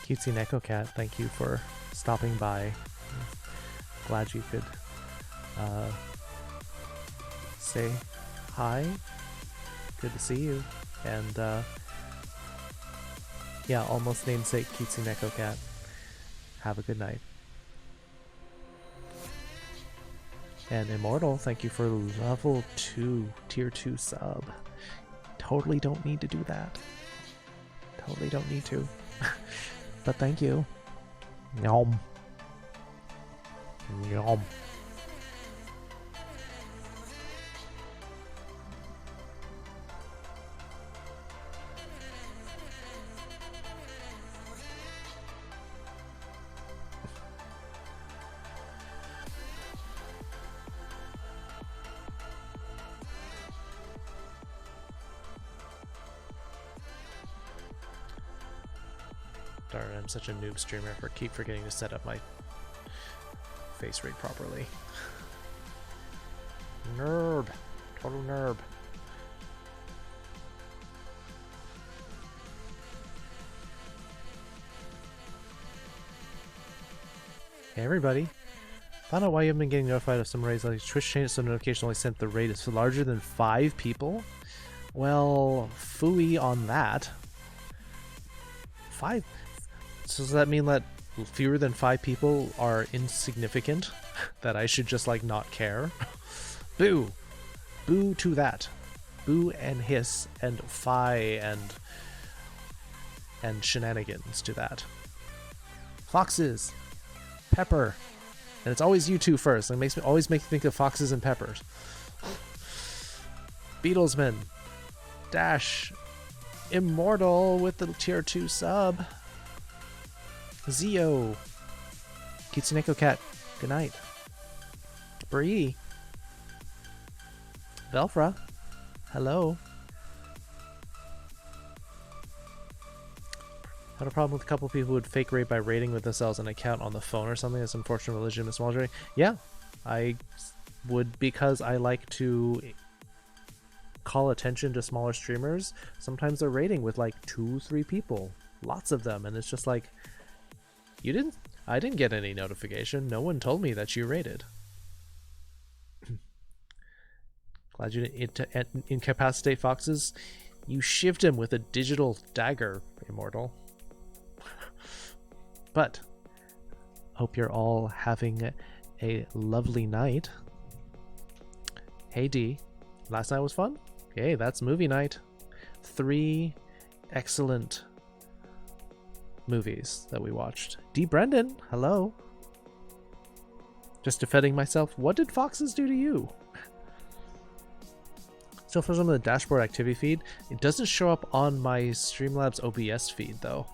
Cutesy Neko Cat, thank you for stopping by. Glad you could say hi. Good to see you. And yeah, almost namesake Cutesy Neko Cat. Have a good night. And Immortal, thank you for level 2, tier 2 sub. Totally don't need to do that. Totally don't need to. But thank you. Yum. Yum. Darn, I'm such a noob streamer for keep forgetting to set up my face rig properly. Nerd. Total nerd. Hey everybody. Found out why you haven't been getting notified of some raids. Like Twitch changed so notification only sent the raid is larger than 5 people. Well, phooey on that. 5. So does that mean that fewer than 5 people are insignificant? That I should just like not care? Boo! Boo to that. Boo and hiss and fie and shenanigans to that. Foxes! Pepper! And it's always you two first. It always makes me think of foxes and peppers. Beatlesman. Dash. Immortal with the tier 2 sub. Zio. Kitsuneko Cat. Good night. Bree. Velfra. Hello. Had a problem with a couple people who would fake raid by raiding with themselves an account on the phone or something. That's unfortunate religion mismonitoring. Yeah, I would, because I like to call attention to smaller streamers. Sometimes they're raiding with like 2-3 people, lots of them, and it's just like, I didn't get any notification. No one told me that you raided. Glad you didn't incapacitate foxes. You shivved him with a digital dagger, Immortal. But hope you're all having a lovely night. Hey D, last night was fun? Okay, that's movie night. 3 excellent movies that we watched. D Brendan, hello. Just defending myself. What did foxes do to you? Still for some of the dashboard activity feed. It doesn't show up on my Streamlabs OBS feed though,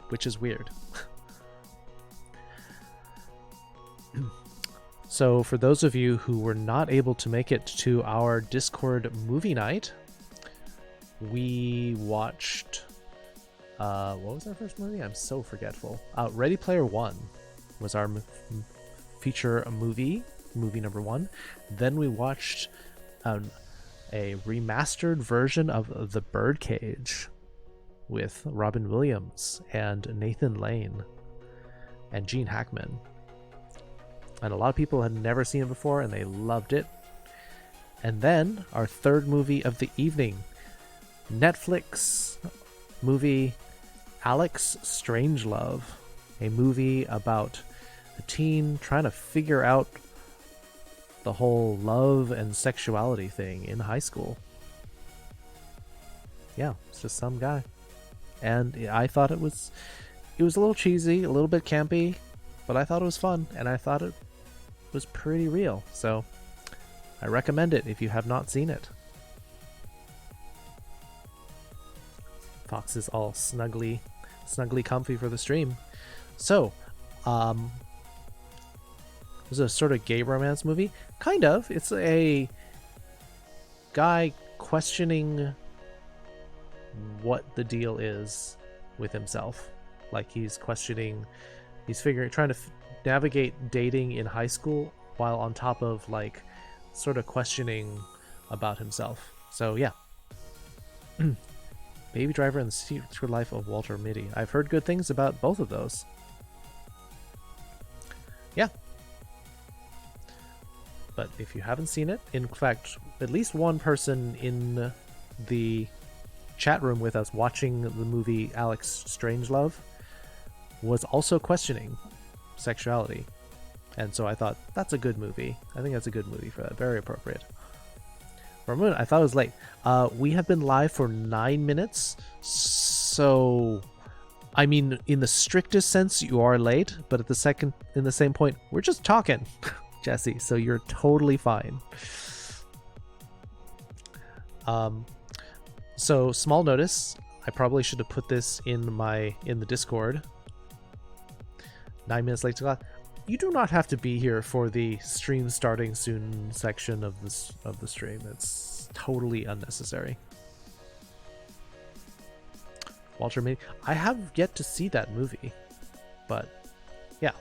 which is weird. So for those of you who were not able to make it to our Discord movie night, we watched what was our first movie? I'm so forgetful. Ready Player One was our feature movie number 1. Then we watched a remastered version of The Birdcage with Robin Williams and Nathan Lane and Gene Hackman. And a lot of people had never seen it before and they loved it. And then our third movie of the evening, Netflix movie Alex Strangelove, a movie about a teen trying to figure out the whole love and sexuality thing in high school. Yeah, it's just some guy. And I thought it was a little cheesy, a little bit campy, but I thought it was fun, and I thought it was pretty real. So I recommend it if you have not seen it. Fox is all snugly comfy for the stream. So, it was a sort of gay romance movie. Kind of. It's a guy questioning what the deal is with himself. Like he's trying to navigate dating in high school while on top of like sort of questioning about himself. So yeah. Baby Driver and the Secret Life of Walter Mitty. I've heard good things about both of those. Yeah. But if you haven't seen it, in fact, at least one person in the chat room with us watching the movie Alex Strangelove was also questioning sexuality. And so I thought, that's a good movie. I think that's a good movie for that. Very appropriate. For a moment, I thought it was late. We have been live for 9 minutes. So, I mean, in the strictest sense, you are late. But at the same point, we're just talking, Jesse. So you're totally fine. So small notice. I probably should have put this in the Discord. 9 minutes late to class. You do not have to be here for the stream starting soon section of the stream. It's totally unnecessary. Walter Mitty. I have yet to see that movie, but yeah,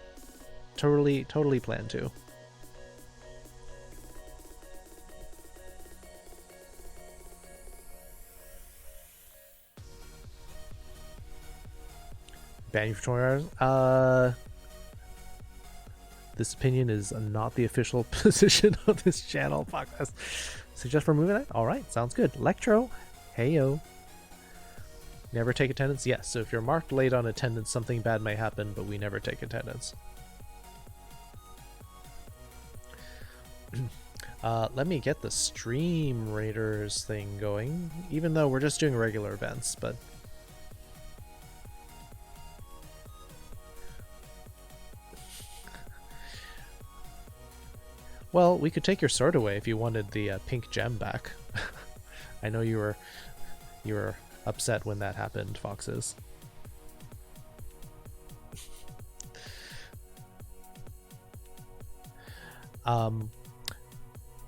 totally plan to. Ban you for 20 hours? This opinion is not the official position of this channel. Podcast. Suggest for moving it? Alright, sounds good. Electro, heyo. Never take attendance? Yes, so if you're marked late on attendance, something bad may happen, but we never take attendance. Let me get the Stream Raiders thing going, even though we're just doing regular events, but... Well, we could take your sword away if you wanted the pink gem back. I know you were upset when that happened, Foxes.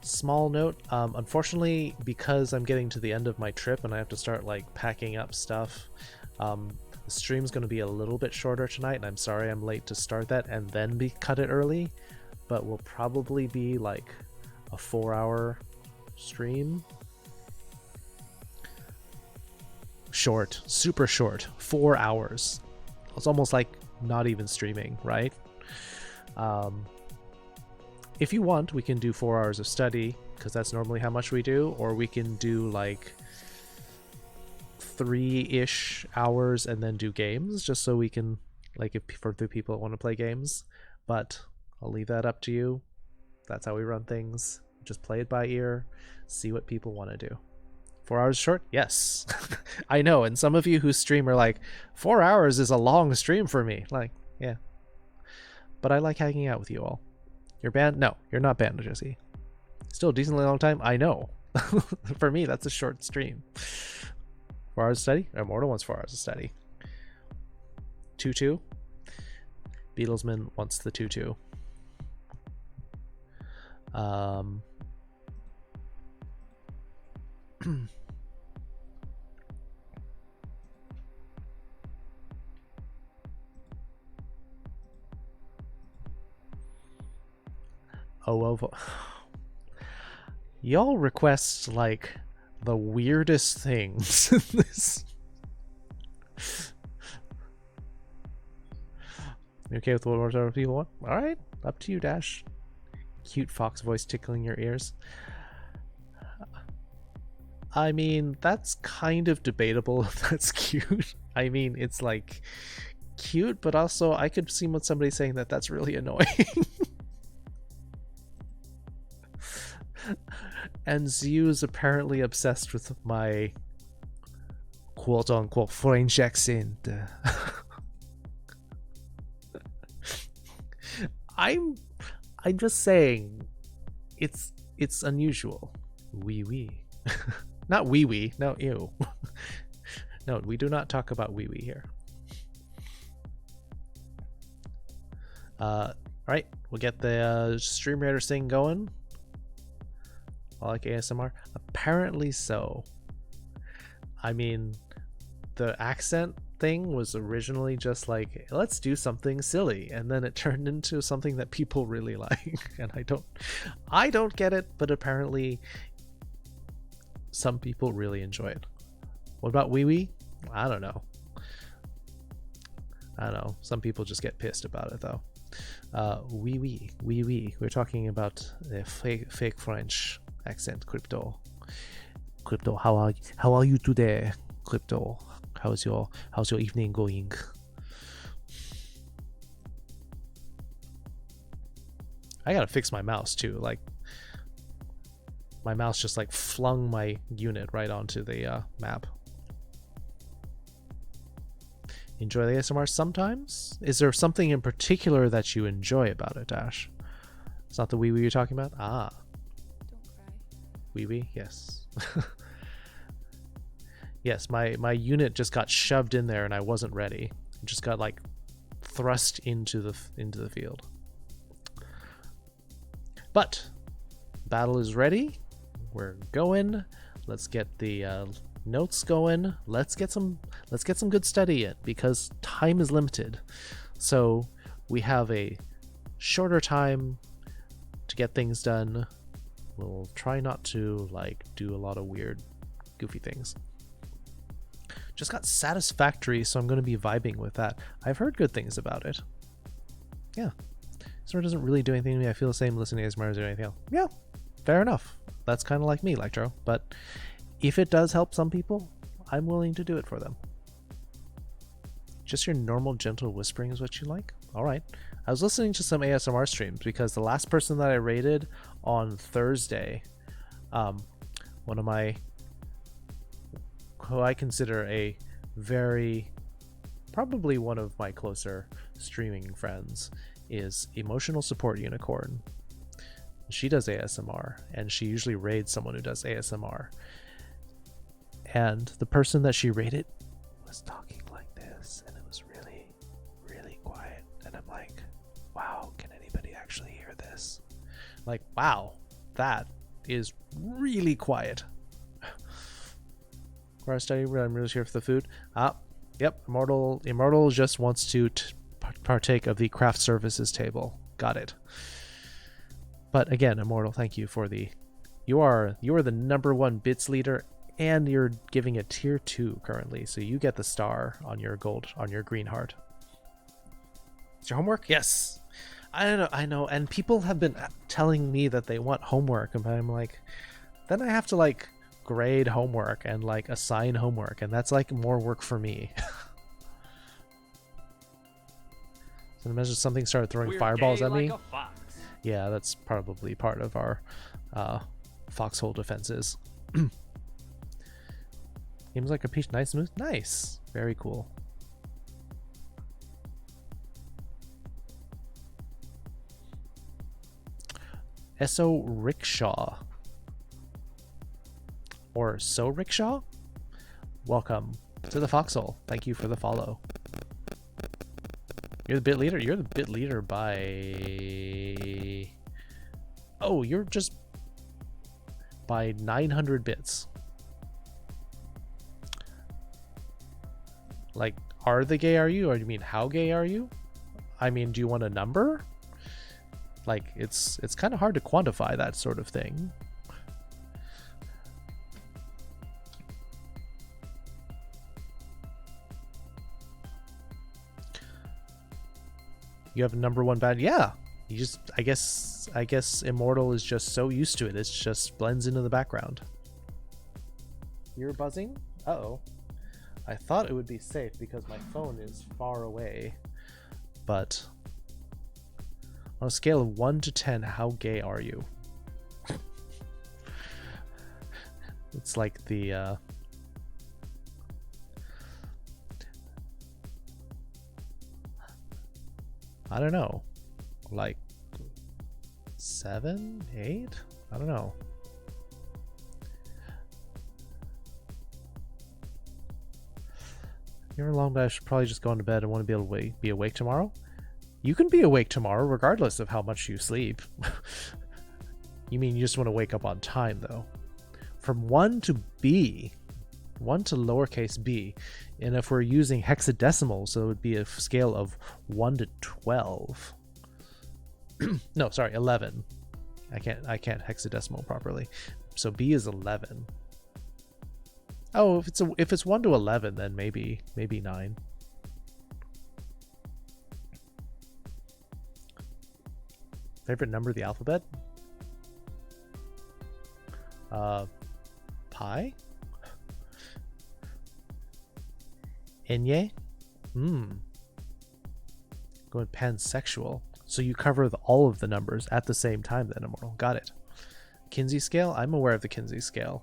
Small note, unfortunately, because I'm getting to the end of my trip and I have to start like packing up stuff, the stream's going to be a little bit shorter tonight, and I'm sorry I'm late to start that and then cut it early. But will probably be like a 4-hour stream. Short, super short, 4 hours. It's almost like not even streaming, right? If you want, we can do 4 hours of study, because that's normally how much we do, or we can do like 3-ish hours and then do games, just so we can, like, if for the people that want to play games. But I'll leave that up to you. That's how we run things. Just play it by ear. See what people want to do. 4 hours short? Yes. I know. And some of you who stream are like, 4 hours is a long stream for me. Like, yeah. But I like hanging out with you all. You're banned? No, you're not banned, Jesse. Still a decently long time? I know. For me, that's a short stream. 4 hours of study? Immortal wants 4 hours of study. 2-2? Beatlesman wants the 2-2. Y'all request like the weirdest things in this. You okay with what other people want? Alright, up to you, Dash. Cute fox voice tickling your ears. I mean, that's kind of debatable if that's cute. I mean, it's like cute, but also I could see what somebody saying that that's really annoying. And Ziu is apparently obsessed with my quote-unquote French accent. I'm just saying, it's unusual. Wee wee. Not wee wee. No, ew. No, we do not talk about wee wee here. Alright, we'll get the Stream Raiders thing going. I like ASMR. Apparently so. I mean, the accent thing was originally just like, let's do something silly, and then it turned into something that people really like. And I don't get it, but apparently some people really enjoy it. What about wee wee? I don't know. I don't know. Some people just get pissed about it though. Wee wee, wee wee. We're talking about the fake French accent. Crypto, how are you today? Crypto, how's your evening going? I gotta fix my mouse too. Like, my mouse just like flung my unit right onto the map. Enjoy the ASMR sometimes? Is there something in particular that you enjoy about it, Dash? It's not the wee wee you're talking about? Ah. Don't cry. Wee wee? Yes. Yes, my unit just got shoved in there and I wasn't ready. It just got like thrust into the field. But battle is ready. We're going. Let's get the notes going. Let's get some good study in, because time is limited. So we have a shorter time to get things done. We'll try not to like do a lot of weird, goofy things. Just got Satisfactory, so I'm going to be vibing with that. I've heard good things about it. Yeah. So it doesn't really do anything to me. I feel the same listening to ASMRs or anything else. Yeah, fair enough. That's kind of like me, Electro. But if it does help some people, I'm willing to do it for them. Just your normal gentle whispering is what you like? Alright. I was listening to some ASMR streams because the last person that I rated on Thursday, one of my, who I consider a probably one of my closer streaming friends, is Emotional Support Unicorn. She does ASMR, and she usually raids someone who does ASMR. And the person that she raided was talking like this, and it was really, really quiet. And I'm like, wow, can anybody actually hear this? Like, wow, that is really quiet. Where I study, I'm really here for the food. Yep, Immortal just wants to partake of the craft services table. Got it. But again, Immortal, thank you for the... You are the #1 bits leader, and you're giving a tier 2 currently, so you get the star on your green heart. Is your homework? Yes. I know, and people have been telling me that they want homework, and I'm like, then I have to like grade homework and like assign homework, and that's like more work for me. So imagine something started throwing fireballs at me. Yeah, that's probably part of our foxhole defenses. Seems like a peach. Nice move. Nice. Very cool. SO Rickshaw. Or So Rickshaw? Welcome to the foxhole. Thank you for the follow. You're the bit leader? You're the bit leader by... Oh, you're just... by 900 bits. Like, are you gay, or do you mean how gay are you? I mean, do you want a number? Like, it's kind of hard to quantify that sort of thing. You have a #1 bad. Yeah, you just, I guess Immortal is just so used to it. It just blends into the background. You're buzzing? Uh-oh. I thought it would be safe because my phone is far away. But on a scale of 1 to 10, how gay are you? It's like the I don't know, like 7, 8? I don't know. You're long, but I should probably just go into bed and want to be able to be awake tomorrow. You can be awake tomorrow regardless of how much you sleep. You mean you just want to wake up on time though? From 1 to B, 1 to lowercase b, and if we're using hexadecimal, so it would be a scale of 1 to 12. No, sorry, 11. I can't hexadecimal properly. So b is 11. Oh, if it's 1 to 11, then maybe 9. Favorite number of the alphabet? Pi? Enye? Going pansexual. So you cover all of the numbers at the same time then, Immortal. Got it. Kinsey scale? I'm aware of the Kinsey scale.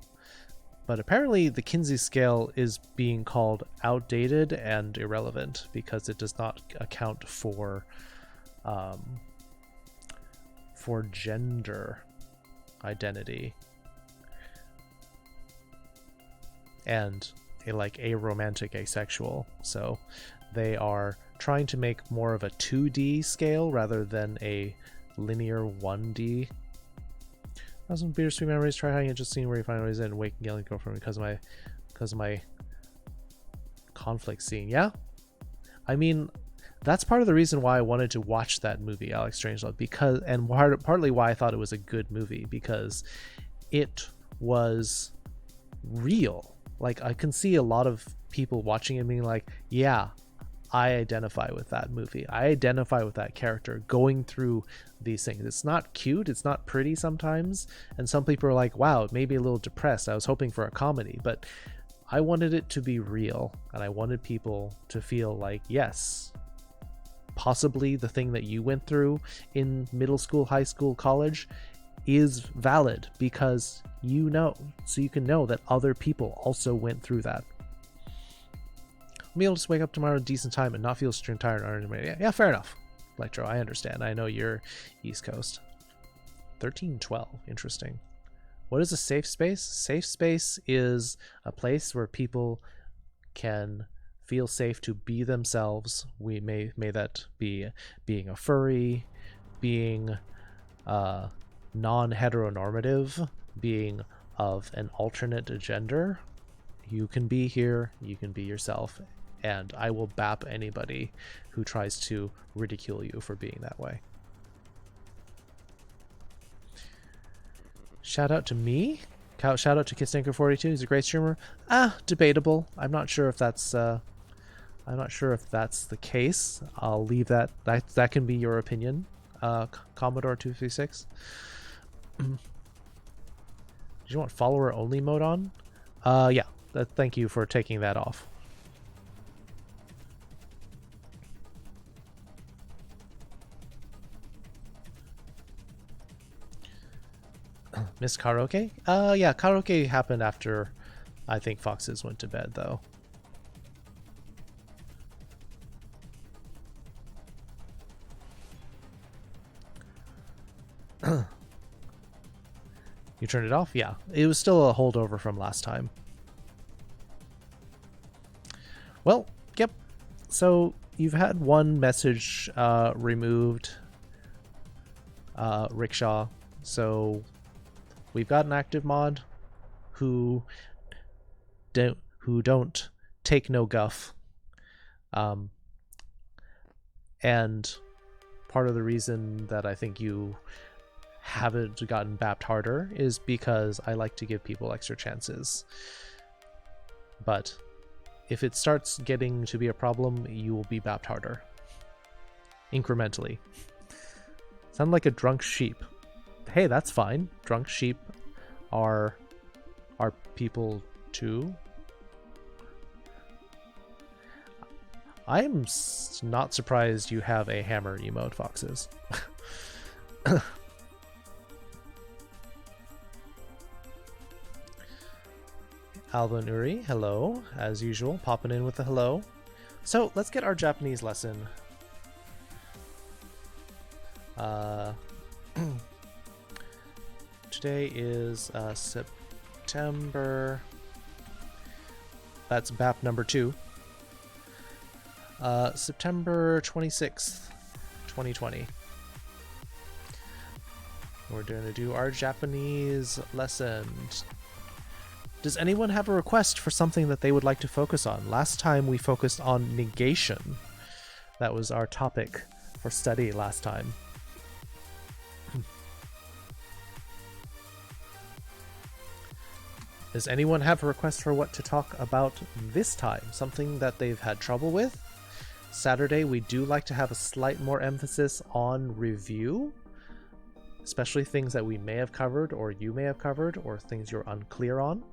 But apparently the Kinsey scale is being called outdated and irrelevant because it does not account for gender identity and a romantic asexual. So they are trying to make more of a 2D scale rather than a linear 1D. Some bittersweet memories. Try hiding it, just seeing where you find ways in, waking, yelling, girlfriend because of my conflict scene. Yeah, I mean, that's part of the reason why I wanted to watch that movie, Alex Strangelove, because, and partly why I thought it was a good movie, because it was real. Like, I can see a lot of people watching it being like, yeah, I identify with that movie. I identify with that character going through these things. It's not cute. It's not pretty sometimes. And some people are like, wow, it made me a little depressed. I was hoping for a comedy, but I wanted it to be real. And I wanted people to feel like, yes, possibly the thing that you went through in middle school, high school, college is valid because you know, so you can know that other people also went through that. Be able to just wake up tomorrow at a decent time and not feel extreme tired or anything. Yeah, fair enough. Electro, I understand. I know you're East Coast. 1312, interesting. What is a safe space? Safe space is a place where people can feel safe to be themselves. We may that be being a furry, being non-heteronormative, being of an alternate gender. You can be here, you can be yourself, and I will bap anybody who tries to ridicule you for being that way. Shout out to me. Shout out to Kistinker42. He's a great streamer. Debatable. I'm not sure if that's the case. I'll leave that. That can be your opinion. Commodore 236. Did you want follower only mode on? Yeah. Thank you for taking that off. Miss Karaoke? Yeah, karaoke happened after I think Foxes went to bed, though. You turned it off? Yeah. It was still a holdover from last time. Well, yep. So you've had one message removed, Rickshaw. So we've got an active mod who don't take no guff. And part of the reason that I think you haven't gotten bapped harder is because I like to give people extra chances. But if it starts getting to be a problem, you will be bapped harder. Incrementally. Sound like a drunk sheep. Hey, that's fine. Drunk sheep are people too. I'm not surprised you have a hammer emote, Foxes. Alvin Uri, hello, as usual, popping in with the hello. So let's get our Japanese lesson. Today is September. That's BAP number 2. September 26th, 2020. We're going to do our Japanese lesson. Does anyone have a request for something that they would like to focus on? Last time we focused on negation. That was our topic for study last time. Does anyone have a request for what to talk about this time? Something that they've had trouble with? Saturday, we do like to have a slight more emphasis on review, especially things that we may have covered or you may have covered or things you're unclear on.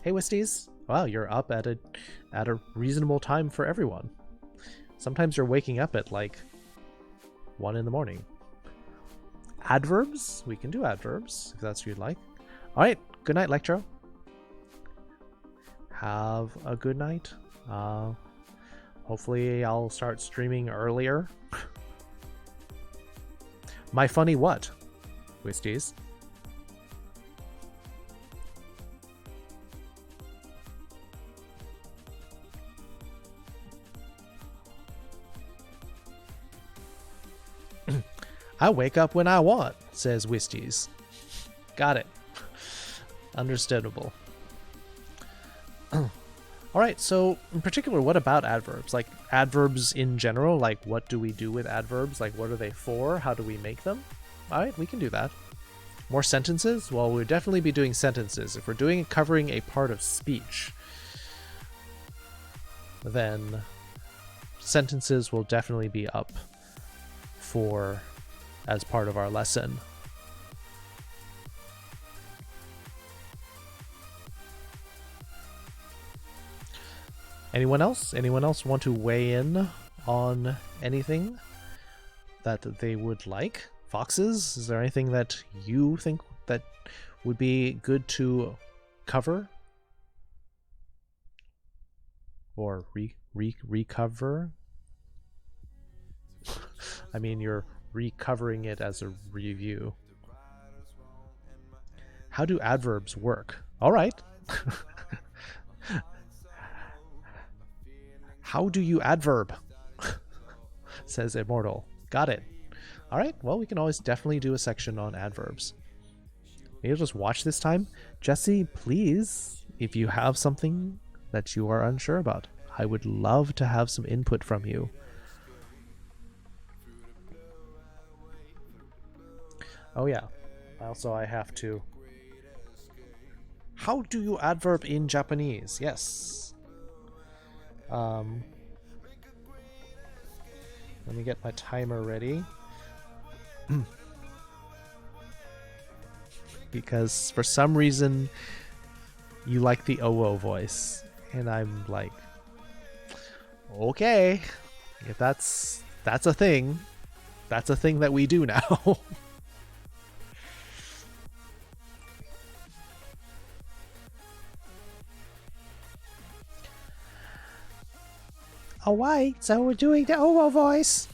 Hey, Wisties. Wow, you're up at a reasonable time for everyone. Sometimes you're waking up at like 1 in the morning. Adverbs? We can do adverbs if that's what you'd like. All right. Good night, Lectro. Have a good night. Hopefully I'll start streaming earlier. My funny what? Wisties. I wake up when I want, says Wisties. Got it. Understandable. Alright, so in particular, what about adverbs? Like adverbs in general, like what do we do with adverbs? Like what are they for? How do we make them? Alright, we can do that. More sentences? Well, we'll definitely be doing sentences. If we're covering a part of speech, then sentences will definitely be up as part of our lesson. Anyone else? Anyone else want to weigh in on anything that they would like? Foxes? Is there anything that you think that would be good to cover? Or recover? I mean, you're recovering it as a review. How do adverbs work? All right. How do you adverb? Says Immortal. Got it. All right. Well, we can always definitely do a section on adverbs. Maybe I'll just watch this time. Jesse, please, if you have something that you are unsure about, I would love to have some input from you. Oh yeah. Also, I have to... How do you adverb in Japanese? Yes. Let me get my timer ready. Because for some reason you like the OO voice, and I'm like, okay, if that's a thing that we do now. Alright, so we're doing the OO voice.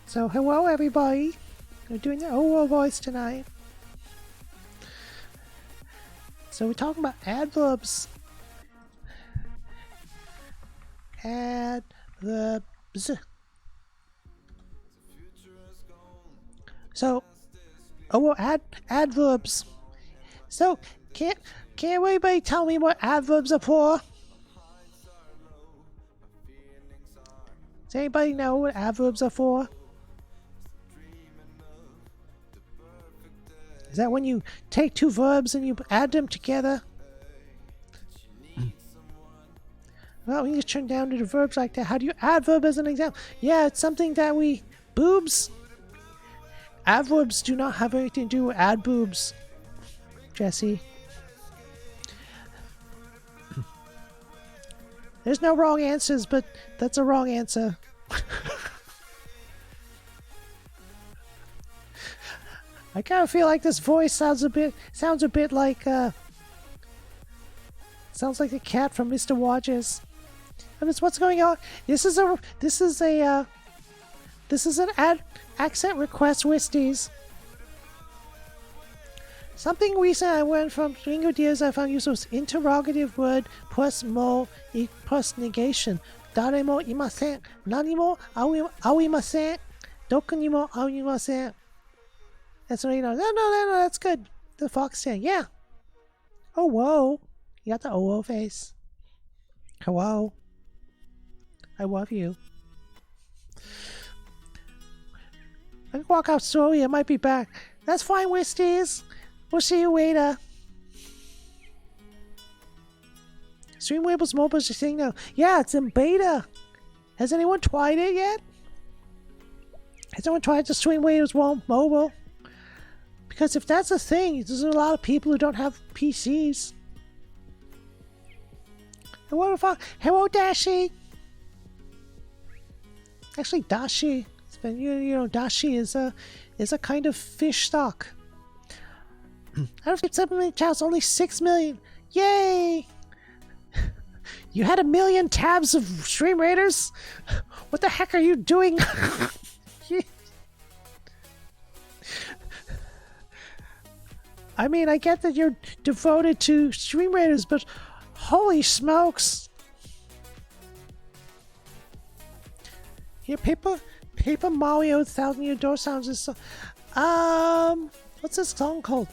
So hello everybody, we're doing the OO voice tonight. So we're talking about adverbs. Adverbs. So, adverbs. So, can anybody tell me what adverbs are for? Does anybody know what adverbs are for? Is that when you take two verbs and you add them together? Well, we just turn down to the verbs like that. How do you adverb as an example? Yeah, it's something that we... Boobs? Adverbs do not have anything to do with ad boobs, Jesse. There's no wrong answers, but that's a wrong answer. I kind of feel like this voice sounds a bit like sounds like the cat from Mr. Watches. And it's what's going on. This is an accent request, Wisties. Something recent I learned from Ringo Diaz I found useful was interrogative word plus mo plus negation. Dare mo imasen. Nani mo aoimasen. Doku ni mo aoimasen. That's what you know. No, that's good. The fox saying, yeah. Oh, whoa. You got the OO face. Hello. I love you. I can walk out slowly. I might be back. That's fine, Wisties. We'll see you later. Streamlabels Mobile is a thing now. Yeah, it's in beta. Has anyone tried it yet? Has anyone tried the Streamlabels Mobile? Because if that's a thing, there's a lot of people who don't have PCs. Hello, Dashi. Actually, Dashi. It's been, you know, Dashi is a kind of fish stock. Out of 7 million tabs, only 6 million. Yay! You had 1 million tabs of Stream Raiders? What the heck are you doing? I mean, I get that you're devoted to Stream Raiders, but holy smokes! Here, Paper Mario 1,000 Year Door Sounds is so... what's this song called?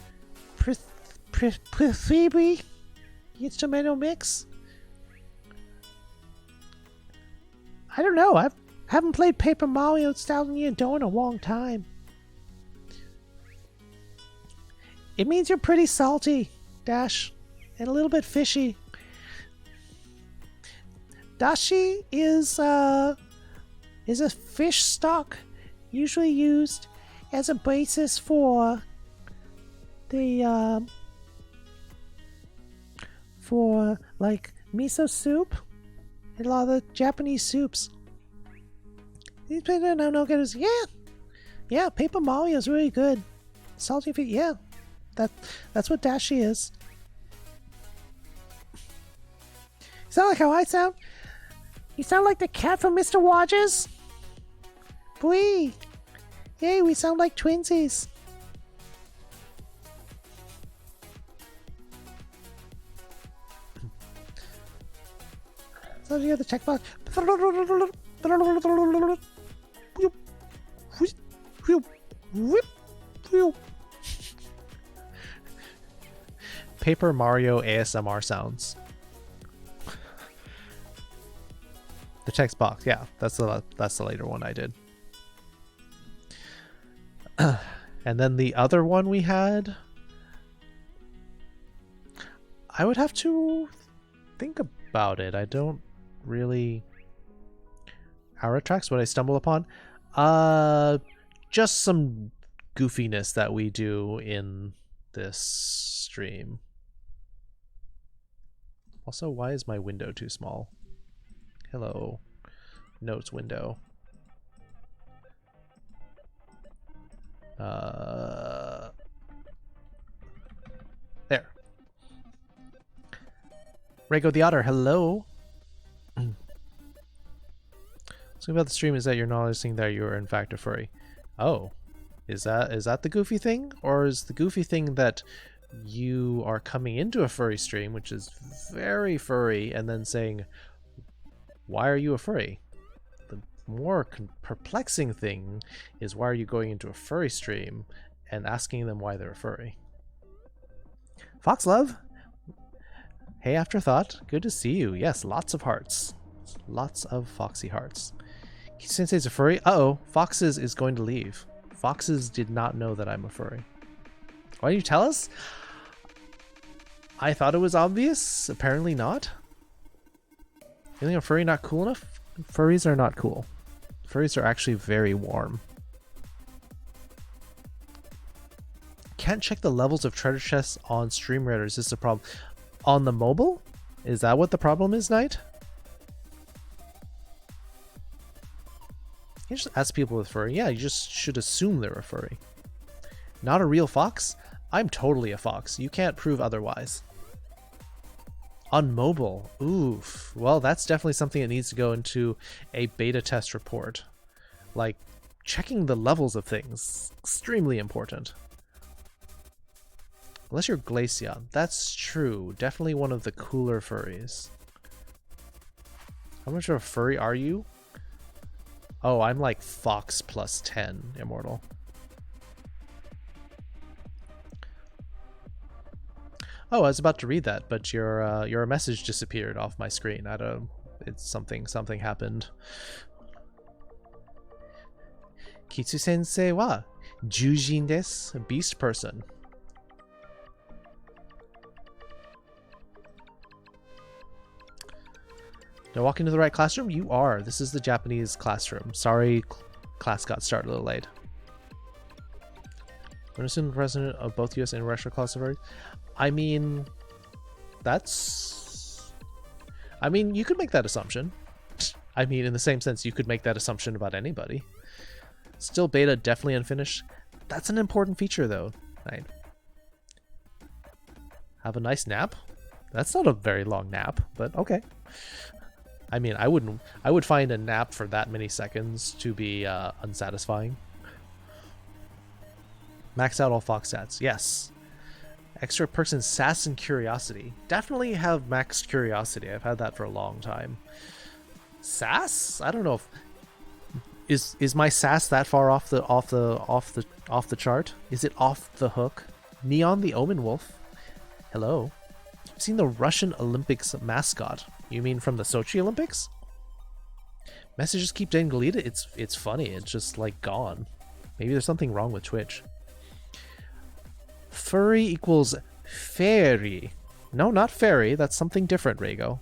Prithvi? Instrumental mix? I don't know. I haven't played Paper Mario 1,000 Year Door in a long time. It means you're pretty salty, Dash, and a little bit fishy. Dashi is a fish stock usually used as a basis for the for like miso soup and a lot of the Japanese soups. These people don't know good. Yeah, Paper Mario is really good. Salty fish, yeah. That's what Dashi is. Sound like how I sound? You sound like the cat from Mr. Rogers? Boy! Yay, we sound like twinsies. So you have the checkbox. Paper Mario ASMR sounds. The text box, yeah, that's the later one I did. And then the other one we had, I would have to think about it. I don't really. Hour tracks, what I stumble upon, just some goofiness that we do in this stream. Also, why is my window too small? Hello, notes window. There. Rego the Otter, hello. Something about the stream is that you're not noticing that you are in fact a furry. Oh, is that the goofy thing, or is the goofy thing that you are coming into a furry stream, which is very furry, and then saying, why are you a furry? The more perplexing thing is, why are you going into a furry stream and asking them why they're a furry? Foxlove, hey Afterthought, good to see you. Yes, lots of hearts. Lots of foxy hearts. Sensei's a furry? Uh-oh, Foxes is going to leave. Foxes did not know that I'm a furry. Why didn't you tell us? I thought it was obvious. Apparently not. You think a furry not cool enough? Furries are not cool. Furries are actually very warm. Can't check the levels of treasure chests on Stream Raiders. Is the problem on the mobile? Is that what the problem is, Knight? You just ask people with furry. Yeah, you just should assume they're a furry. Not a real fox? I'm totally a fox. You can't prove otherwise. On mobile, oof. Well, that's definitely something that needs to go into a beta test report. Like, checking the levels of things. Extremely important. Unless you're Glaceon. That's true. Definitely one of the cooler furries. How much of a furry are you? Oh, I'm like Fox plus 10 Immortal. Oh, I was about to read that, but your message disappeared off my screen. I don't. It's something happened. Kitsu sensei wa Jujin desu, beast person. Did I walk into the right classroom? You are. This is the Japanese classroom. Sorry, class got started a little late. When assumed president of both US and Russia classified. I mean, that's... I mean, you could make that assumption. I mean, in the same sense, you could make that assumption about anybody. Still beta, definitely unfinished. That's an important feature, though. Right. Have a nice nap? That's not a very long nap, but okay. I mean, I would find a nap for that many seconds to be unsatisfying. Max out all Fox stats. Yes. Extra perks in sass and curiosity. Definitely have max curiosity. I've had that for a long time. Sass? I don't know if is my sass that far off the chart? Is it off the hook? Neon the Omen Wolf. Hello. I've seen the Russian Olympics mascot. You mean from the Sochi Olympics? Messages keep getting deleted. It's funny. It's just like gone. Maybe there's something wrong with Twitch. Furry equals fairy. No, not fairy. That's something different, Rego.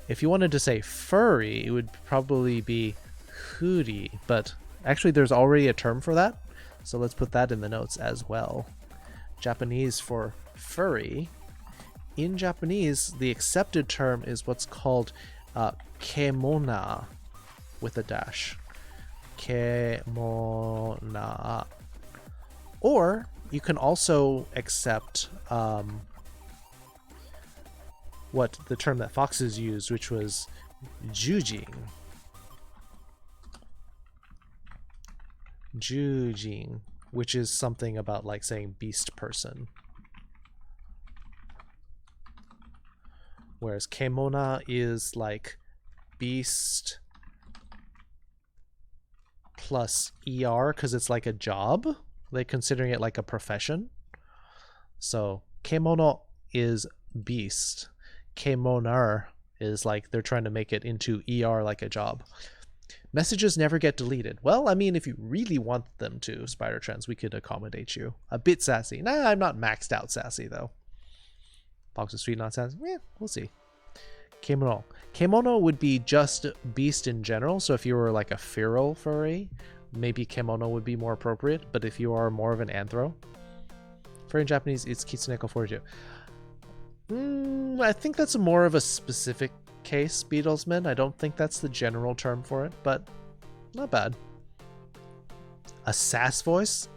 If you wanted to say furry, it would probably be huri. But actually, there's already a term for that. So let's put that in the notes as well. Japanese for furry. In Japanese, the accepted term is what's called kemona with a dash. Kemona. Or you can also accept what the term that foxes used, which was jujing. Jujing, which is something about like saying beast person. Whereas kemona is like beast plus ER because it's like a job. They're considering it like a profession. So kemono is beast. Kemonar is like they're trying to make it into ER like a job. Messages never get deleted. Well, I mean, if you really want them to, Spider Trends, we could accommodate you. A bit sassy. Nah, I'm not maxed out sassy though. Fox is sweet, not sassy. Yeah, we'll see. Kemono. Kemono would be just beast in general. So if you were like a feral furry, maybe kemono would be more appropriate. But if you are more of an anthro, furry in Japanese, it's kitsuneko forju. I think that's more of a specific case, Beatlesman. I don't think that's the general term for it, but not bad. A sass voice?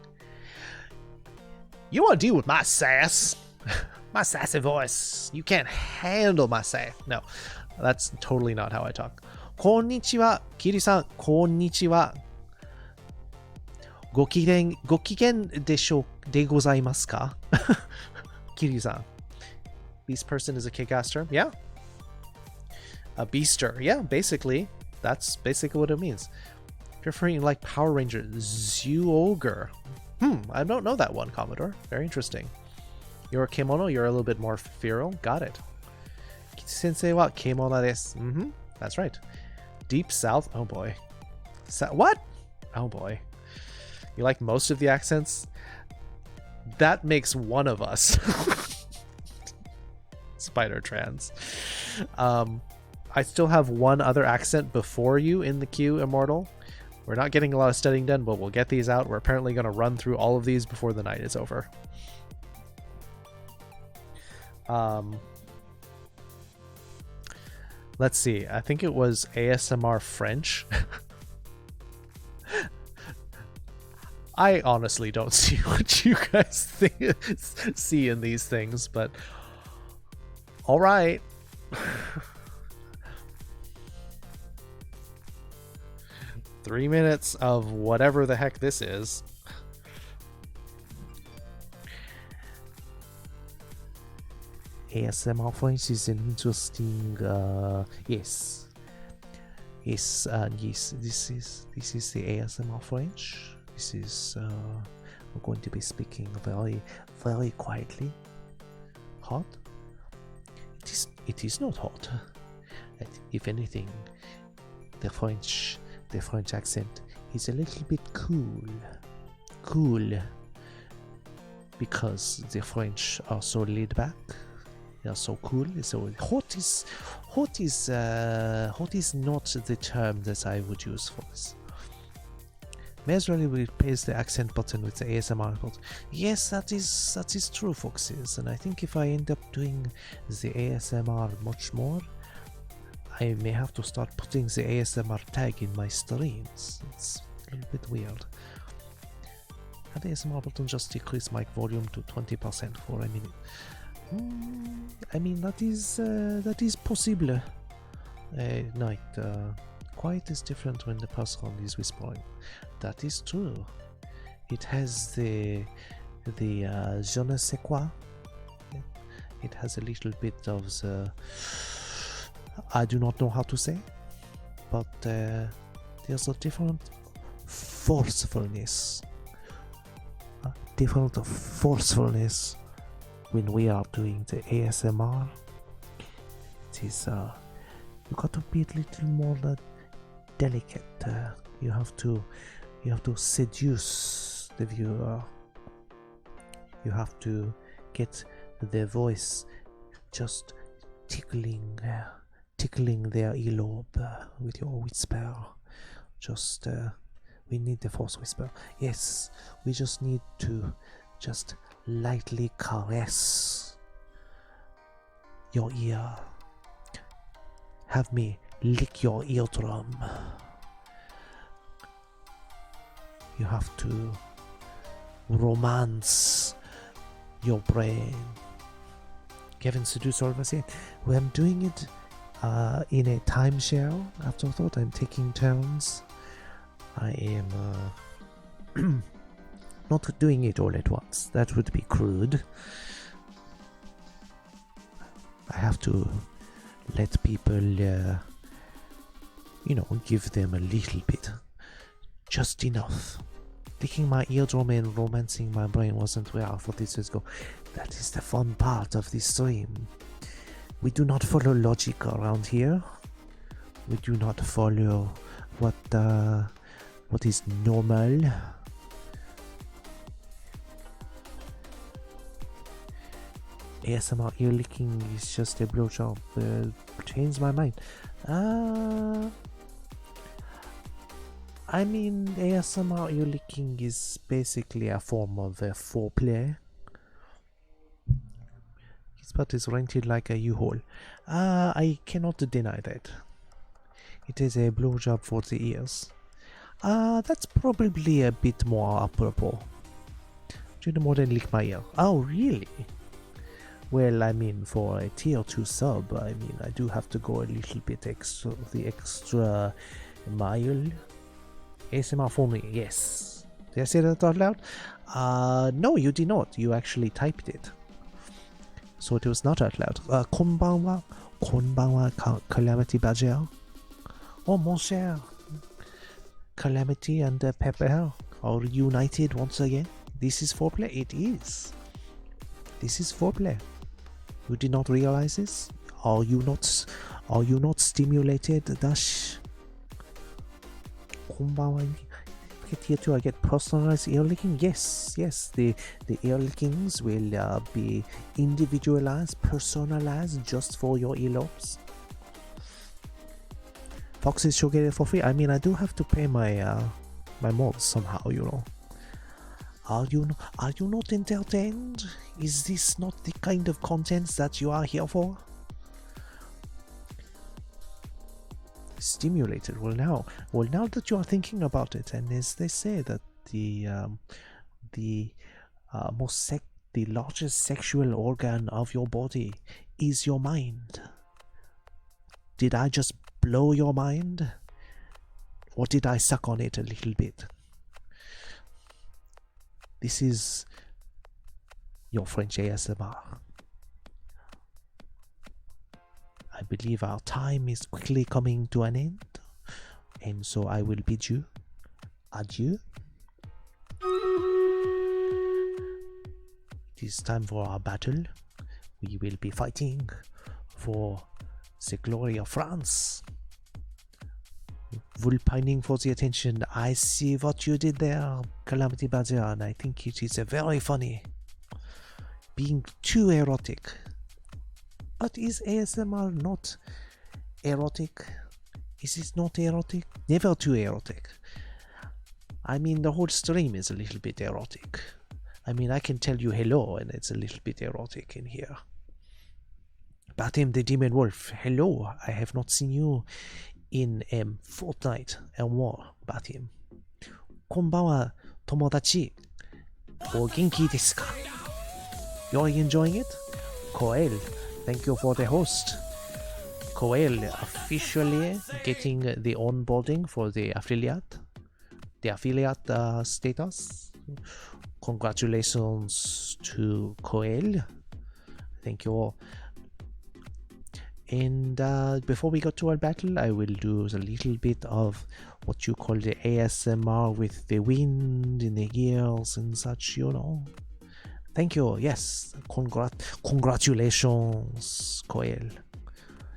You want to deal with my sass? My sassy voice. You can't handle my sass. No, that's totally not how I talk. Konnichiwa, Kiri-san. Konnichiwa. Gokigen desho de gozaimasu ka? Kiri-san. Beast person is a kick-ass term. Yeah. A beaster. Yeah, basically. That's basically what it means. If you're referring like Power Ranger, Zyogre. I don't know that one, Commodore. Very interesting. You're a kemono, you're a little bit more feral. Got it. Sensei wa kemono desu. That's right. Deep South. Oh boy. What? Oh boy. You like most of the accents? That makes one of us. Spider Trans. I still have one other accent before you in the queue, Immortal. We're not getting a lot of studying done, but we'll get these out. We're apparently going to run through all of these before the night is over. Let's see. I think it was ASMR French. I honestly don't see what you guys see in these things, but all right. 3 minutes of whatever the heck this is. ASMR French is an interesting yes. Yes, this is the ASMR French. This is we're going to be speaking very, very quietly. Hot? It is not hot. If anything, the French accent is a little bit cool. cool because the French are so laid back. They are so cool. So hot is not the term that I would use for this. May as well replace the accent button with the ASMR button. Yes, that is true, foxes. And I think if I end up doing the ASMR much more, I may have to start putting the ASMR tag in my streams. It's a little bit weird. And the ASMR button just decrease mic volume to 20% for a minute. I mean, that is possible. Quiet is different when the person is whispering. That is true. It has the je ne sais quoi. It has a little bit of the I do not know how to say, but there's a different forcefulness. When we are doing the ASMR. It is you got to be a little more delicate. You have to seduce the viewer. You have to get the voice just tickling their earlobe with your whisper. Just we need the force whisper. Yes, we just need to just lightly caress your ear. Have me lick your eardrum. You have to romance your brain. Kevin seduce all of us here. Well, I'm doing it in a timeshare afterthought. I'm taking turns. I am not doing it all at once. That would be crude. I have to let people, give them a little bit. Just enough. Licking my eardrum and romancing my brain wasn't where I thought it would go. That is the fun part of this stream. We do not follow logic around here. We do not follow what is normal. ASMR ear licking is just a blowjob. Changed my mind. I mean, ASMR ear licking is basically a form of foreplay. His butt is rented like a U-Haul. I cannot deny that. It is a blowjob for the ears. That's probably a bit more apropos. Do more than lick my ear. Oh, really? Well, I mean, for a tier 2 sub, I mean, I do have to go a little bit extra mile. ASMR for me, yes. Did I say that out loud? No, you did not. You actually typed it. So it was not out loud. Konbanwa, Calamity Badger. Oh, mon cher. Calamity and Pepper are united once again. This is foreplay. It is. This is foreplay. You did not realize this? Are you not stimulated? Dash. Tier 2, I get personalized ear licking. Yes, the ear lickings will be individualized, personalized just for your earlobes. Foxes should get it for free. I mean, I do have to pay my my mods somehow, you know. Are you not entertained? Is this not the kind of content that you are here for? Stimulated. Well now that you are thinking about it, and as they say that the largest sexual organ of your body is your mind. Did I just blow your mind, or did I suck on it a little bit? This is your French ASMR. I believe our time is quickly coming to an end, and so I will bid you adieu. It is time for our battle. We will be fighting for the glory of France, pining for the attention. I see what you did there, Calamity Badger, and I think it is very funny. Being too erotic. But is ASMR not erotic? Is it not erotic? Never too erotic. I mean, the whole stream is a little bit erotic. I mean, I can tell you hello, and it's a little bit erotic in here. Batim the Demon Wolf, hello. I have not seen you in fortnight and more, Batim. Konbanwa, tomodachi. O genki desu ka? You're enjoying it? Koel, thank you for the host. Koel officially getting the onboarding for the affiliate status. Congratulations to Koel. Thank you all. And before we go to our battle, I will do a little bit of what you call the ASMR with the wind in the ears and such, you know. Thank you. Yes. Congratulations, Koel.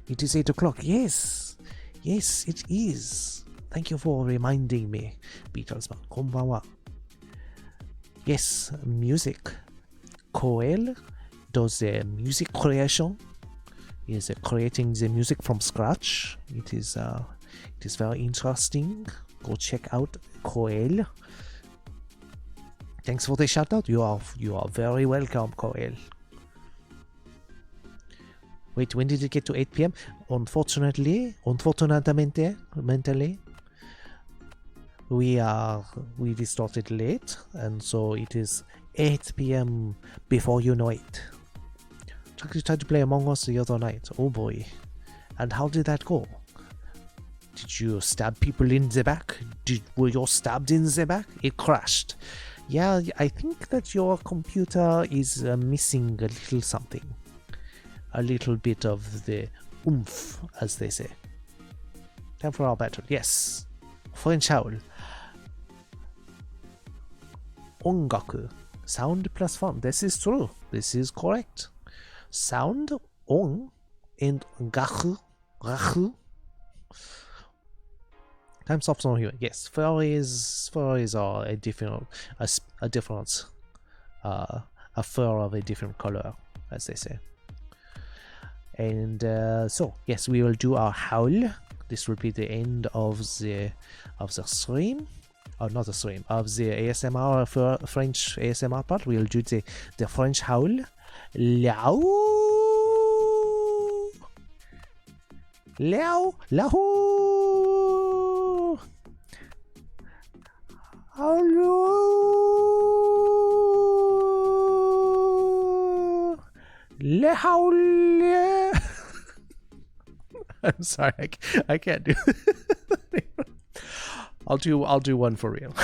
It is 8 o'clock. Yes. Yes, it is. Thank you for reminding me, Beatlesman. Konbanwa. Yes, music. Koel does the music creation. He is creating the music from scratch. It is very interesting. Go check out Koel. Thanks for the shout out. You are very welcome, Koel. Wait, when did it get to 8 p.m.? Unfortunately, we started late, and so it is 8 p.m. before you know it. Tried to play Among Us the other night. Oh boy. And how did that go? Did you stab people in the back? Were you stabbed in the back? It crashed. Yeah, I think that your computer is missing a little something. A little bit of the oomph, as they say. Time for our battle. Yes. French howl. Ongaku. Sound plus fun. This is true. This is correct. Sound, on, and gaku. Time stops on here. Yes, furries are a different a fur of a different color, as they say. And so yes, we will do our howl. This will be the end of the stream. Oh, not the stream, of the ASMR French ASMR part. We will do the French howl. Liao, Liao, Lahu, Liao. I'm sorry, I can't do it. I'll do one for real.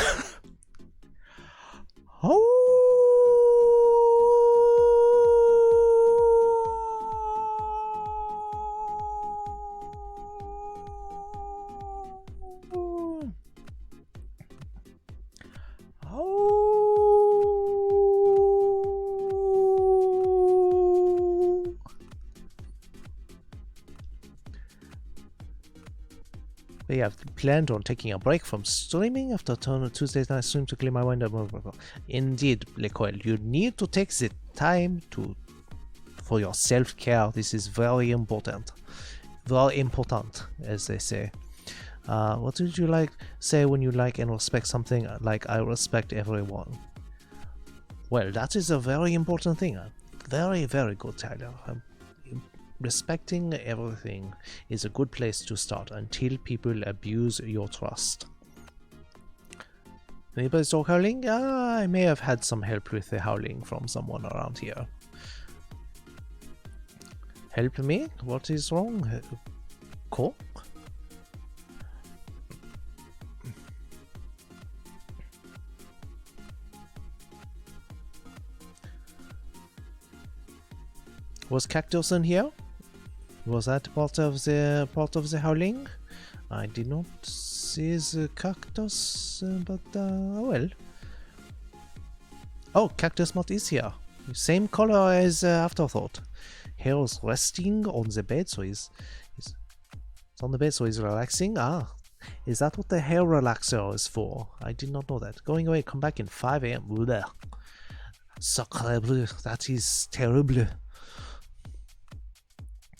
Oh. We have planned on taking a break from streaming after Tuesday's night stream to clear my mind. Indeed, Lecoel, you need to take the time for your self-care. This is very important. Very important, as they say. What did you say when you like and respect something? Like, I respect everyone. Well, that is a very important thing. Very, very good, Tyler. Respecting everything is a good place to start until people abuse your trust. Anybody start howling? I may have had some help with the howling from someone around here. Help me? What is wrong? Cool. Was Cactus in here? Was that part of the howling? I did not see the cactus, but oh well. Oh, Cactus Mod is here. Same color as Afterthought. Harold's resting on the bed, so he's on the bed, so he's relaxing. Ah, Is that what the hair relaxer is for? I did not know that. Going away, come back in 5 a.m. Sacre bleu, that is terrible.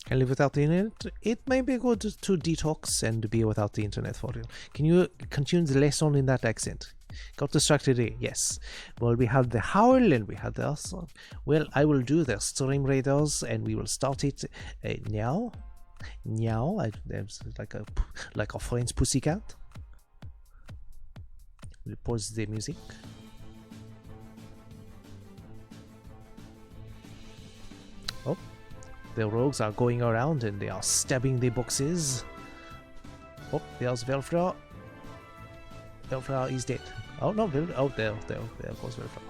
Can live without the internet? It may be good to detox and be without the internet for you. Can you continue the lesson in that accent? Got distracted here, yes. Well, we have the howl and we have the also. Well, I will do the stream raiders and we will start it now. Now, it's like a French pussycat. We'll pause the music. Oh, the rogues are going around and they are stabbing the boxes. Oh, there's Velfra. Velfra is dead. Oh no, there goes Velfra.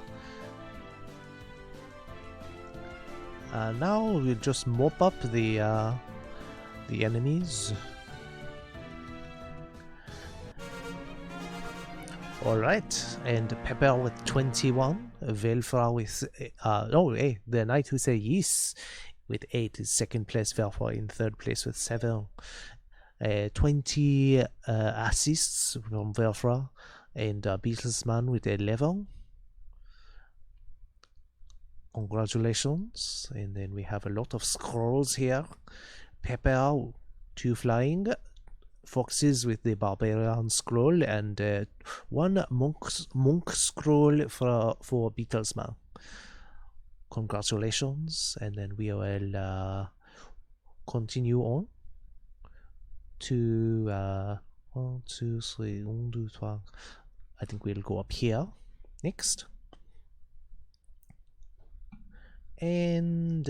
Now we'll just mop up the enemies. Alright, and Pepper with 21, Velfra with the knight who say yes with 8 is second place, Velfra in third place with 7. 20 assists from Velfra, and Beatlesman with 11. Congratulations. And then we have a lot of scrolls here. Pepper 2 flying, Foxes with the Barbarian scroll, and 1 monk scroll for Beatlesman. Congratulations. And then we will continue on to 1, 2, 3, 1, 2, 3. I think we'll go up here next, and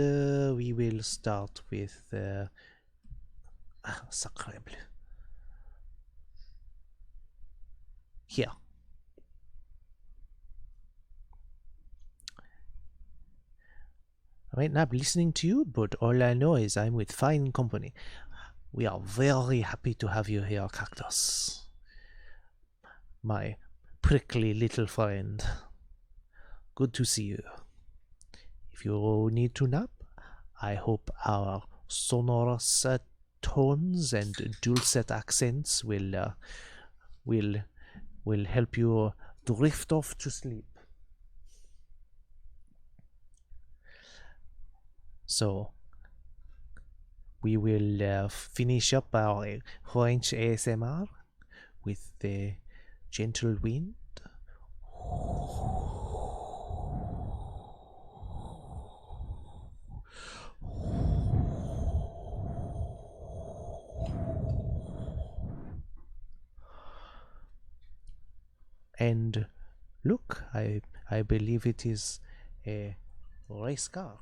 we will start with sacre bleu. Here. I might not be listening to you, but all I know is I'm with fine company. We are very happy to have you here, Cactus. My prickly little friend. Good to see you. If you need to nap, I hope our sonorous tones and dulcet accents will help you drift off to sleep. So we will finish up our French ASMR with the gentle wind. And look, I believe it is a race car.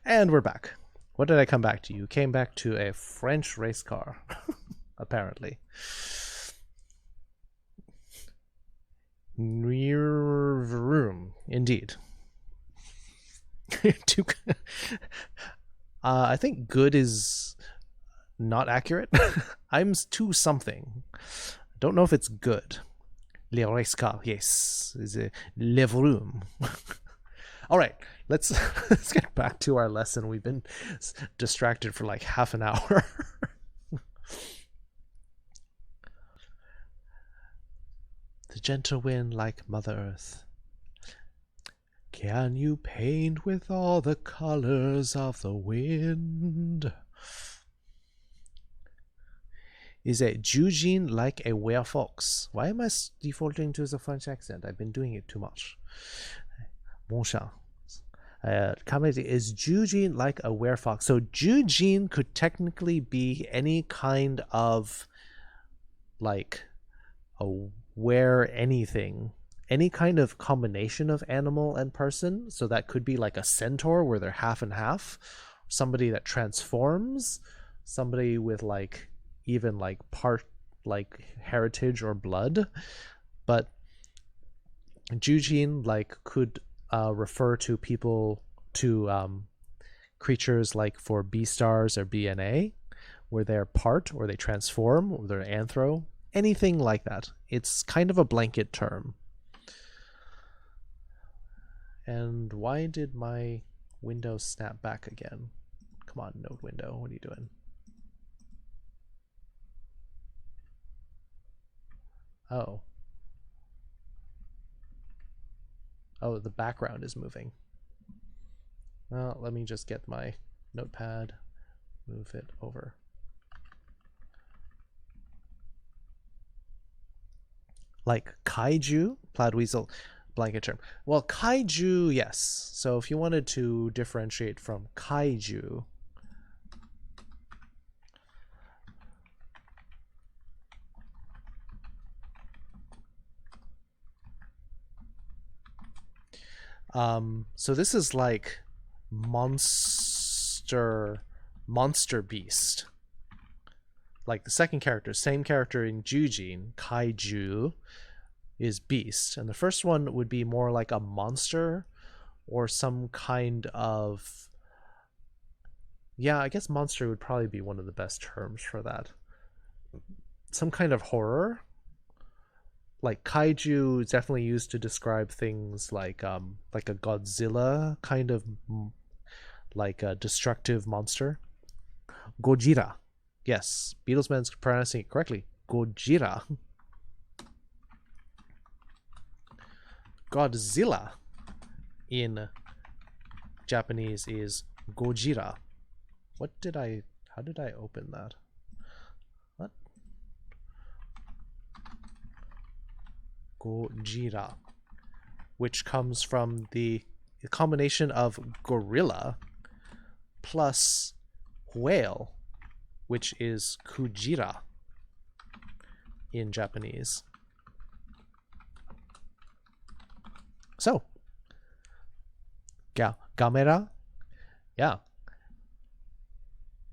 And we're back. What did I come back to? You came back to a French race car, apparently. Room, indeed. I think good is not accurate. I'm to something. Don't know if it's good. Le race car, yes, is a le room. All right, let's get back to our lesson. We've been distracted for like half an hour. The gentle wind like Mother Earth. Can you paint with all the colors of the wind? Is a Eugene like a werefox? Why am I defaulting to the French accent? I've been doing it too much. Mon chat. Comment is Eugene like a werefox? So Eugene could technically be any kind of like a were anything. Any kind of combination of animal and person. So that could be like a centaur where they're half and half. Somebody that transforms. Somebody with like even like part like heritage or blood. But Jujin like could refer to people, to creatures like for B stars or BNA, where they're part or they transform or they're anthro. Anything like that. It's kind of a blanket term. And why did my window snap back again? Come on, node window, what are you doing? Oh. Oh, the background is moving. Well, let me just get my notepad, move it over. Like kaiju, plaid weasel, blanket term. Well, kaiju, yes. So if you wanted to differentiate from kaiju, so this is like monster beast. Like the second character, same character in Jujin, kaiju, is beast. And the first one would be more like a monster or some kind of... Yeah, I guess monster would probably be one of the best terms for that. Some kind of horror. Like kaiju is definitely used to describe things like a Godzilla kind of, like a destructive monster. Gojira. Yes, Beatlesman's pronouncing it correctly. Gojira. Godzilla in Japanese is Gojira. How did I open that? What? Gojira, which comes from the combination of gorilla plus whale, which is Kujira in Japanese. So, Gamera, yeah,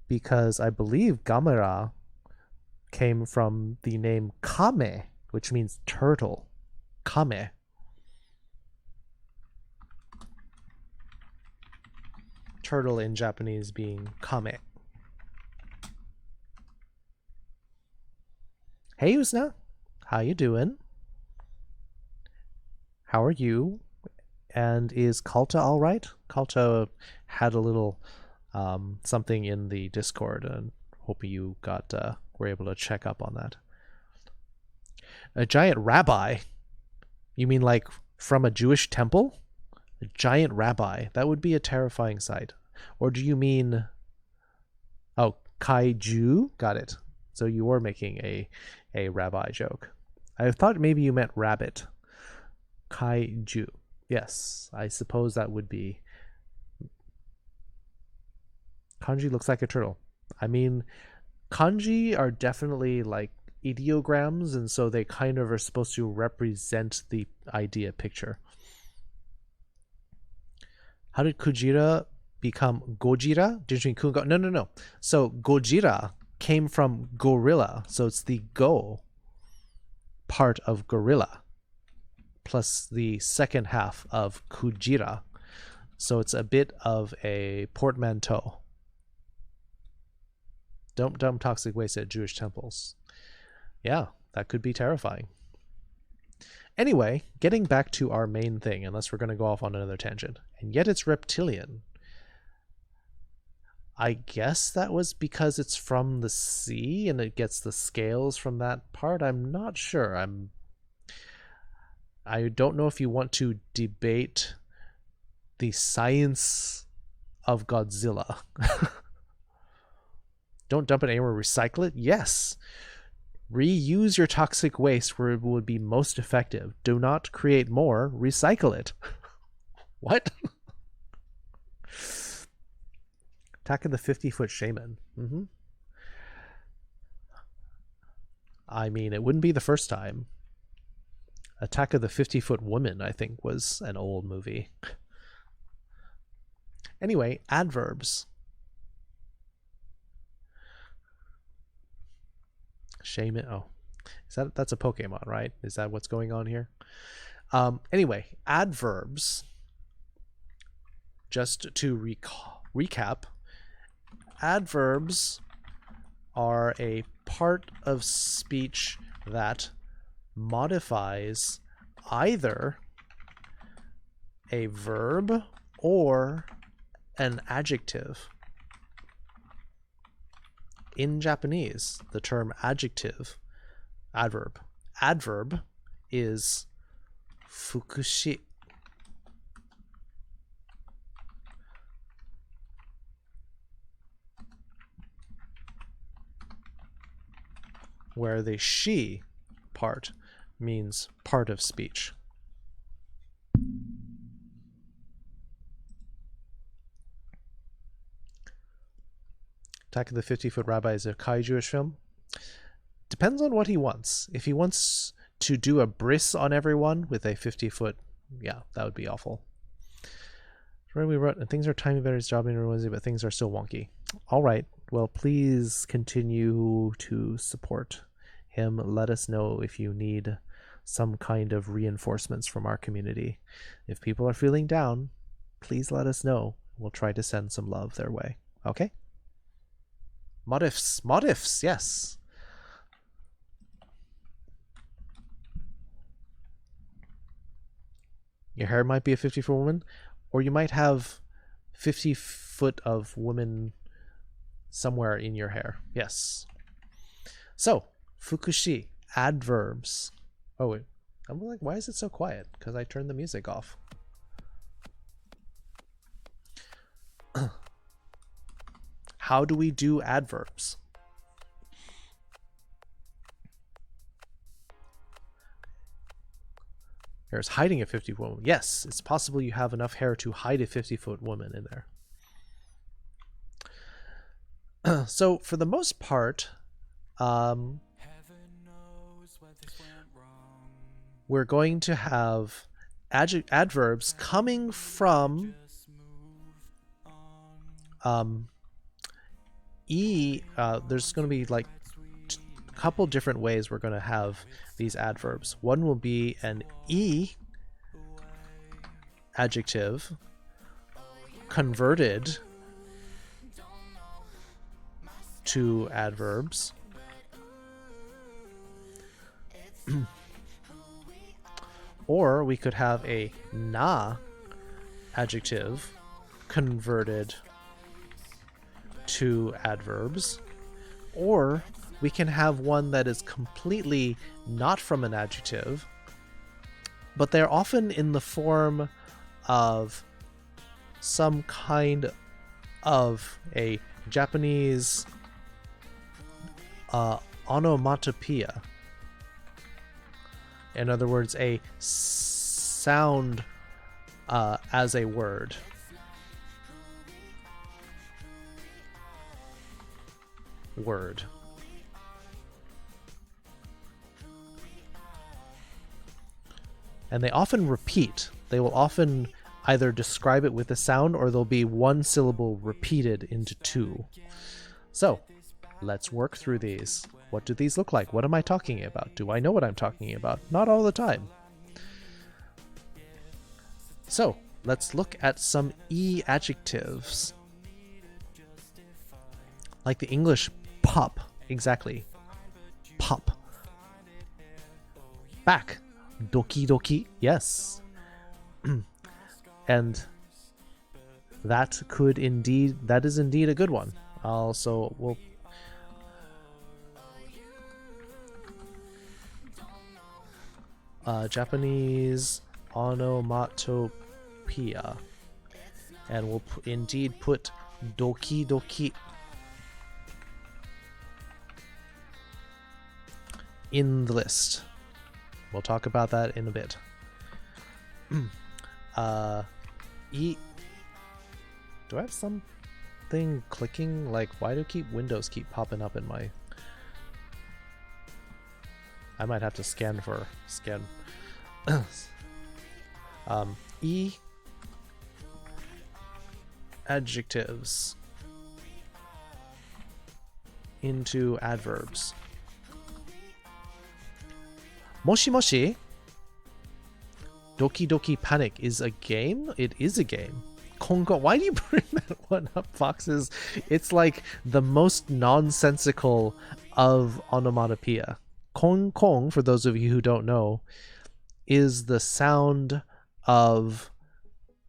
because I believe Gamera came from the name Kame, which means turtle. Kame. Turtle in Japanese being Kame. Hey Usna, how you doing? How are you? And is Kalta all right? Kalta had a little something in the Discord, and hope you were able to check up on that. A giant rabbi? You mean like from a Jewish temple? A giant rabbi? That would be a terrifying sight. Or do you mean... Oh, kaiju? Got it. So you were making a rabbi joke. I thought maybe you meant rabbit. Kaiju. Yes, I suppose that would be... Kanji looks like a turtle. I mean, kanji are definitely like ideograms, and so they kind of are supposed to represent the idea picture. How did Kujira become Gojira? No. So Gojira came from gorilla, so it's the go part of gorilla plus the second half of Kujira. So it's a bit of a portmanteau. Don't dump toxic waste at Jewish temples. Yeah, that could be terrifying. Anyway, getting back to our main thing, unless we're going to go off on another tangent. And yet it's reptilian. I guess that was because it's from the sea and it gets the scales from that part. I'm not sure. I don't know if you want to debate the science of Godzilla. Don't dump it anywhere, recycle it? Yes. Reuse your toxic waste where it would be most effective. Do not create more, recycle it. What? Attack of the 50-foot shaman. I mean, it wouldn't be the first time. Attack of the 50-foot woman, I think, was an old movie. Anyway, adverbs. Shaman. Oh, that's a Pokemon, right? Is that what's going on here? Anyway, adverbs. Just to recap, adverbs are a part of speech that modifies either a verb or an adjective. In Japanese, the term adverb is fukushi. Where the shi part means part of speech. Attack of the 50-Foot Rabbi is a Kai-Jewish film. Depends on what he wants. If he wants to do a bris on everyone with a 50-foot, yeah, that would be awful. We wrote, and things are timing better, his job in Wednesday, but things are still wonky. All right, well, please continue to support him. Let us know if you need some kind of reinforcements from our community. If people are feeling down, please let us know. We'll try to send some love their way. Okay? Modifs, yes. Your hair might be a 50-foot woman, or you might have 50 foot of women somewhere in your hair. Yes. So, fukushi, adverbs. Oh, wait. I'm like, why is it so quiet? Because I turned the music off. How do we do adverbs? There's hiding a 50-foot woman. Yes, it's possible you have enough hair to hide a 50-foot woman in there. So for the most part, we're going to have adverbs coming from there's going to be like a couple different ways we're going to have these adverbs. One will be an adjective converted to adverbs. Or we could have a na adjective converted to adverbs, or we can have one that is completely not from an adjective, but they're often in the form of some kind of a Japanese onomatopoeia. In other words, a sound as a word. And they often repeat. They will often either describe it with a sound, or there'll be one syllable repeated into two. So let's work through these. What do these look like? What am I talking about? Do I know what I'm talking about? Not all the time. So let's look at some adjectives. Like the English pop. Exactly. Pop. Back. Doki doki. Yes. And that is indeed a good one. Also, we'll Japanese onomatopoeia, and we'll indeed put doki doki in the list. We'll talk about that in a bit. Do I have something clicking? Like, why do windows keep popping up in my... I might have to scan. Adjectives into adverbs. Moshi Moshi Doki Doki Panic is a game? It is a game. Kongo. Why do you bring that one up, Foxes? It's like the most nonsensical of onomatopoeia. Kong Kong, for those of you who don't know, is the sound of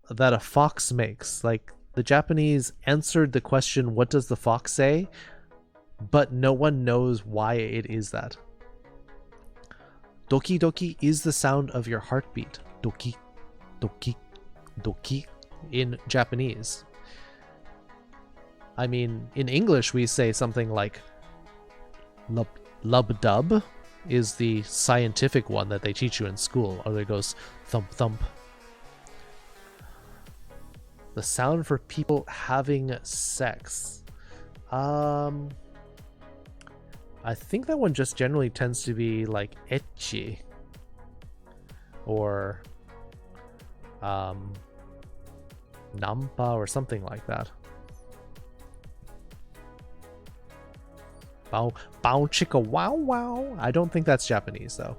that a fox makes. Like, the Japanese answered the question, what does the fox say? But no one knows why it is that. Doki doki is the sound of your heartbeat. Doki, doki, doki in Japanese. I mean, in English we say something like lub-dub is the scientific one that they teach you in school. Or there goes thump thump. The sound for people having sex. I think that one just generally tends to be like ecchi. Or nampa or something like that. Bow bow chicka wow wow. I don't think that's Japanese though.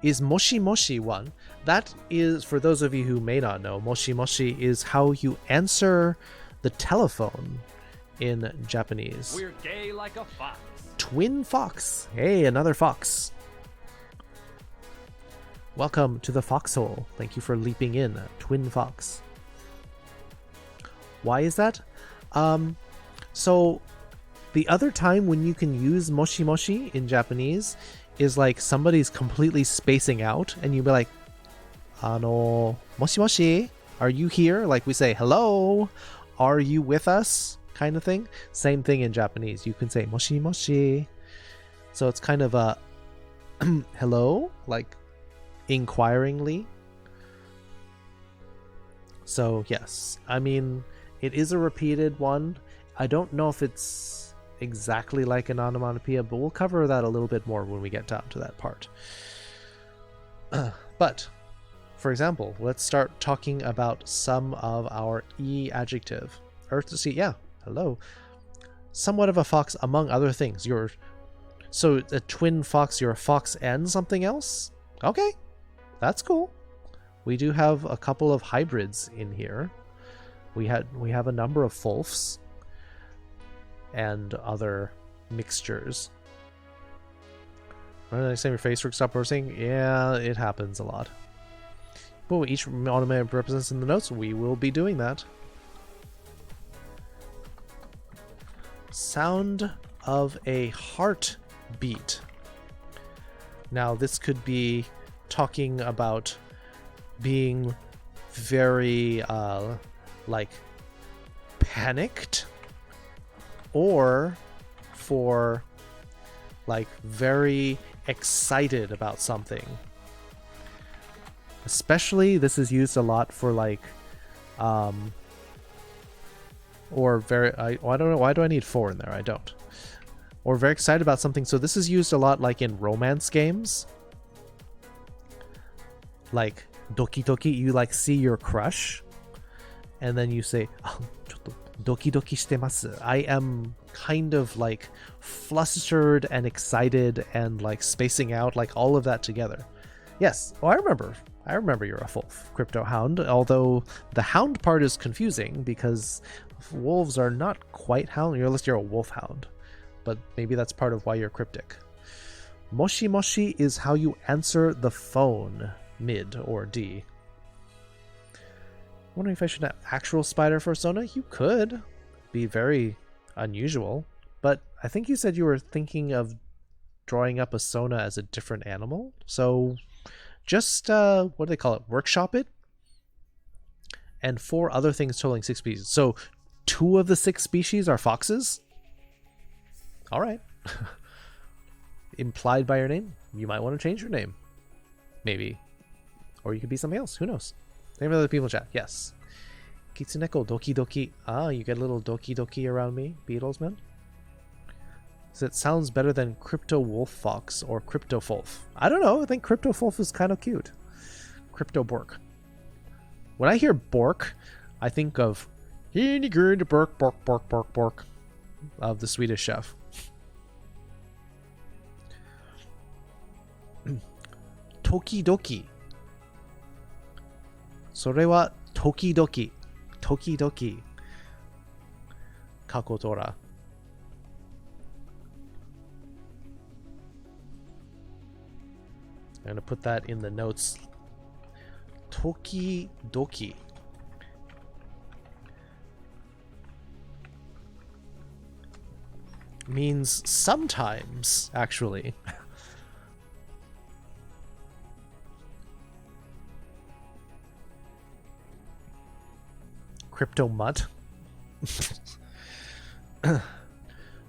Is moshi moshi one? That is, for those of you who may not know, moshi moshi is how you answer the telephone in Japanese. We're gay like a fox. Twin fox. Hey, another fox. Welcome to the foxhole. Thank you for leaping in, twin fox. Why is that? So the other time when you can use moshi moshi in Japanese is like somebody's completely spacing out and you'll be like, moshi moshi, are you here? Like we say, hello, are you with us? Kind of thing. Same thing in Japanese. You can say moshi moshi. So it's kind of a hello, like inquiringly. So yes, I mean, it is a repeated one. I don't know if it's exactly like an onomatopoeia, but we'll cover that a little bit more when we get down to that part. But, for example, let's start talking about some of our e-adjective. Earth to sea, yeah, hello. Somewhat of a fox, among other things. So a twin fox, you're a fox and something else? Okay, that's cool. We do have a couple of hybrids in here. We have a number of fulfs and other mixtures. When I say your face work stop roasting, yeah, it happens a lot. But each onomatopoeia represents in the notes, we will be doing that. Sound of a heartbeat. Now this could be talking about being very like panicked, or for like very excited about something. Especially this is used a lot for like or very I don't know, why do I need for in there? I don't. Or very excited about something. So this is used a lot like in romance games. Like doki doki, you like see your crush and then you say, oh, doki doki shitemasu. I am kind of like flustered and excited and like spacing out, like all of that together. Yes, oh, I remember you're a wolf, Crypto Hound, although the hound part is confusing because wolves are not quite hound, unless you're a wolf hound, but maybe that's part of why you're cryptic. Moshi moshi is how you answer the phone, mid or D. Wondering if I should have actual spider for Sona? You could. Be very unusual. But I think you said you were thinking of drawing up a Sona as a different animal. So just, what do they call it? Workshop it. And 4 other things totaling 6 species. So 2 of the 6 species are foxes? Alright. Implied by your name. You might want to change your name. Maybe. Or you could be something else. Who knows? Name of the people in chat. Yes. Kitsuneko doki doki. Ah, you get a little doki doki around me, Beatles man. So it sounds better than Crypto Wolf Fox or Crypto Fulf. I don't know. I think Crypto Fulf is kind of cute. Crypto Bork. When I hear Bork, I think of Hinigurd Bork Bork Bork Bork Bork of the Swedish Chef. Toki doki. それは時々、時々、過去とら。I'm going to put that in the notes. 時々 means sometimes, actually. Crypto mutt.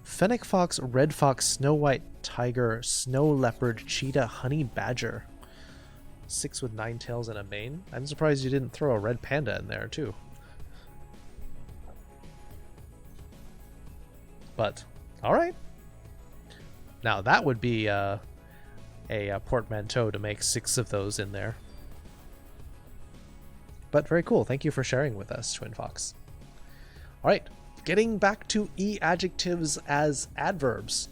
Fennec fox, red fox, snow white, tiger, snow leopard, cheetah, honey badger. 6 with 9 tails and a mane. I'm surprised you didn't throw a red panda in there too. But all right. Now that would be a portmanteau to make 6 of those in there. But very cool. Thank you for sharing with us, Twin Fox. All right, getting back to e-adjectives as adverbs.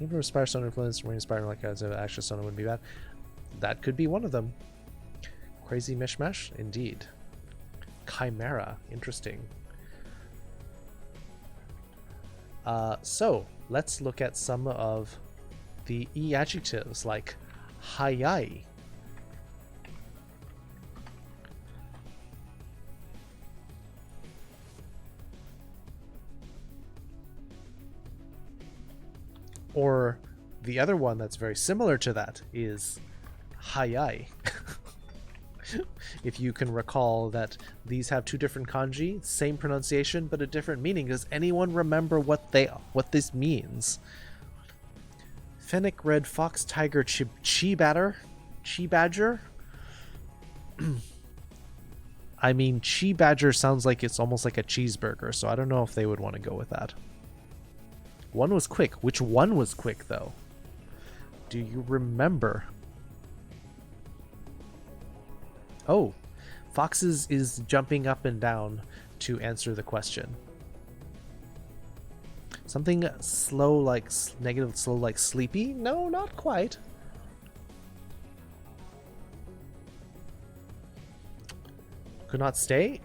Even inspire someone influence, marine inspiring like as an actual someone wouldn't be bad. That could be one of them. Crazy mishmash, indeed. Chimera, interesting. So let's look at some of the e-adjectives like hayai. Or the other one that's very similar to that is hayai. If you can recall that these have 2 different kanji, same pronunciation, but a different meaning. Does anyone remember what this means? Fennec, red fox, tiger, chi badger. I mean, chi badger sounds like it's almost like a cheeseburger, so I don't know if they would want to go with that. One was quick. Which one was quick, though? Do you remember? Oh, Foxes is jumping up and down to answer the question. Something slow like negative slow like sleepy? No, not quite. Could not stay?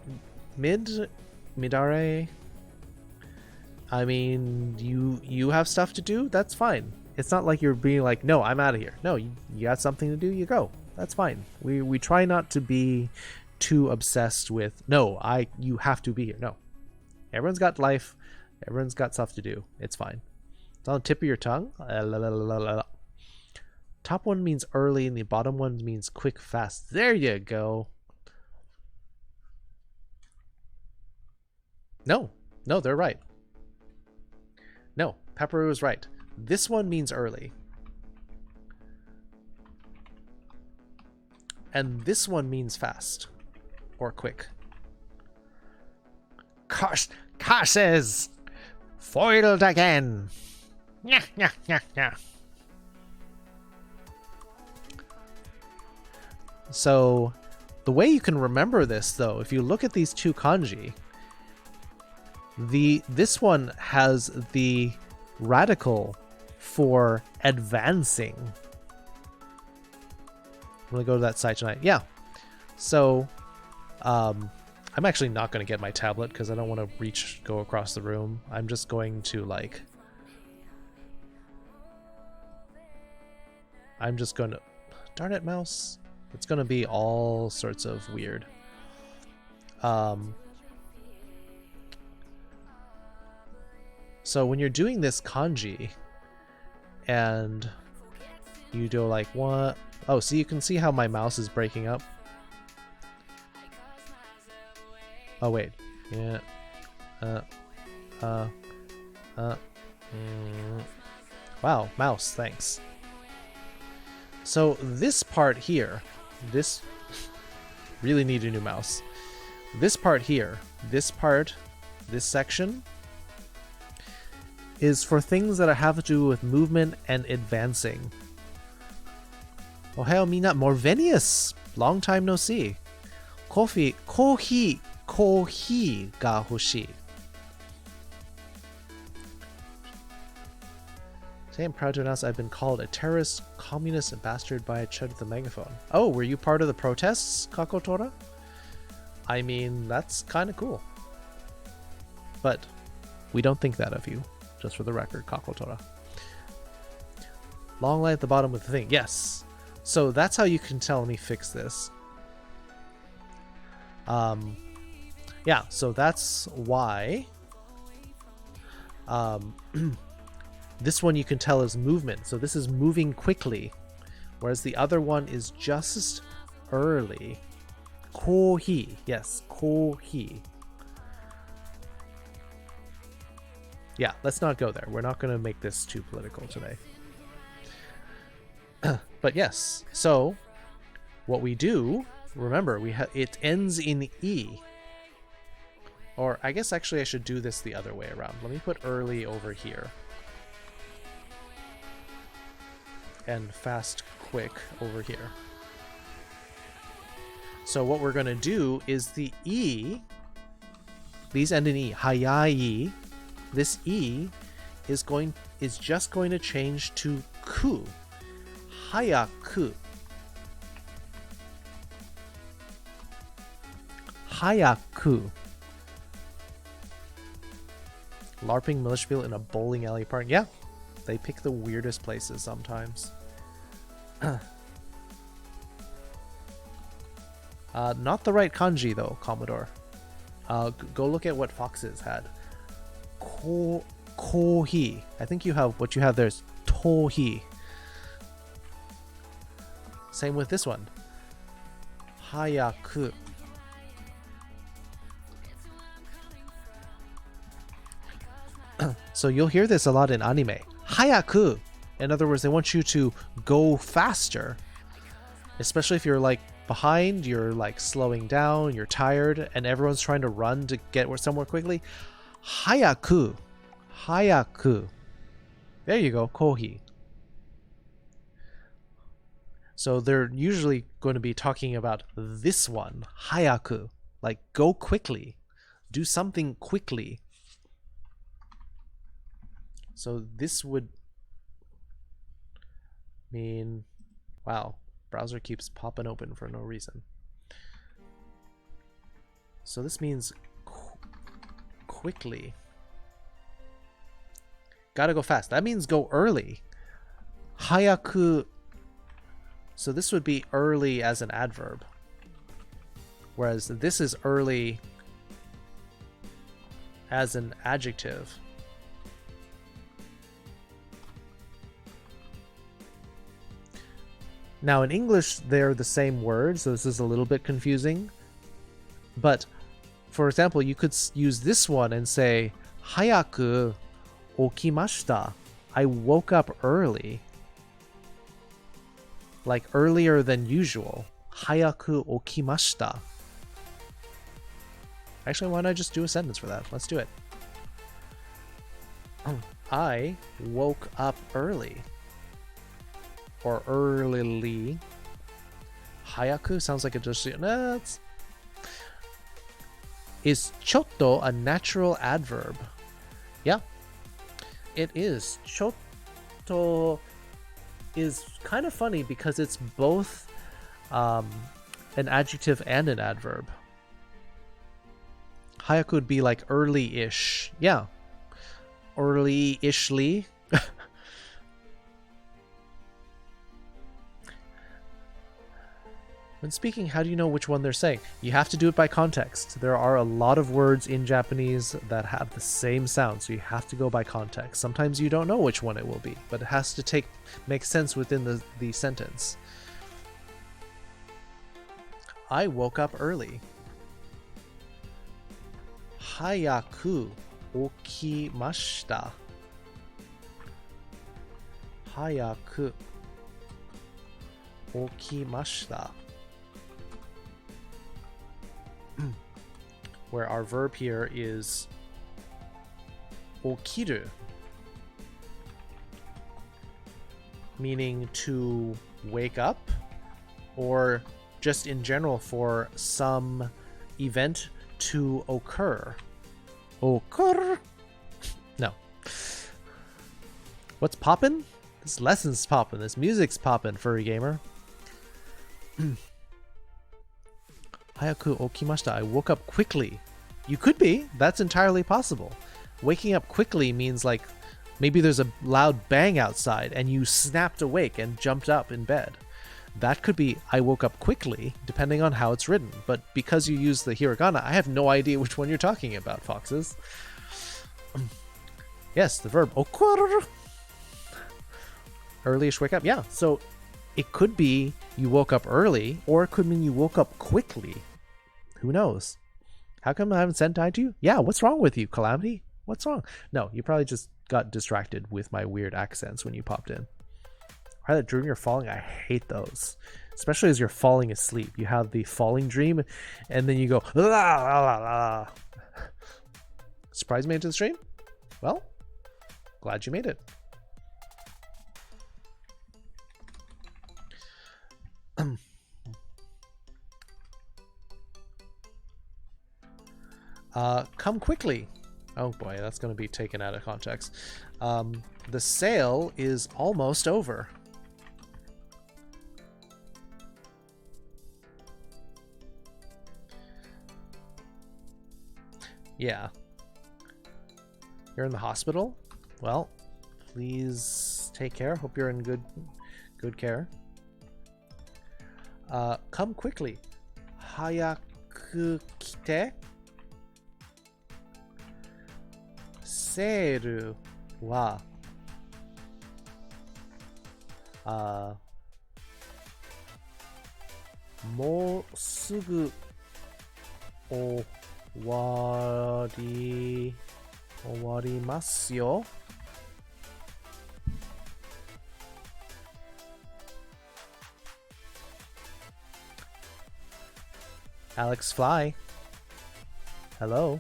Midare? I mean, you have stuff to do? That's fine. It's not like you're being like, no, I'm out of here. No, you got something to do, you go. That's fine. We try not to be too obsessed with, no, you have to be here. No. Everyone's got life. Everyone's got stuff to do. It's fine. It's on the tip of your tongue. Top one means early and the bottom one means quick, fast. There you go. No, they're right. No, Pepperoo is right. This one means early. And this one means fast. Or quick. Curses! Foiled again! Nyah, nyah, nyah, nyah. So, the way you can remember this, though, if you look at these 2 kanji, this one has the radical for advancing. I'm gonna go to that site tonight. Yeah. So, I'm actually not going to get my tablet because I don't want to go across the room. I'm just going to darn it, mouse. It's going to be all sorts of weird. So when you're doing this kanji and you do like what? Oh, so you can see how my mouse is breaking up. Oh wait, yeah, wow, mouse, thanks. So this part here, this really need a new mouse. This part here, this section is for things that have to do with movement and advancing. Ohayou mina, Morvenius, long time no see. Coffee ga hoshii. Today I'm proud to announce I've been called a terrorist, communist, and bastard by a chud with a megaphone. Oh, were you part of the protests, Kakotora? I mean, that's kind of cool. But we don't think that of you, just for the record, Kakotora. Long line at the bottom with the thing. Yes. So that's how you can tell me fix this. Yeah, so that's why This one you can tell is movement, so this is moving quickly, whereas the other one is just early. Kohi, yes, kohi. Yeah, let's not go there. We're not going to make this too political today. But yes, so what we do, remember, it ends in E. Or I guess actually I should do this the other way around. Let me put early over here. And fast quick over here. So what we're going to do is the E, these end in E, hayai. This E is just going to change to ku. Hayaku. Hayaku. LARPing Milishville in a bowling alley park. Yeah, they pick the weirdest places sometimes. Not the right kanji though, Commodore. Go look at what Foxes had. Kohi. I think you have what you have there is tohi. Same with this one. Hayaku. So you'll hear this a lot in anime. Hayaku. In other words, they want you to go faster. Especially if you're like behind, you're like slowing down, you're tired, and everyone's trying to run to get somewhere quickly. Hayaku. Hayaku. There you go, kohi. So they're usually going to be talking about this one, hayaku. Like go quickly. Do something quickly. So this would mean, wow, browser keeps popping open for no reason. So this means quickly. Gotta go fast. That means go early. Hayaku. So this would be early as an adverb. Whereas this is early as an adjective. Now in English, they're the same word, so this is a little bit confusing. But, for example, you could use this one and say, Hayaku okimashita. I woke up early. Like earlier than usual. Hayaku okimashita. Actually, why not just do a sentence for that? Let's do it. I woke up early. Or early. Hayaku sounds like it just... Nah, is chotto a natural adverb? Yeah. It is. Chotto is kind of funny because it's both an adjective and an adverb. Hayaku would be like early-ish. Yeah. Early-ishly. When speaking, how do you know which one they're saying? You have to do it by context. There are a lot of words in Japanese that have the same sound, so you have to go by context. Sometimes you don't know which one it will be, but it has to make sense within the sentence. I woke up early. Hayaku okimashita. Hayaku okimashita. Where our verb here is okiru, meaning to wake up, or just in general for some event to occur. Occur? No. What's poppin'? This lesson's poppin'. This music's poppin', furry gamer. Hayaku okimashita. I woke up quickly. You could be. That's entirely possible. Waking up quickly means like maybe there's a loud bang outside and you snapped awake and jumped up in bed. That could be I woke up quickly, depending on how it's written. But because you use the hiragana, I have no idea which one you're talking about, Foxes. Yes, the verb okoru. Early-ish wake up? Yeah, so it could be you woke up early, or it could mean you woke up quickly. Who knows? How come I haven't said hi to you? Yeah, what's wrong with you, Calamity? What's wrong? No, you probably just got distracted with my weird accents when you popped in. Or that dream you're falling, I hate those. Especially as you're falling asleep. You have the falling dream, and then you go, la, la, la, la. Surprise made it to the stream? Well, glad you made it. Come quickly. Oh boy, that's going to be taken out of context. The sale is almost over. Yeah. You're in the hospital? Well, please take care. Hope you're in good care. Come quickly. Hayaku kite. セールはもうすぐ終わりますよ。Alex Fly. Hello.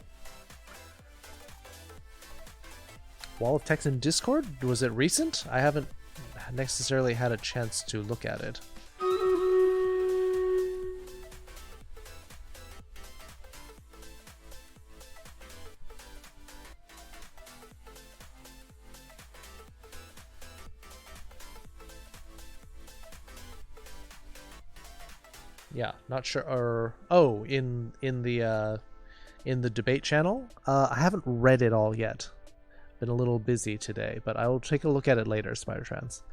Wall of text in Discord? Was it recent? I haven't necessarily had a chance to look at it. Yeah, not sure. Or oh, in the debate channel, I haven't read it all yet. Been a little busy today, but I will take a look at it later, Spider-Trans.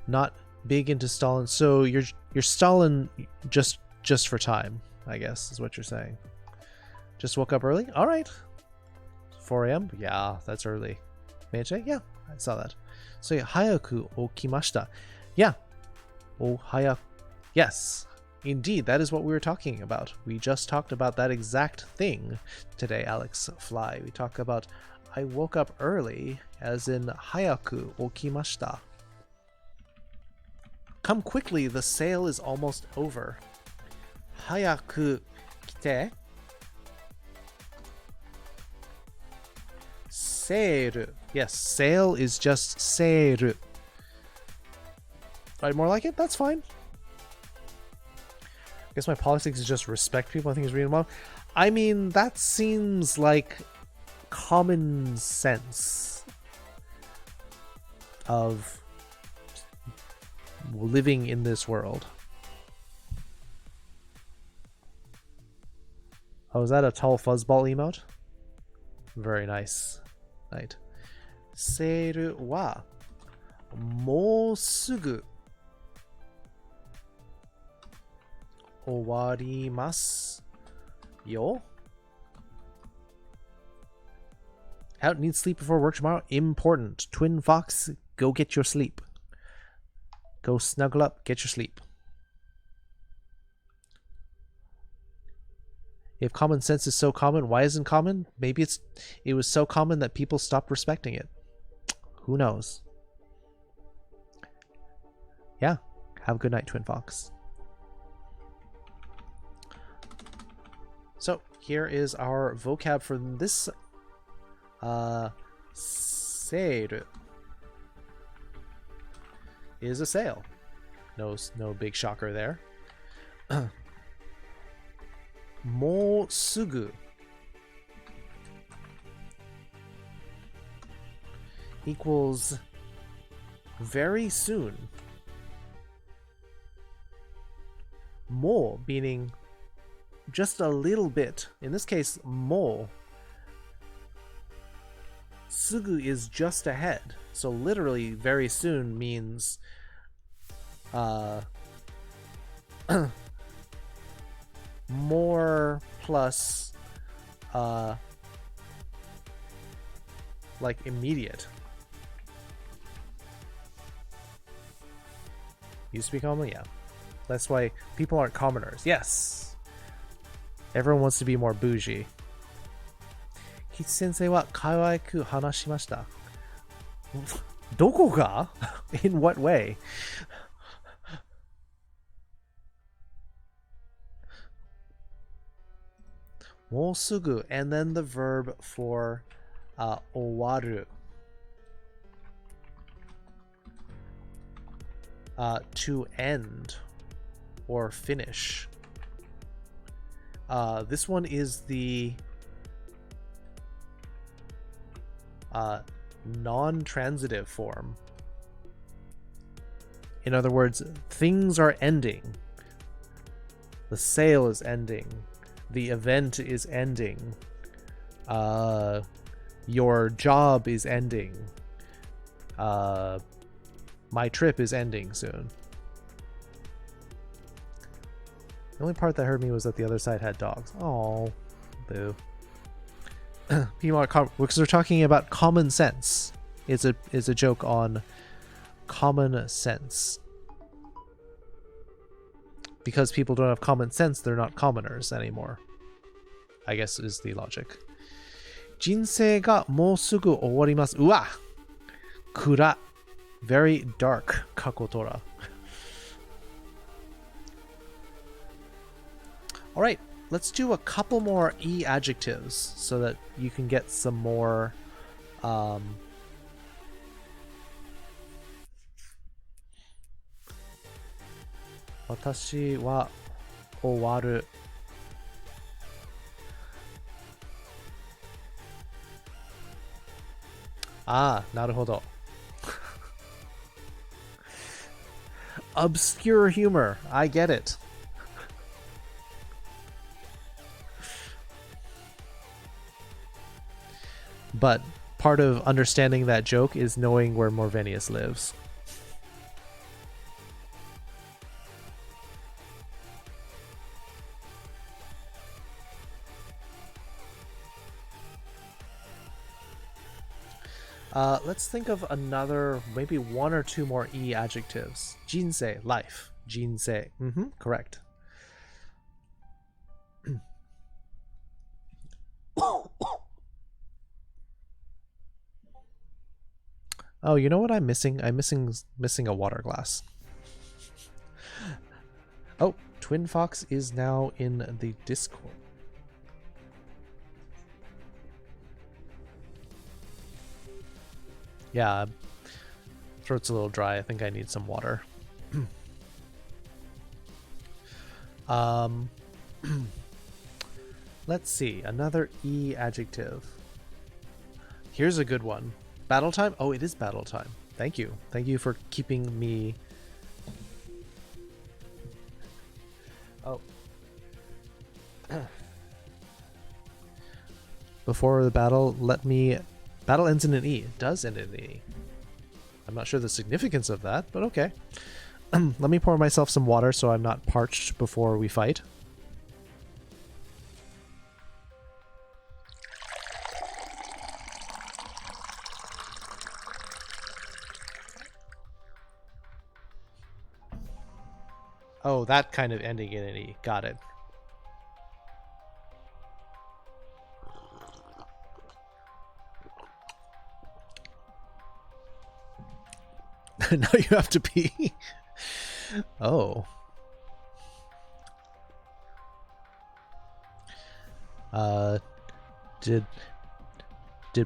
Not big into Stalin, so you're Stalin just for time, I guess, is what you're saying. Just woke up early? Alright. 4 a.m.? Yeah, that's early. Meite? Yeah, I saw that. So yeah, hayaku okimashita. Yeah. Oh, hayaku. Yes. Indeed, that is what we were talking about. We just talked about that exact thing today, Alex Fly. We talked about I woke up early, as in hayaku okimashita. Come quickly, the sale is almost over. Hayaku kite. Seiru. Yes, sale is just seiru. Right, more like it? That's fine. I guess my politics is just respect people. I think he's reading them off. I mean, that seems like common sense of living in this world. Oh, is that a tall fuzzball emote? Very nice. Right. Seiru wa mou sugu owarimasu yo. Out, need sleep before work tomorrow? Important. Twin Fox, go get your sleep. Go snuggle up, get your sleep. If common sense is so common, why isn't common? Maybe it was so common that people stopped respecting it. Who knows? Yeah. Have a good night, Twin Fox. So here is our vocab for this seiru is a sale. No big shocker there. Mou sugu equals very soon. Mou meaning just a little bit. In this case, mou. Sugu is just ahead. So literally very soon means more plus like immediate. Used to be common, yeah. That's why people aren't commoners. Yes. Everyone wants to be more bougie. Kichi sensei wa kawaiku hanashimashita. Doko ga? In what way? Mosugu, and then the verb for owaru. To end or finish. This one is the non-transitive form. In other words, things are ending. The sale is ending. The event is ending. Your job is ending. My trip is ending soon. The only part that hurt me was that the other side had dogs. Oh, boo. People are because we're talking about common sense. It's a joke on common sense. Because people don't have common sense, they're not commoners anymore. I guess is the logic. Jinsei ga mou sugu owarimasu. Uwa! Kura. Very dark. Kakotora. Alright, let's do a couple more E adjectives so that you can get some more Watashi wa owaru. Ah, naruhodo. Obscure humor. I get it. But part of understanding that joke is knowing where Morvenius lives. Let's think of another, maybe one or two more E adjectives. Jinsei, life. Jinsei. Correct. Oh, you know what I'm missing? I'm missing a water glass. Oh, Twin Fox is now in the Discord. Yeah, throat's a little dry. I think I need some water. Let's see, another E adjective. Here's a good one. Battle time? Oh, it is battle time. Thank you. Thank you for keeping me... Oh. Before the battle, let me... Battle ends in an E. It does end in an E. I'm not sure the significance of that, but okay. Let me pour myself some water so I'm not parched before we fight. Oh, that kind of ending in an E. Got it. Now you have to pee. Oh. Did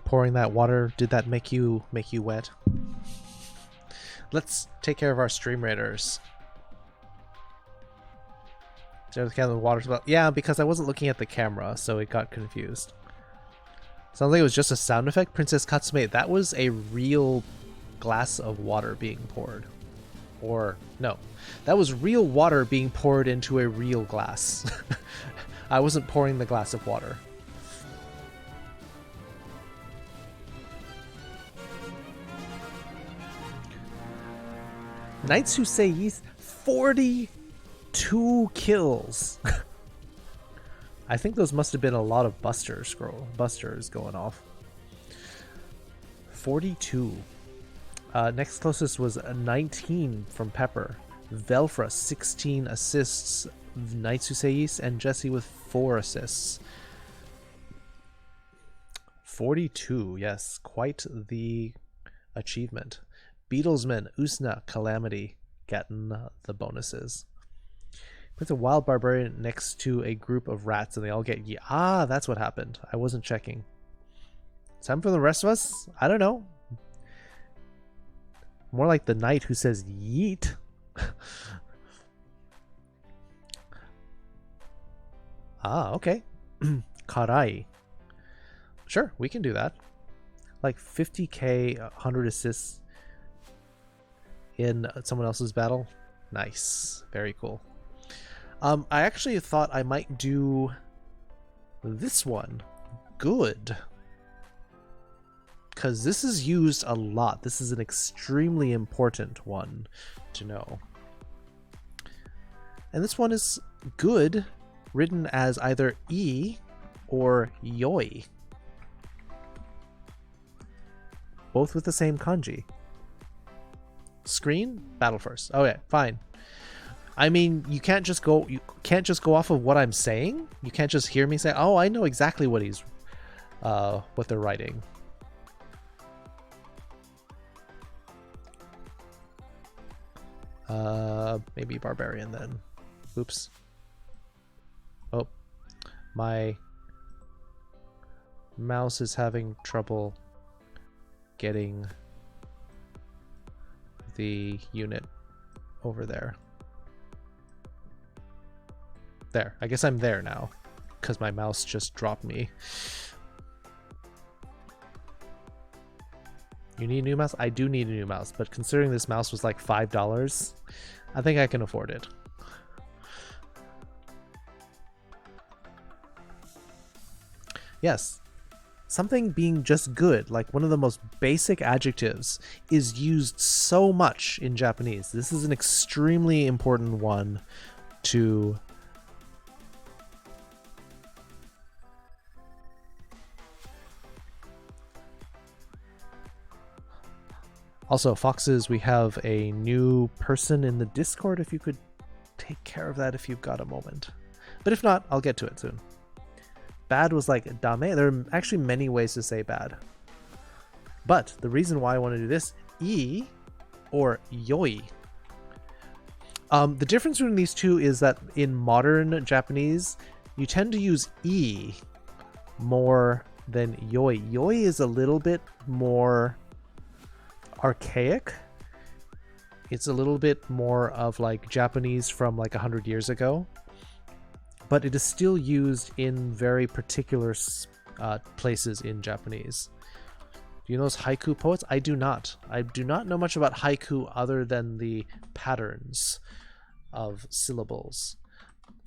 pouring that water, did that make you wet? Let's take care of our stream raiders. The water's about, yeah, because I wasn't looking at the camera, so it got confused. Sounds like it was just a sound effect. Princess Katsume, that was a real glass of water being poured. Or, no. That was real water being poured into a real glass. I wasn't pouring the glass of water. Knights Who Say Yes, 42 kills. I think those must have been a lot of busters going off. 42. Next closest was 19 from Pepper. Velfra, 16 assists. Naitsuseis and Jesse with 4 assists. 42, yes, quite the achievement. Beatlesman, Usna, Calamity getting the bonuses. Puts a wild barbarian next to a group of rats and they all get that's what happened. I wasn't checking. Time for the rest of us? I don't know. More like the knight who says yeet. Okay. Karai. Sure, we can do that. Like 50k, 100 assists in someone else's battle. Nice. Very cool. I actually thought I might do this one. Good. Because this is used a lot. This is an extremely important one to know. And this one is good, written as either E or Yoi. Both with the same kanji. Screen, battle first. Okay, fine. I mean, you can't just go off of what I'm saying. You can't just hear me say, "Oh, I know exactly what what they're writing." Maybe barbarian then. Oops. Oh, my mouse is having trouble getting the unit over there. There. I guess I'm there now because my mouse just dropped me. You need a new mouse? I do need a new mouse, but considering this mouse was like $5, I think I can afford it. Yes, something being just good, like one of the most basic adjectives, is used so much in Japanese. This is an extremely important one to Also, Foxes, we have a new person in the Discord. If you could take care of that if you've got a moment. But if not, I'll get to it soon. Bad was like dame. There are actually many ways to say bad. But the reason why I want to do this, E or Yoi. The difference between these two is that in modern Japanese, you tend to use E more than Yoi. Yoi is a little bit more archaic. It's a little bit more of like Japanese from like 100 years ago, but it is still used in very particular places in Japanese. Do you know those haiku poets? I do not. I do not know much about haiku other than the patterns of syllables.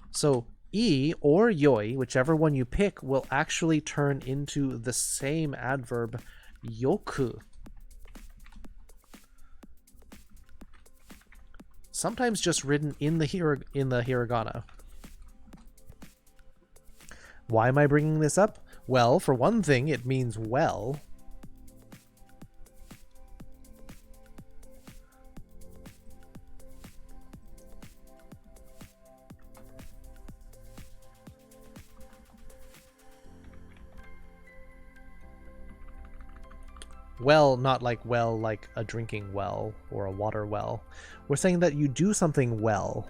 So E or Yoi, whichever one you pick, will actually turn into the same adverb yoku. Sometimes just written in the hiragana. Why am I bringing this up? Well, for one thing, it means well. Well, not like well like a drinking well or a water well. We're saying that you do something well.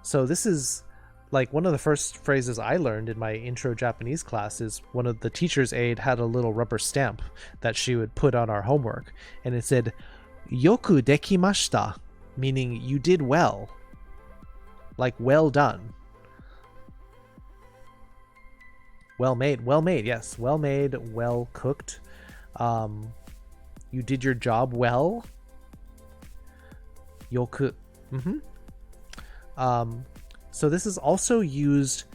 So this is like one of the first phrases I learned in my intro Japanese class is one of the teacher's aide had a little rubber stamp that she would put on our homework. And it said, Yoku dekimashita, meaning you did well. Like well done. Well made, yes. Well made, well cooked. You did your job well. Yoku. So this is also used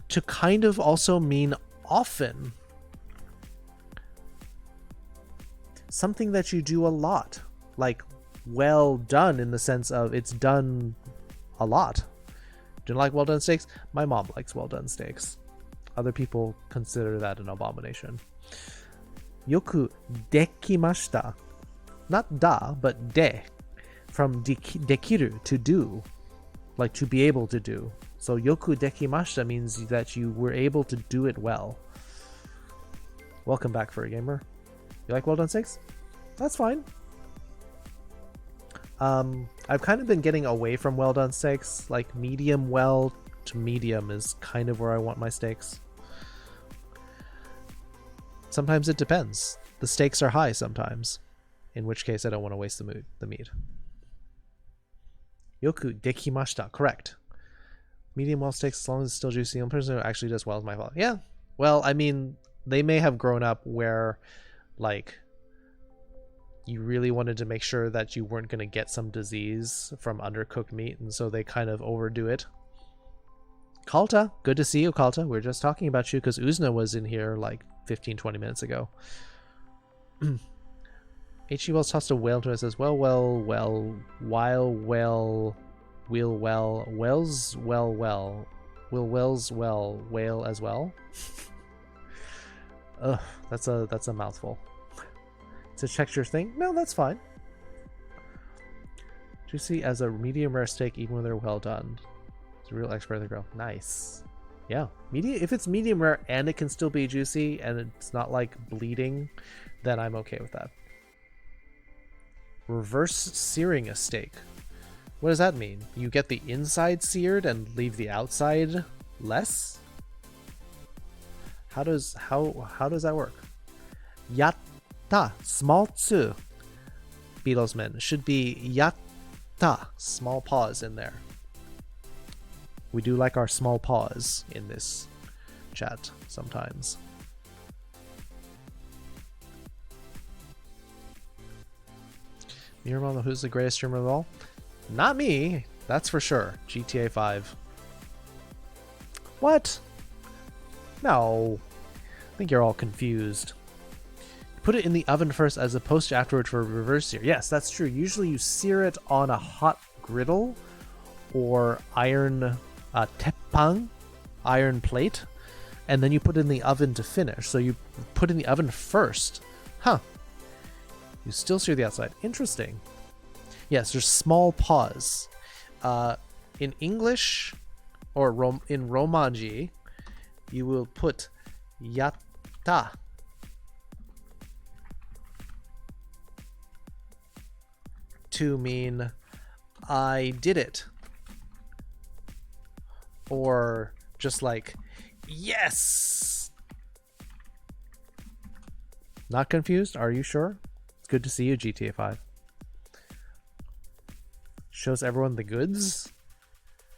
to kind of also mean often. Something that you do a lot. Like well done in the sense of it's done a lot. Do you like well done steaks? My mom likes well done steaks. Other people consider that an abomination. Yoku dekimashita. Not da, but de. From dekiru, to do. Like to be able to do. So yoku dekimashita means that you were able to do it well. Welcome back, Furry Gamer. You like well done steaks? That's fine. I've kind of been getting away from well done steaks. Like medium well to medium is kind of where I want my steaks. Sometimes it depends. The stakes are high sometimes, in which case I don't want to waste the meat. Yoku dekimashita, correct. Medium well steaks, as long as it's still juicy. The person who actually does well is my fault. Yeah, well, I mean, they may have grown up where, like, you really wanted to make sure that you weren't going to get some disease from undercooked meat, and so they kind of overdo it. Kalta, good to see you, Kalta. We were just talking about you because Uzna was in here like 15-20 minutes ago. H.G. Wells tossed a whale to us as well, whale as well. Ugh, that's a mouthful. It's a texture thing. No, that's fine. Juicy as a medium rare steak, even when they're well done. It's a real expert in the grill. Nice. Yeah, if it's medium rare and it can still be juicy and it's not like bleeding, then I'm okay with that. Reverse searing a steak. What does that mean? You get the inside seared and leave the outside less? How does that work? Yatta, small tsu. Beatlesman should be yatta, small pause in there. We do like our small pause in this chat sometimes. Miramon, who's the greatest streamer of all? Not me, that's for sure. GTA 5. What? No. I think you're all confused. Put it in the oven first as opposed to afterward for reverse sear. Yes, that's true. Usually you sear it on a hot griddle or iron teppang, iron plate, and then you put it in the oven to finish. So you put it in the oven first. Huh. You still sear the outside. Interesting. Yes, there's small pause. In English, or in Romanji, you will put yatta to mean I did it. Or just like, yes! Not confused? Are you sure? It's good to see you, GTA 5. Shows everyone the goods?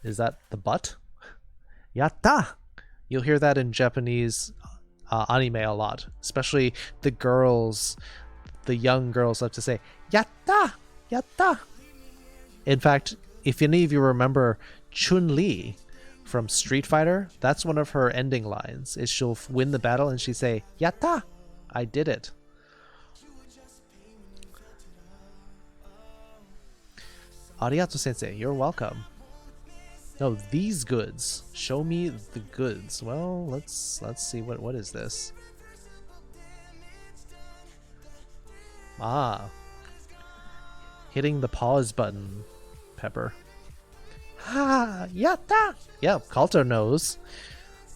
Is that the butt? Yatta! You'll hear that in Japanese anime a lot. Especially the girls, the young girls love to say, yatta! Yatta! In fact, if any of you remember Chun-Li from Street Fighter, that's one of her ending lines, is she'll win the battle and she say, yatta! I did it. Arigato sensei, you're welcome. No, these goods. Show me the goods. Well, let's see what is this? Ah. Hitting the pause button, Pepper. Ha! Yatta! Yeah, Kalto knows.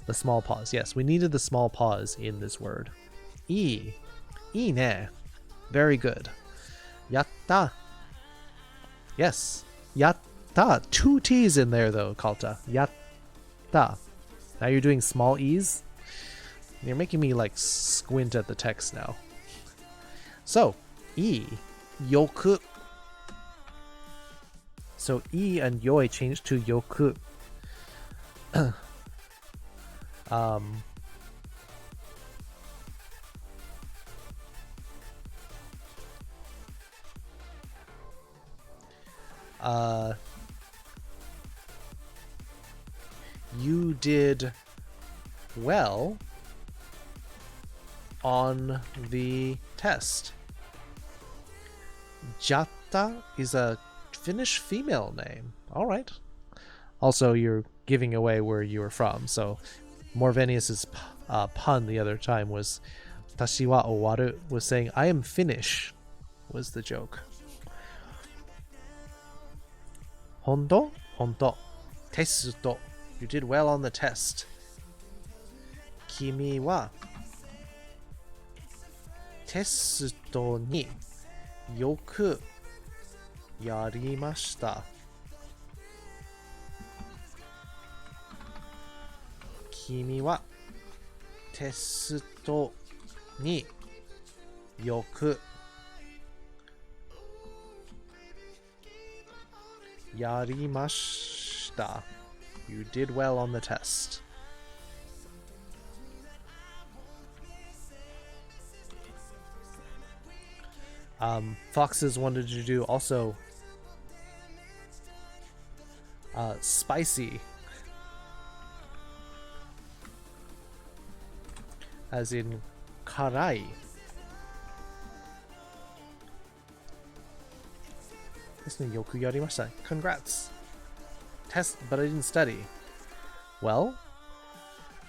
The small pause. Yes, we needed the small pause in this word. I ne. Very good. Yatta. Yes. Yatta. 2 T's in there though, Kalta. Yatta. Now you're doing small E's? You're making me like squint at the text now. So, I. Yoku. So I and Yoi changed to Yoku. You did well on the test. Jatta is a Finnish female name. All right. Also, you're giving away where you were from. So, Morvenius's pun the other time was Watashi wa owaru was saying, I am finish, was the joke. Hondo? Hondo. Tesuto. You did well on the test. Kimi wa tesuto ni yoku yarimashita. Kimi wa tesuto ni yoku yarimashita. You did well on the test. Foxes wanted to do also spicy, as in karai. Yoku yarimashita. Congrats. Test, but I didn't study. Well,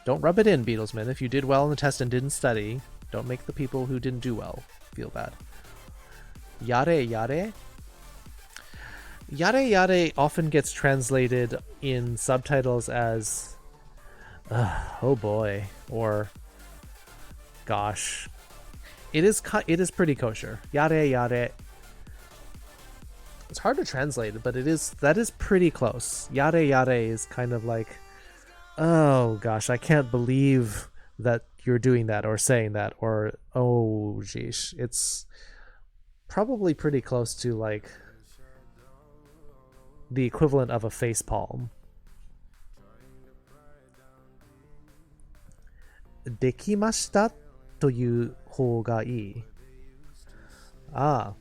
don't rub it in, Beatlesman. If you did well on the test and didn't study, don't make the people who didn't do well feel bad. Yare yare? Yare yare often gets translated in subtitles as oh boy, or gosh. It is pretty kosher. Yare yare. It's hard to translate, but that is pretty close. Yare yare is kind of like, oh gosh, I can't believe that you're doing that or saying that, or oh geesh. It's probably pretty close to like the equivalent of a face palm. Dekimashita toyu hou ga ii. Ah.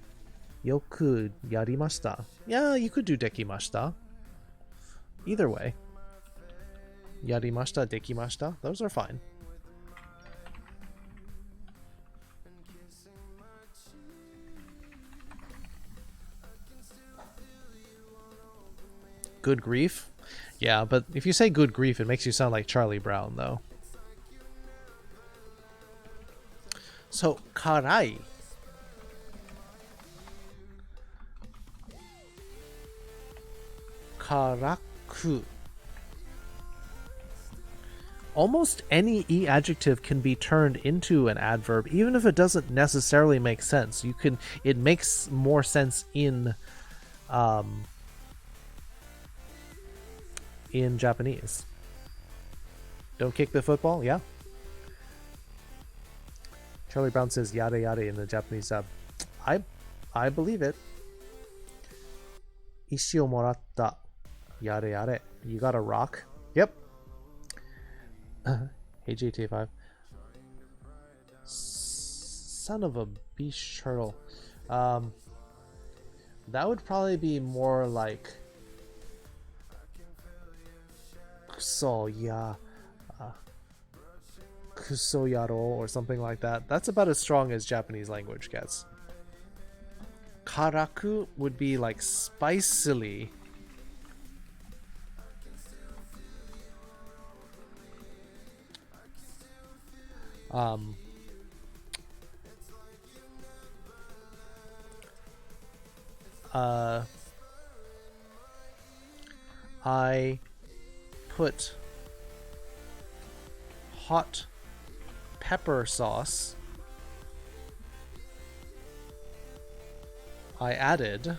Yoku yarimashita. Yeah, you could do dekimashita. Either way. Yarimashita, dekimashita, those are fine. Good grief? Yeah, but if you say good grief, it makes you sound like Charlie Brown, though. So, karai. Karaku. Almost any E adjective can be turned into an adverb, even if it doesn't necessarily make sense. It makes more sense in Japanese. Don't kick the football? Yeah. Charlie Brown says yada yada in the Japanese dub. I believe it. Ishi o moratta. Yada yada. You got a rock? Yep. Hey GTA5. Son of a beach turtle. That would probably be more like kuso yaro or something like that. That's about as strong as Japanese language gets. Karaku would be like spicily. I put hot pepper sauce. I added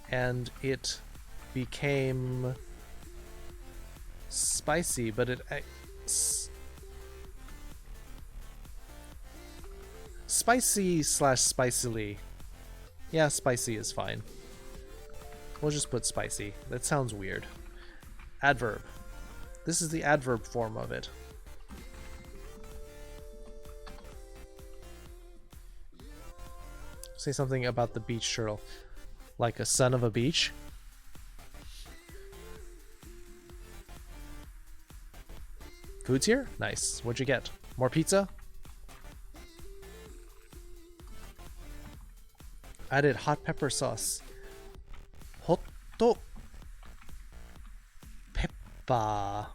and it became spicy, but it spicy / spicily. Yeah, spicy is fine. We'll just put spicy. That sounds weird. Adverb. This is the adverb form of it. Say something about the beach turtle. Like a son of a beach. Food's here? Nice. What'd you get? More pizza? Added hot pepper sauce. Hotto pepper.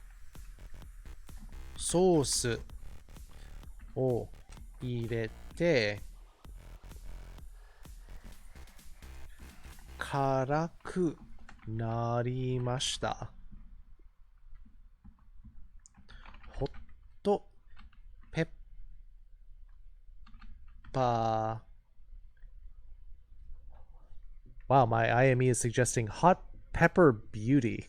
ソースを入れて辛くなりました。ホットペッパー。Wow, my IME is suggesting hot pepper beauty.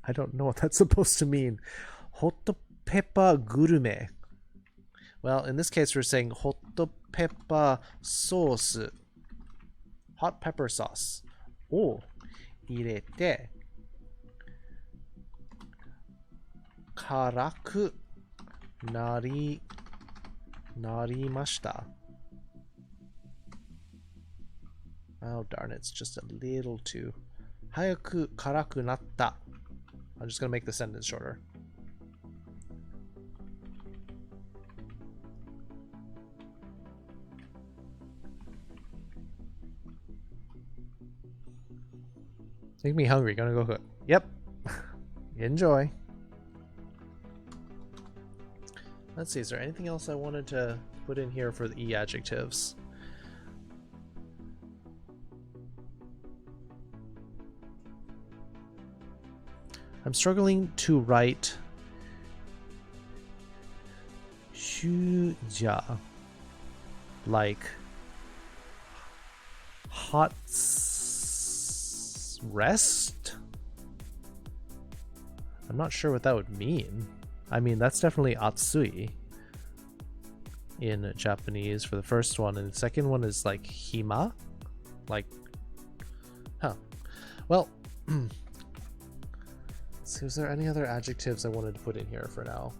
I don't know what that's supposed to mean. Hot pepper gourmet. Well, in this case, we're saying hot pepper sauce. Hot pepper sauce. を入れて辛くなりました。Oh, darn, it's just a little too. 早く辛くなった。I'm just going to make the sentence shorter. Make me hungry. Gonna go cook. Yep. Enjoy. Let's see. Is there anything else I wanted to put in here for the E adjectives? I'm struggling to write shuja, like hot rest. I'm not sure what that would mean. I mean, that's definitely atsui in Japanese for the first one, and the second one is like hima, like, huh. Well, so is there any other adjectives I wanted to put in here for now?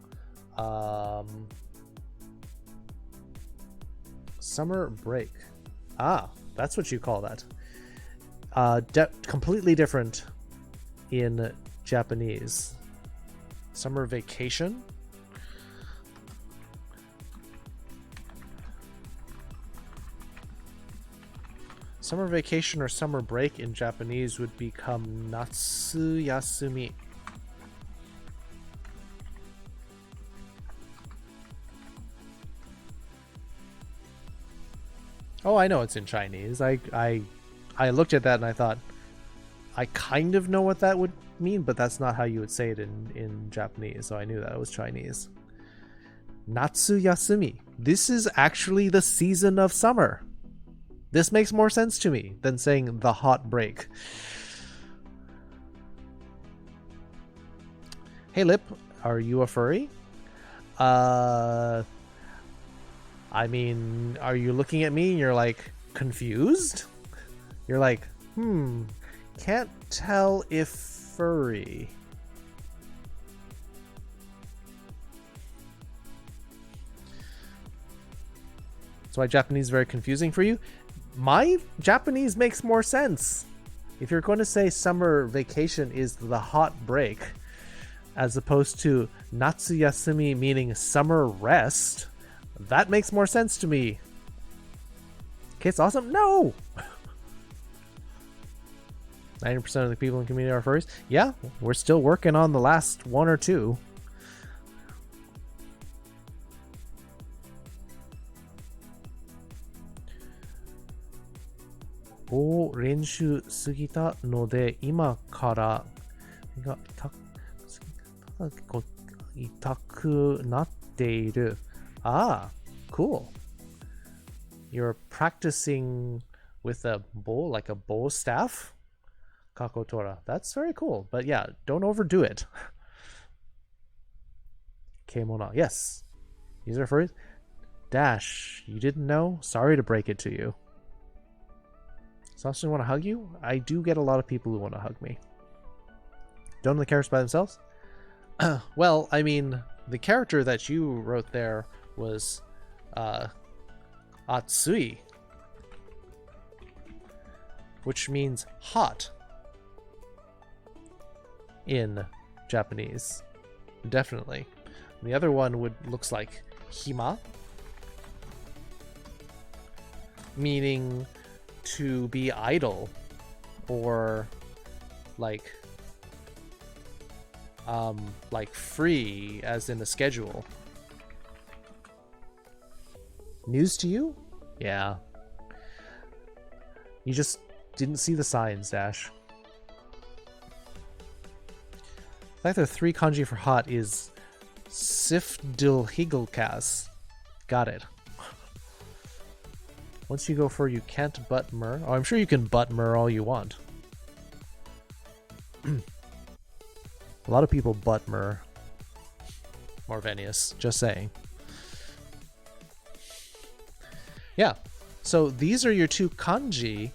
Summer break. Ah, that's what you call that. Completely different in Japanese. Summer vacation. Summer vacation or summer break in Japanese would become natsu yasumi. Oh, I know it's in Chinese. I looked at that and I thought, I kind of know what that would mean, but that's not how you would say it in Japanese, so I knew that it was Chinese. Natsu yasumi. This is actually the season of summer. This makes more sense to me than saying the hot break. Hey Lip, are you a furry? I mean, are you looking at me and you're like confused? You're like, can't tell if furry. So why Japanese is very confusing for you? My Japanese makes more sense. If you're going to say summer vacation is the hot break, as opposed to natsu yasumi meaning summer rest, that makes more sense to me. Okay, it's awesome. No! 90% of the people in the community are furries. Yeah, we're still working on the last one or two. Oh, 練習すぎたので今からが痛くなっている。Ah, cool. You're practicing with a bow, like a bow staff? Kakotora. That's very cool. But yeah, don't overdo it. Keimona. Yes. These are furries. Dash. You didn't know? Sorry to break it to you. Something want to hug you? I do get a lot of people who want to hug me. Don't know the characters by themselves? Well, I mean, the character that you wrote there was Atsui, which means hot in Japanese. Definitely. The other one looks like hima, meaning to be idle or like like free as in a schedule. News to you? Yeah. You just didn't see the signs, Dash. The fact that 3 kanji for hot is Sifdilhigelkas. Got it. Once you go for you can't butt mer. Oh, I'm sure you can butt mer all you want. A lot of people butt mer Marvenius, just saying. Yeah, so these are your 2 kanji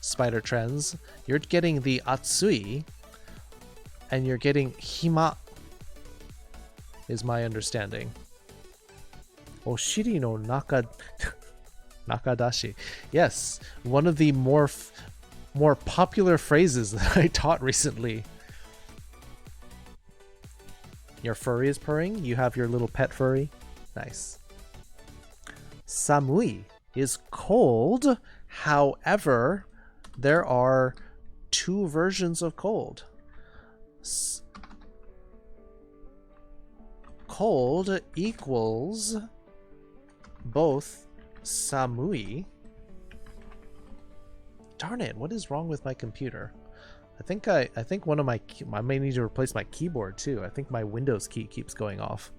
spider trends. You're getting the atsui, and you're getting hima, is my understanding. Oshiri no nakadashi. Yes, one of the more popular phrases that I taught recently. Your furry is purring. You have your little pet furry. Nice. Samui is cold. However, there are 2 versions of cold. Cold equals both samui. Darn it, what is wrong with my computer? I think one of I may need to replace my keyboard too. I think my Windows key keeps going off.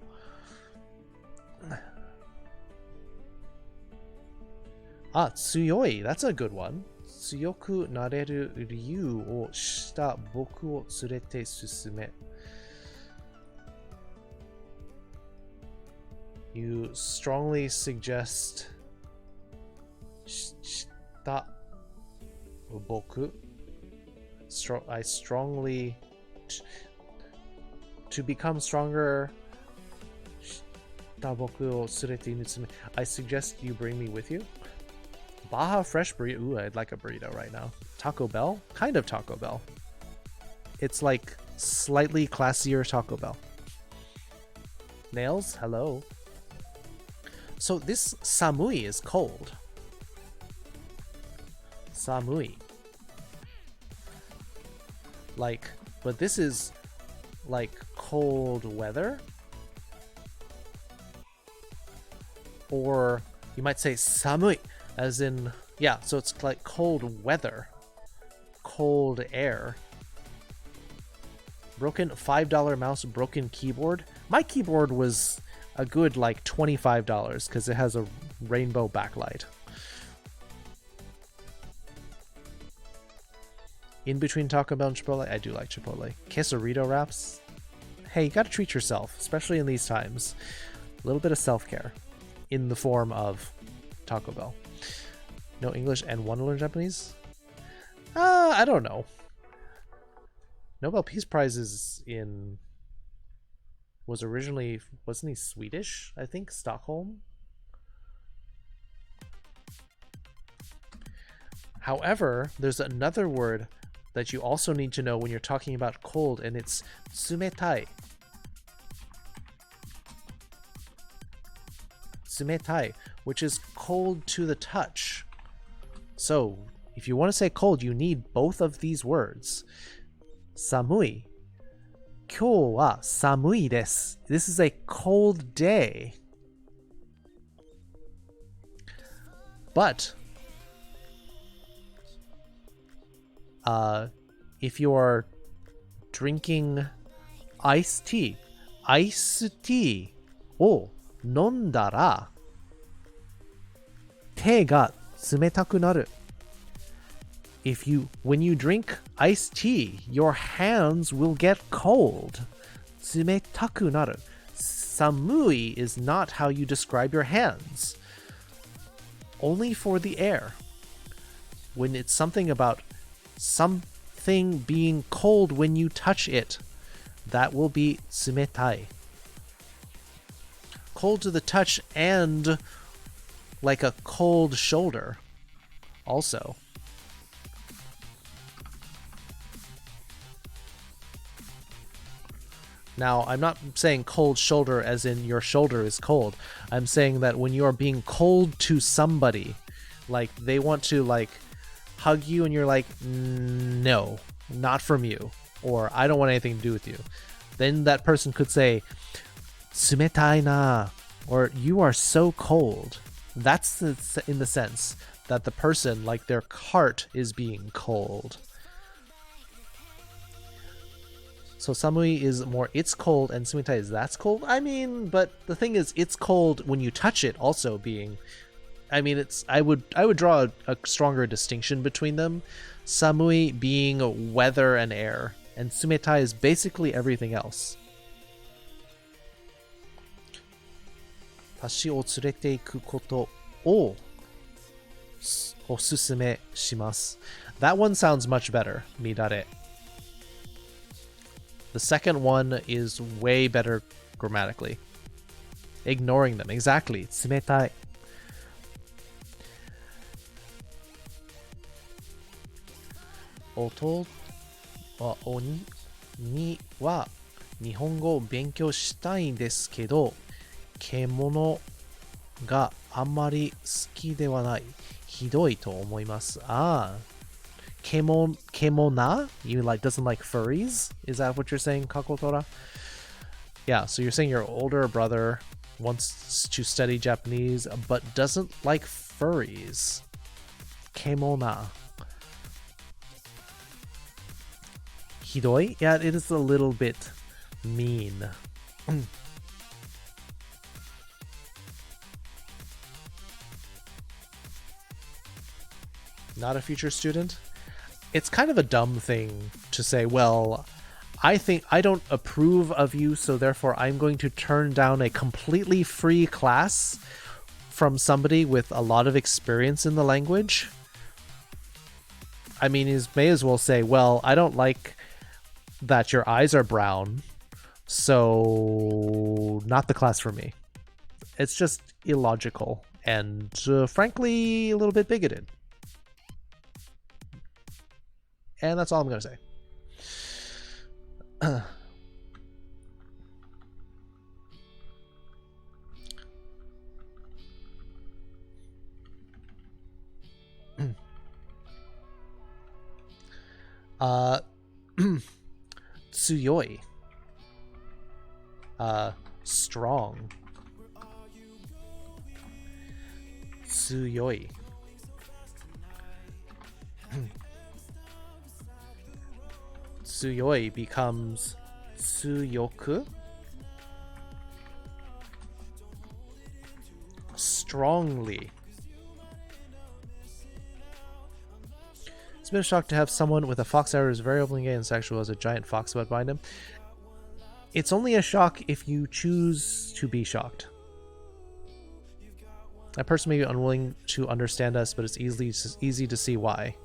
Tsuyoi, that's a good one. Tsuyoku nareru ryu o shita boku o tsurete susume. You strongly suggest shita boku. I strongly to become stronger. I suggest you bring me with you. Baja Fresh burrito. Ooh, I'd like a burrito right now. Taco Bell? Kind of Taco Bell. It's like slightly classier Taco Bell. Nails? Hello. So this samui is cold. Samui. Like, but this is like cold weather. Or you might say samui. As in, yeah, so it's like cold weather, cold air. Broken $5 mouse, broken keyboard. My keyboard was a good like $25 because it has a rainbow backlight. In between Taco Bell and Chipotle, I do like Chipotle. Quesarito wraps. Hey, you gotta treat yourself, especially in these times. A little bit of self-care in the form of Taco Bell. No English and want to learn Japanese? I don't know. Nobel Peace Prize is wasn't he Swedish? I think Stockholm. However, there's another word that you also need to know when you're talking about cold, and it's tsumetai. Tsumetai, which is cold to the touch. So, if you want to say cold, you need both of these words. Samui. Kyou wa samui desu. This is a cold day. But if you are drinking iced tea o nondara, te ga tsumetaku naru. When you drink iced tea, your hands will get cold. Tsumetaku naru. Samui is not how you describe your hands. Only for the air. When it's something about something being cold when you touch it, that will be tsumetai. Cold to the touch and like a cold shoulder also. Now, I'm not saying cold shoulder as in your shoulder is cold. I'm saying that when you're being cold to somebody, like they want to like hug you and you're like, no, not from you. Or I don't want anything to do with you. then that person could say, "Tsumetai na," or "You are so cold." That's in the sense that the person, like their heart, is being cold. So samui is more it's cold, and sumitai is that's cold. I mean, but the thing is, it's cold when you touch it also being, I mean, it's, I would draw a stronger distinction between them. Samui being weather and air, and sumitai is basically everything else. Tashi o tsurete iku koto o osusume shimasu. That one sounds much better, midare. The second one is way better grammatically. Ignoring them, exactly. Tsumetai. Oto wa oni ni wa nihongo o benkyou shitai desu kedo, kemono ga ammari suki de wa nai. Hidoi to omoimasu. Ah. Kemona? You like doesn't like furries? Is that what you're saying, Kakotora? Yeah, so you're saying your older brother wants to study Japanese but doesn't like furries. Kemona. Hidoi? Yeah, it is a little bit mean. Not a future student? It's kind of a dumb thing to say, well, I think I don't approve of you, so therefore I'm going to turn down a completely free class from somebody with a lot of experience in the language. I mean, you may as well say, well, I don't like that your eyes are brown, so not the class for me. It's just illogical and frankly a little bit bigoted. And that's all I'm going to say. Tsuyoi. Strong. Tsuyoi. Tsuyoi becomes tsuyoku. Strongly. It's been a shock to have someone with a fox arrow who is very openly gay and sexual as a giant fox butt behind him. It's only a shock if you choose to be shocked. That person may be unwilling to understand us, but it's easy to see why.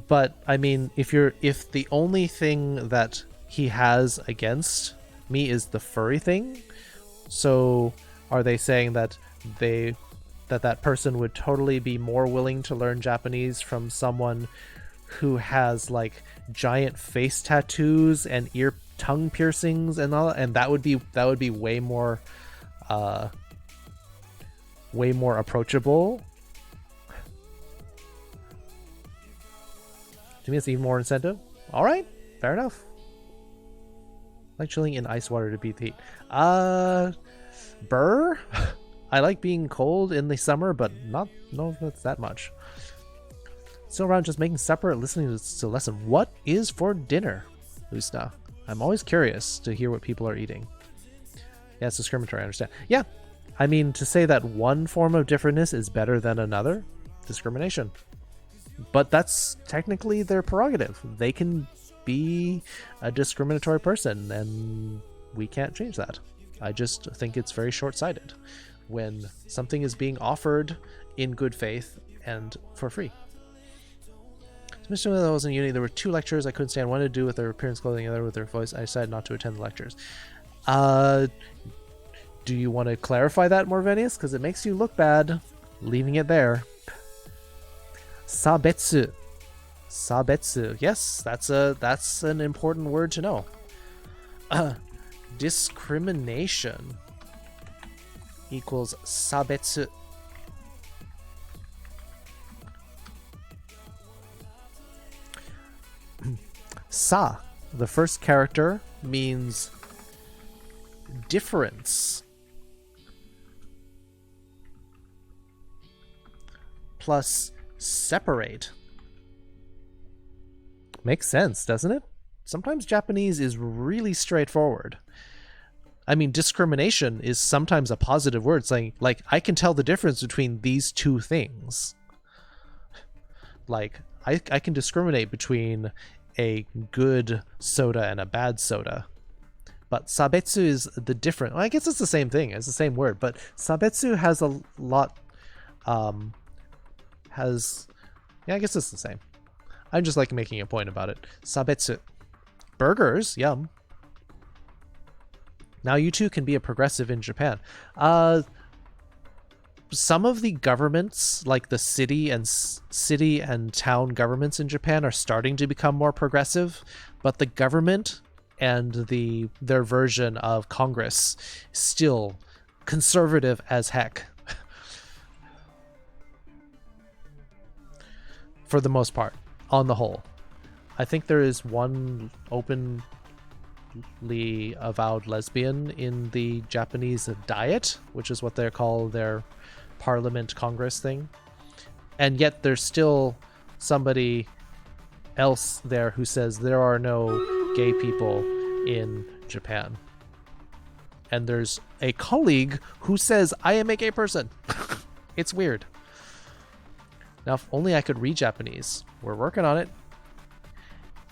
But I mean, if the only thing that he has against me is the furry thing, so are they saying that that person would totally be more willing to learn Japanese from someone who has like giant face tattoos and tongue piercings and all, and that would be way more approachable? To me, it's even more incentive. All right, fair enough. Like chilling in ice water to beat the heat. Burr. I like being cold in the summer, but not that much. Still around just making supper, listening to the lesson. What is for dinner, Usna? I'm always curious to hear what people are eating. Yeah, it's discriminatory, I understand. Yeah, I mean, to say that one form of differentness is better than another, discrimination. But that's technically their prerogative. They can be a discriminatory person, and we can't change that. I just think it's very short-sighted when something is being offered in good faith and for free. So when I was in uni, there were 2 lectures I couldn't stand. One to do with their appearance, clothing, and the other with their voice. I decided not to attend the lectures. Do you want to clarify that, Morvenius? Because it makes you look bad, leaving it there. Sabetsu. Sabetsu. Yes, that's an important word to know. Discrimination equals sabetsu. Sa, the first character, means difference. Plus separate. Makes sense, doesn't it? Sometimes Japanese is really straightforward. I mean, discrimination is sometimes a positive word, saying, like, I can tell the difference between these two things. Like, I can discriminate between a good soda and a bad soda. But sabetsu is the different. Well, I guess it's the same thing. It's the same word. But sabetsu has a lot... yeah, I guess it's the same. I'm just like making a point about it. Sabetsu. Burgers, yum. Now you too can be a progressive in Japan. Some of the governments, like the city and town governments in Japan, are starting to become more progressive, but the government and their version of Congress still conservative as heck. For the most part, on the whole. I think there is one openly avowed lesbian in the Japanese Diet, which is what they call their Parliament Congress thing. And yet there's still somebody else there who says there are no gay people in Japan. And there's a colleague who says, I am a gay person. It's weird. Now, if only I could read Japanese. We're working on it.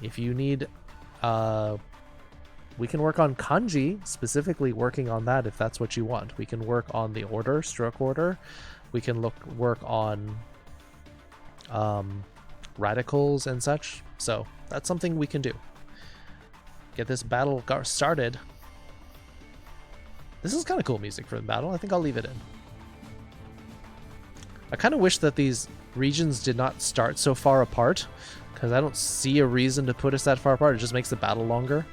If you need, we can work on kanji, specifically working on that if that's what you want. We can work on the order, stroke order. We can work on radicals and such. So that's something we can do. Get this battle started. This is kind of cool music for the battle. I think I'll leave it in. I kind of wish that these regions did not start so far apart, because I don't see a reason to put us that far apart. It just makes the battle longer.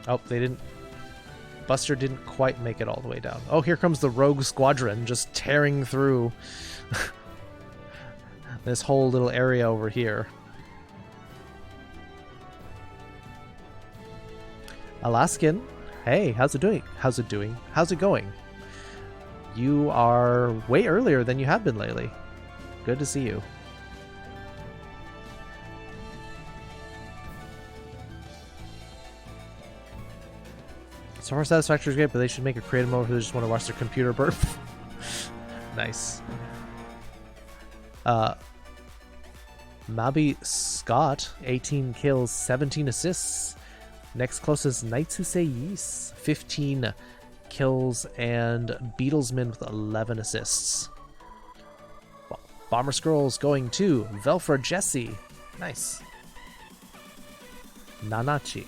Oh, they didn't. Buster didn't quite make it all the way down. Oh, here comes the rogue squadron just tearing through this whole little area over here. Alaskan, hey, how's it doing? How's it doing? How's it going? You are way earlier than you have been lately. Good to see you. So far, Satisfactory is great, but they should make a creative mode who just want to watch their computer burp. Nice. Mabi Scott, 18 kills, 17 assists. Next closest, Naitsuse Yis, 15 kills, and Beatlesman with 11 assists. Bomber Scrolls going to Velfra Jesse. Nice. Nanachi.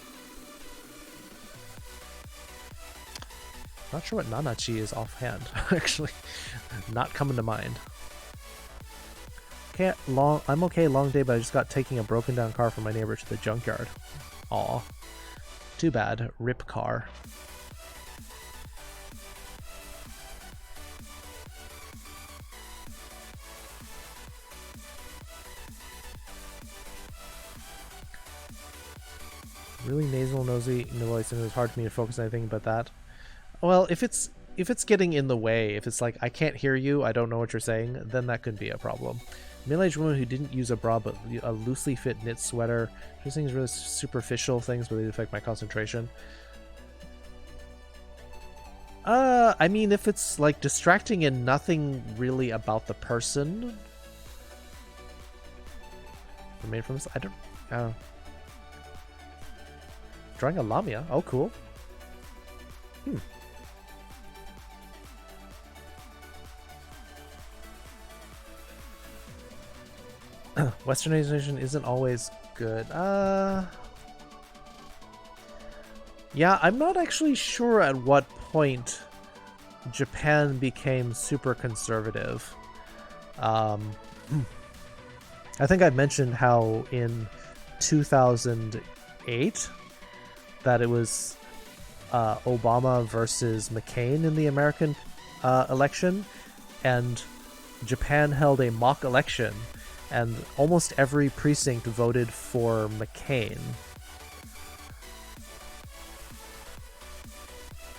Not sure what Nanachi is offhand. Actually, not coming to mind. I'm okay, long day, but I just got taking a broken down car from my neighbor to the junkyard. Aw. Too bad. Rip car. Really nasal, nosy voice, and it was hard for me to focus on anything but that. Well, if it's getting in the way, if it's like, I can't hear you, I don't know what you're saying, then that could be a problem. Middle-aged woman who didn't use a bra but a loosely fit knit sweater. These things are really superficial things, but they affect my concentration. I mean, if it's like distracting and nothing really about the person. Made from this, I don't. Drawing a lamia. Oh, cool. Westernization isn't always good. Yeah, I'm not actually sure at what point Japan became super conservative. I think I mentioned how in 2008 that it was Obama versus McCain in the American election, and Japan held a mock election, and almost every precinct voted for McCain.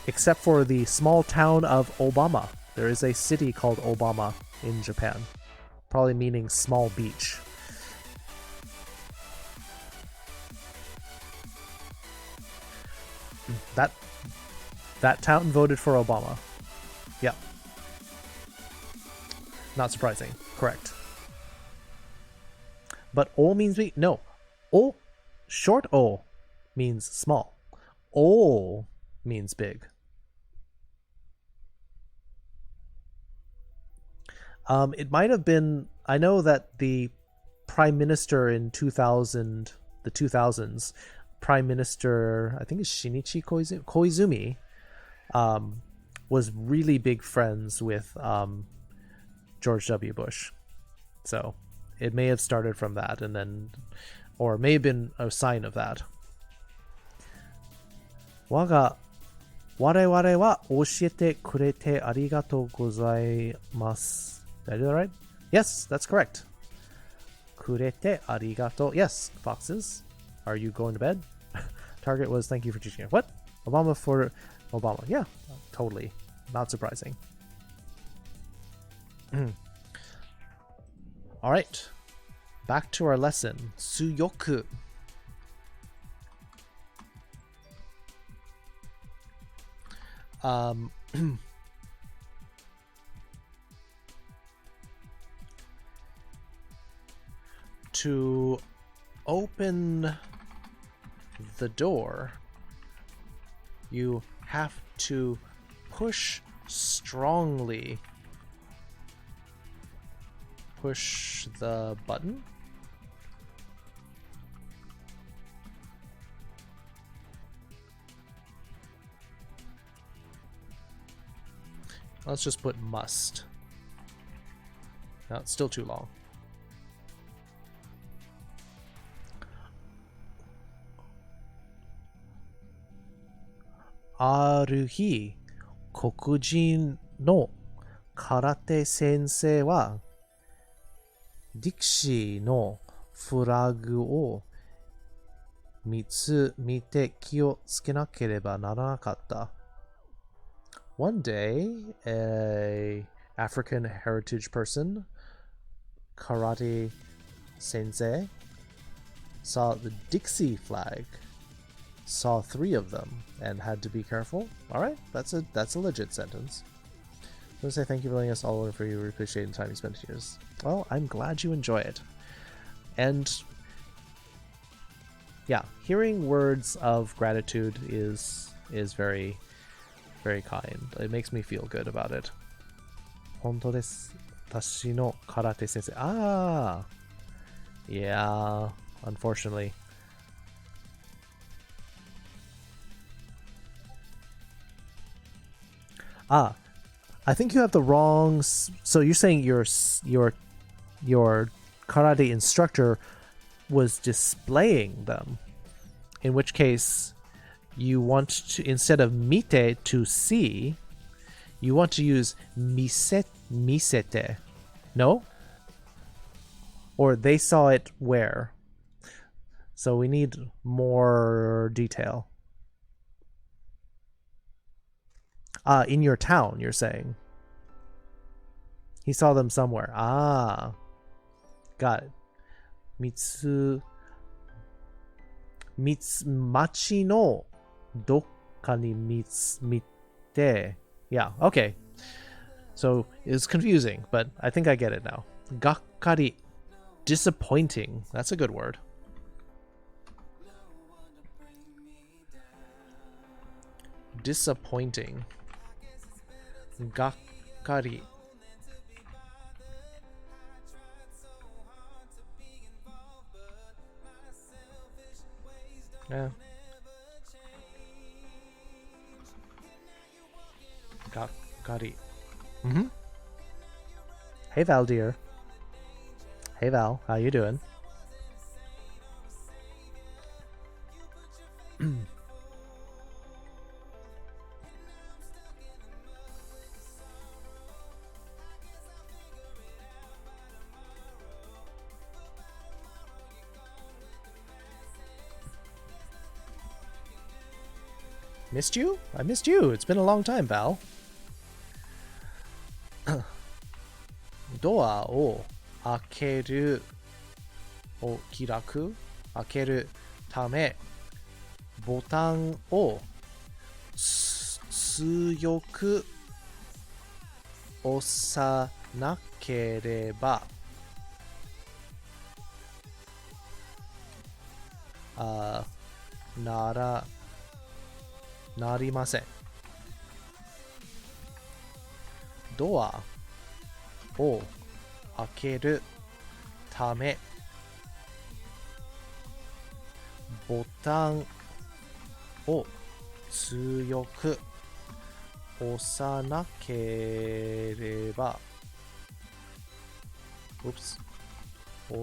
Except for the small town of Obama. There is a city called Obama in Japan, probably meaning small beach. That town voted for Obama. Yeah. Not surprising. Correct. But O means big. No. O, short O means small. O means big. It might have been, I know that the prime minister in the 2000s, Prime Minister, I think it's Shinichi Koizumi, was really big friends with George W. Bush. So it may have started from that, and then, or may have been a sign of that. Waga wareware wa oshiete kurete arigatou gozaimasu. Did I do that right? Yes, that's correct. Kurete arigatou. Yes, foxes. Are you going to bed? Target was thank you for teaching it. What? Obama for Obama. Yeah, totally. Not surprising. All right. Back to our lesson. Suyoku. To open the door, you have to push strongly. Push the button. Let's just put must. No, it's still too long. Aruhi, 黒人の空手先生はディクシーのフラグを見て気をつけなければならなかった。One day, a African heritage person, karate sensei, saw the Dixie flag, saw 3 of them, and had to be careful. All right, that's a legit sentence. I'm going to say thank you for letting us all learn for you. We appreciate the time you spent here. Well, I'm glad you enjoy it. And yeah, hearing words of gratitude is very, very kind. It makes me feel good about it. 本当です。私の空手先生。Ah! Yeah, unfortunately. Ah, I think you have the wrong. So you're saying your karate instructor was displaying them, in which case you want to, instead of mite, to see, you want to use misete. No? Or they saw it where? So we need more detail. In your town, you're saying. He saw them somewhere. Ah. Got it. Machi no dokka ni mite. Yeah, okay. So it's confusing, but I think I get it now. Gakkari. Disappointing. That's a good word. Disappointing. Gakkari. Yeah. Gakkari. Mm-hmm. Hey Val, dear. Hey Val, how you doing? Missed you? I missed you. It's been a long time, Val. ドアを開けるを開く開けるためボタンを強く押さなければなりません。ドアを開けるためボタンを強く押さなければ押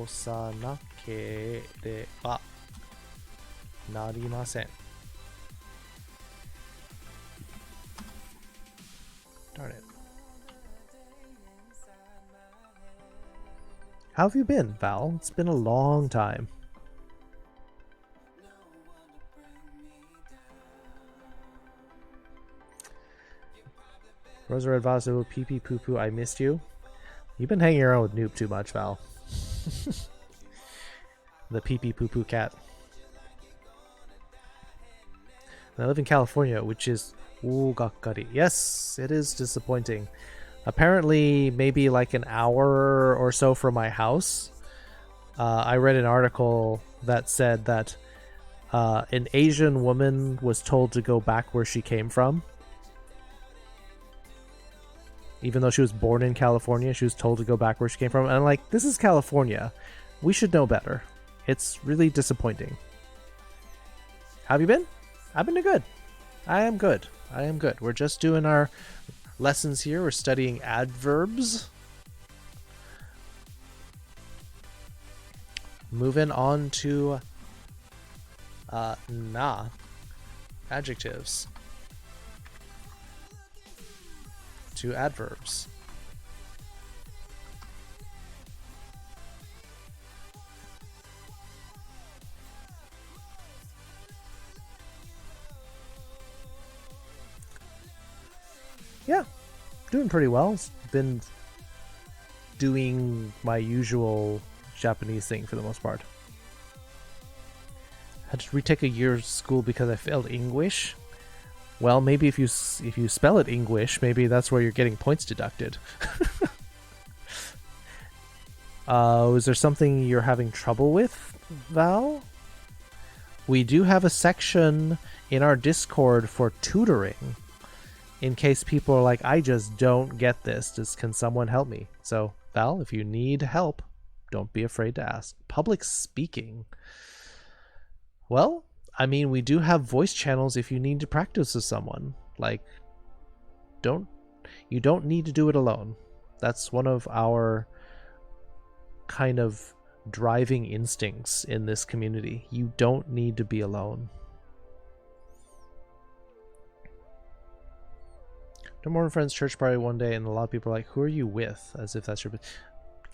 さなければなりません。Darn it. How have you been, Val? It's been a long time. Rosa Red Vaso, pee pee poo poo, I missed you. You've been hanging around with Noob too much, Val. The pee pee poo poo cat. And I live in California, which is gakkari. Yes, it is disappointing. Apparently, maybe like an hour or so from my house, I read an article that said that an Asian woman was told to go back where she came from. Even though she was born in California, she was told to go back where she came from. And I'm like, this is California. We should know better. It's really disappointing. How have you been? I've been good. I am good. I am good. We're just doing our lessons here. We're studying adverbs. Moving on to adjectives. To adverbs. Yeah, doing pretty well. Been doing my usual Japanese thing for the most part. Had to retake a year of school because I failed English. Well, maybe if you spell it English, maybe that's where you're getting points deducted. Is there something you're having trouble with, Val? We do have a section in our Discord for tutoring. In case people are like, I just don't get this. Can someone help me? So, Val, if you need help, don't be afraid to ask. Public speaking. Well, I mean, we do have voice channels if you need to practice with someone. Like, you don't need to do it alone. That's one of our kind of driving instincts in this community. You don't need to be alone. No more friends church party one day, and a lot of people are like, who are you with? As if that's your...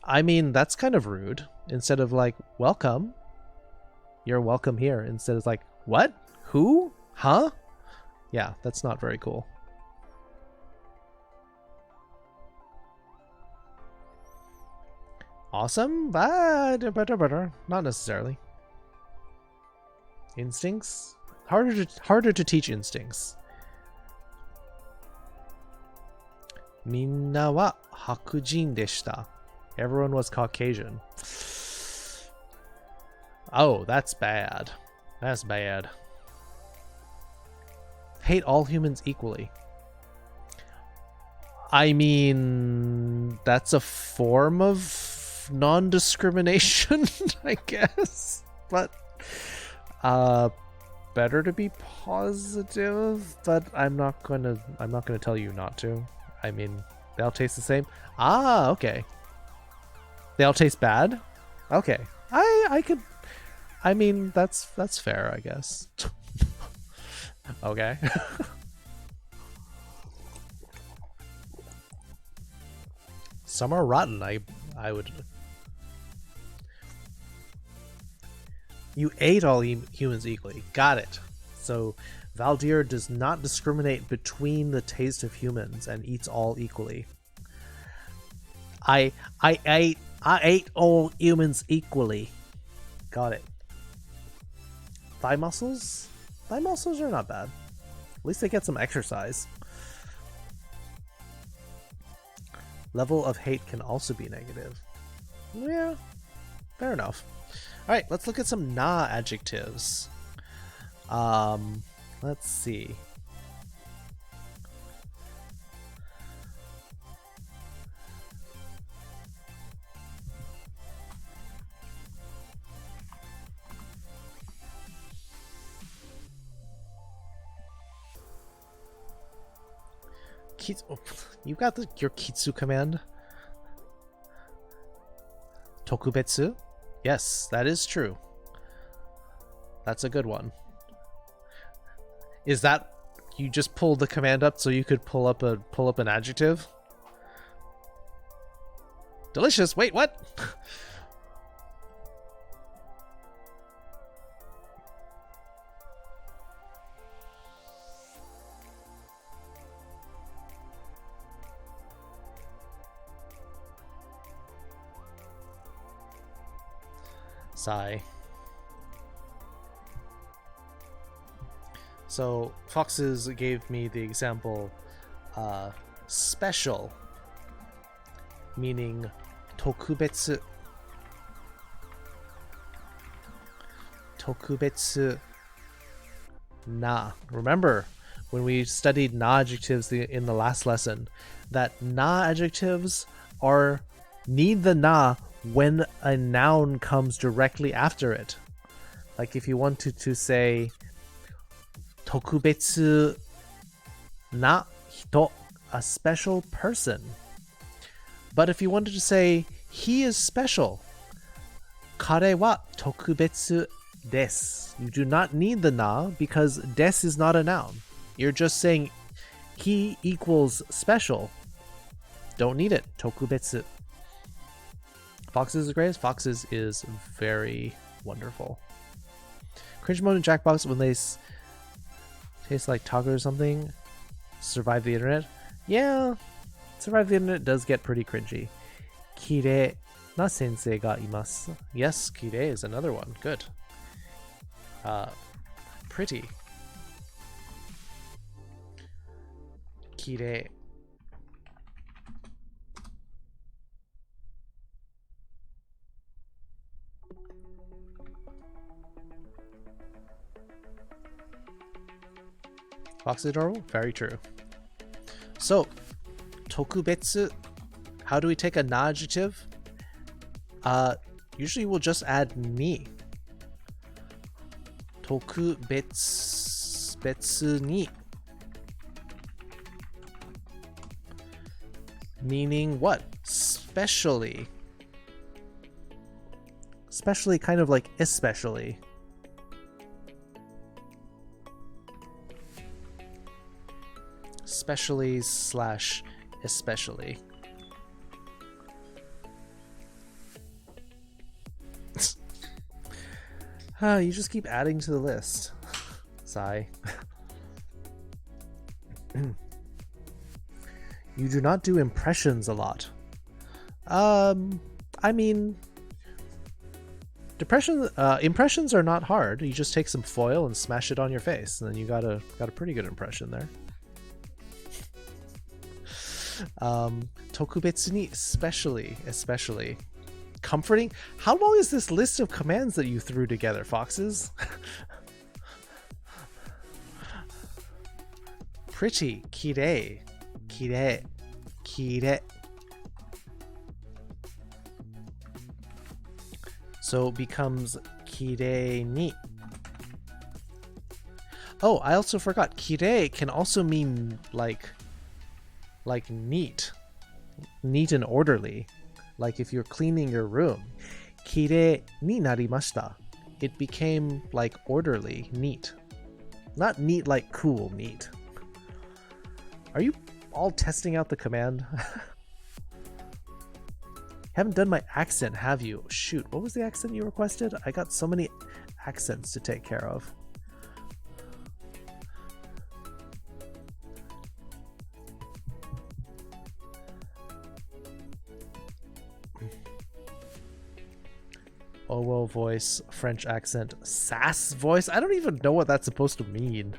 I mean, that's kind of rude. Instead of like, welcome. You're welcome here. Instead of like, what? Who? Huh? Yeah, that's not very cool. Awesome? But not necessarily. Instincts? Harder to teach instincts. みんなは白人でした. Everyone was Caucasian. Oh, that's bad. That's bad. Hate all humans equally. I mean, that's a form of non-discrimination, I guess. But better to be positive, but I'm not gonna tell you not to. I mean, they all taste the same. Ah, okay. They all taste bad? Okay. I mean, that's fair, I guess. Okay. Some are rotten, I would... You ate all humans equally. Got it. So Valdir does not discriminate between the taste of humans and eats all equally. I ate all humans equally. Got it. Thigh muscles? Thigh muscles are not bad. At least they get some exercise. Level of hate can also be negative. Yeah, fair enough. Alright, let's look at some na adjectives. Let's see. You got your Kitsu command? Tokubetsu? Yes, that is true. That's a good one. Is that you just pulled the command up so you could pull up an adjective? Delicious. Wait, what? Sigh. So Foxes gave me the example special, meaning tokubetsu. Tokubetsu na. Remember when we studied na adjectives in the last lesson that na adjectives need the na when a noun comes directly after it. Like if you wanted to say tokubetsu na hito, a special person. But if you wanted to say he is special, kare wa tokubetsu desu. You do not need the na because desu is not a noun. You're just saying he equals special. Don't need it. Tokubetsu. Foxes is greatest. Foxes is very wonderful. Cringe mode in Jackbox when they taste like taco or something. Survive the internet. Yeah, survive the internet does get pretty cringy. Kirei na sensei ga imasu. Yes, kirei is another one. Good. Pretty. Kirei. Fox is adorable? Very true. So, tokubetsu. How do we take a na adjective? Usually we'll just add ni. Tokubetsu ni. Meaning what? Specially. Especially, kind of like especially. Specially slash especially. You just keep adding to the list. Sigh. You do not do impressions a lot. I mean, impressions are not hard. You just take some foil and smash it on your face, and then you got a pretty good impression there. Tokubetsu ni, especially. Comforting. How long is this list of commands that you threw together, Foxes? Pretty. Kirei. So becomes kirei ni. Oh, I also forgot. Kirei can also mean like neat and orderly. Like if you're cleaning your room, kirei ni narimashita. It became like orderly, neat. Not neat like cool, neat. Are you all testing out the command? Haven't done my accent, have you? Shoot, what was the accent you requested? I got so many accents to take care of. Owo voice, French accent, sass voice. I don't even know what that's supposed to mean.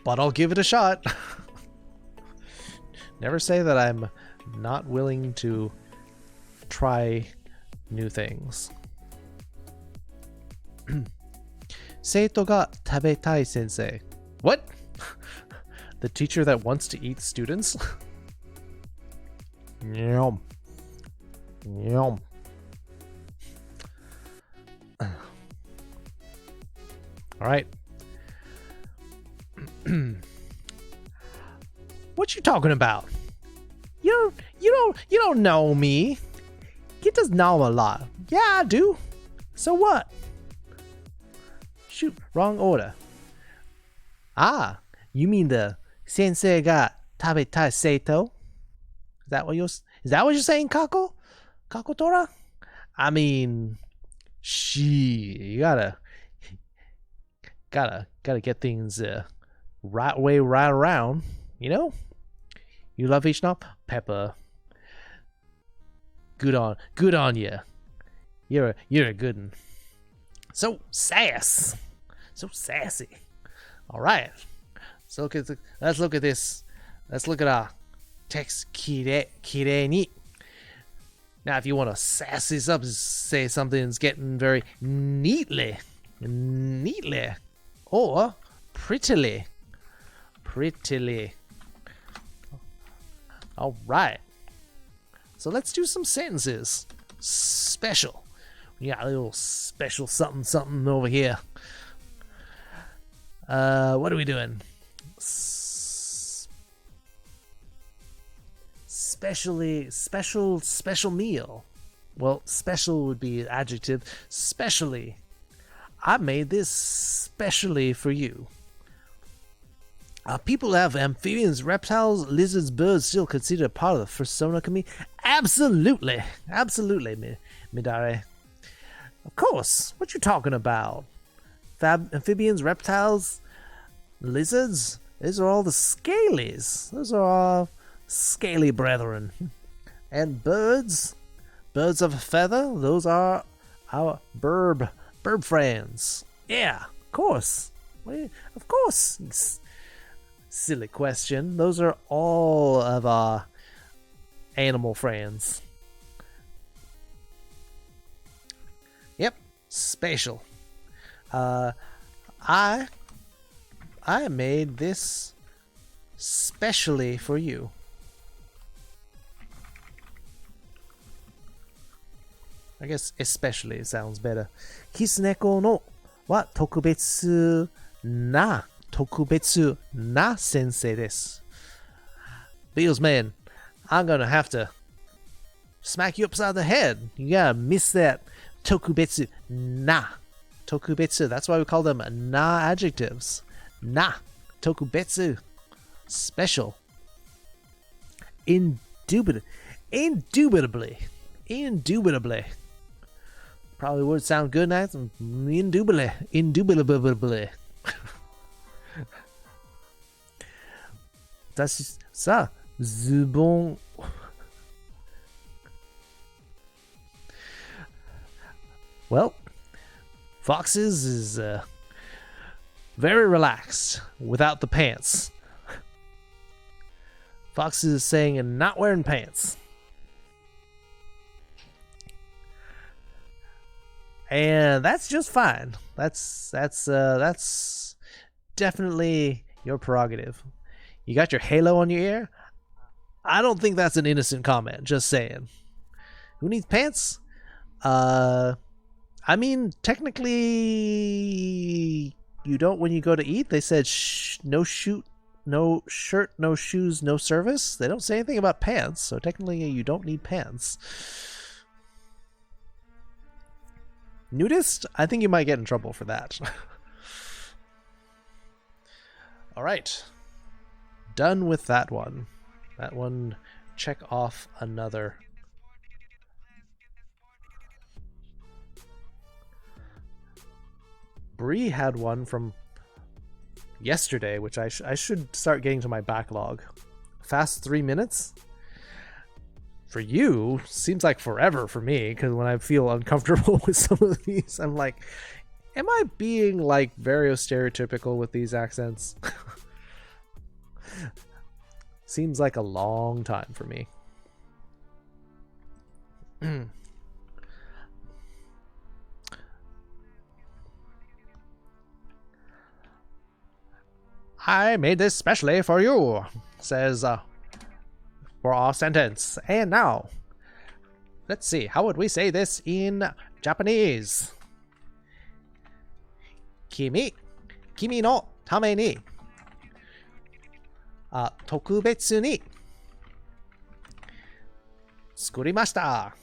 But I'll give it a shot. Never say that I'm not willing to try new things. 生徒が食べたい先生. What? The teacher that wants to eat students? Yum. Yum. All right. What you talking about? You don't know me. You just know a lot. Yeah, I do. So what? Shoot, wrong order. Ah, you mean the sensei ga tabetai seito? Is that what you're saying, Kako? Kako Tora? I mean, you gotta get things right way right around, you know? You love each knob? Pepper. Good on you. You're a good one. So sassy. All right. So let's look at this. Let's look at our text kirei ni. Now, if you want to sass this up, say something's getting very neatly, or prettily. All right. So let's do some sentences. Special. We got a little special something over here. What are we doing? Special meal. Well, special would be an adjective. Specially. I made this specially for you. People have amphibians, reptiles, lizards, birds still considered a part of the fursona community? Absolutely, Midare. Of course. What you talking about? Amphibians, reptiles, lizards? Those are all the scalies. Those are all scaly brethren. And birds of a feather? Those are our burb friends. Yeah, of course. Of course. Silly question. Those are all of our animal friends. Yep, special. I made this specially for you. I guess especially sounds better. Kisuneko no wa tokubetsu na sensei desu. Beals, man, I'm gonna have to smack you upside the head. You gotta miss that tokubetsu na. Tokubetsu, that's why we call them na adjectives. Na. Tokubetsu. Special. Indubitably. Probably would sound good nice. Indubitably. That's ça. Zubon. Well, Foxes is very relaxed without the pants. Foxes is saying not wearing pants. And that's just fine. That's definitely your prerogative. You got your halo on your ear? I don't think that's an innocent comment. Just saying. Who needs pants? I mean, technically, you don't when you go to eat. They said no shirt, no shoes, no service. They don't say anything about pants, so technically you don't need pants. Nudist? I think you might get in trouble for that. All right. Done with that one. That one, check off another. Bree had one from yesterday, which I should start getting to my backlog. Fast 3 minutes? for you, seems like forever for me, because when I feel uncomfortable with some of these, I'm like, am I being like very stereotypical with these accents? Seems like a long time for me. I made this specially for you, says for our sentence. And now, let's see, how would we say this in Japanese? Kimi no tame ni 特別に作りました.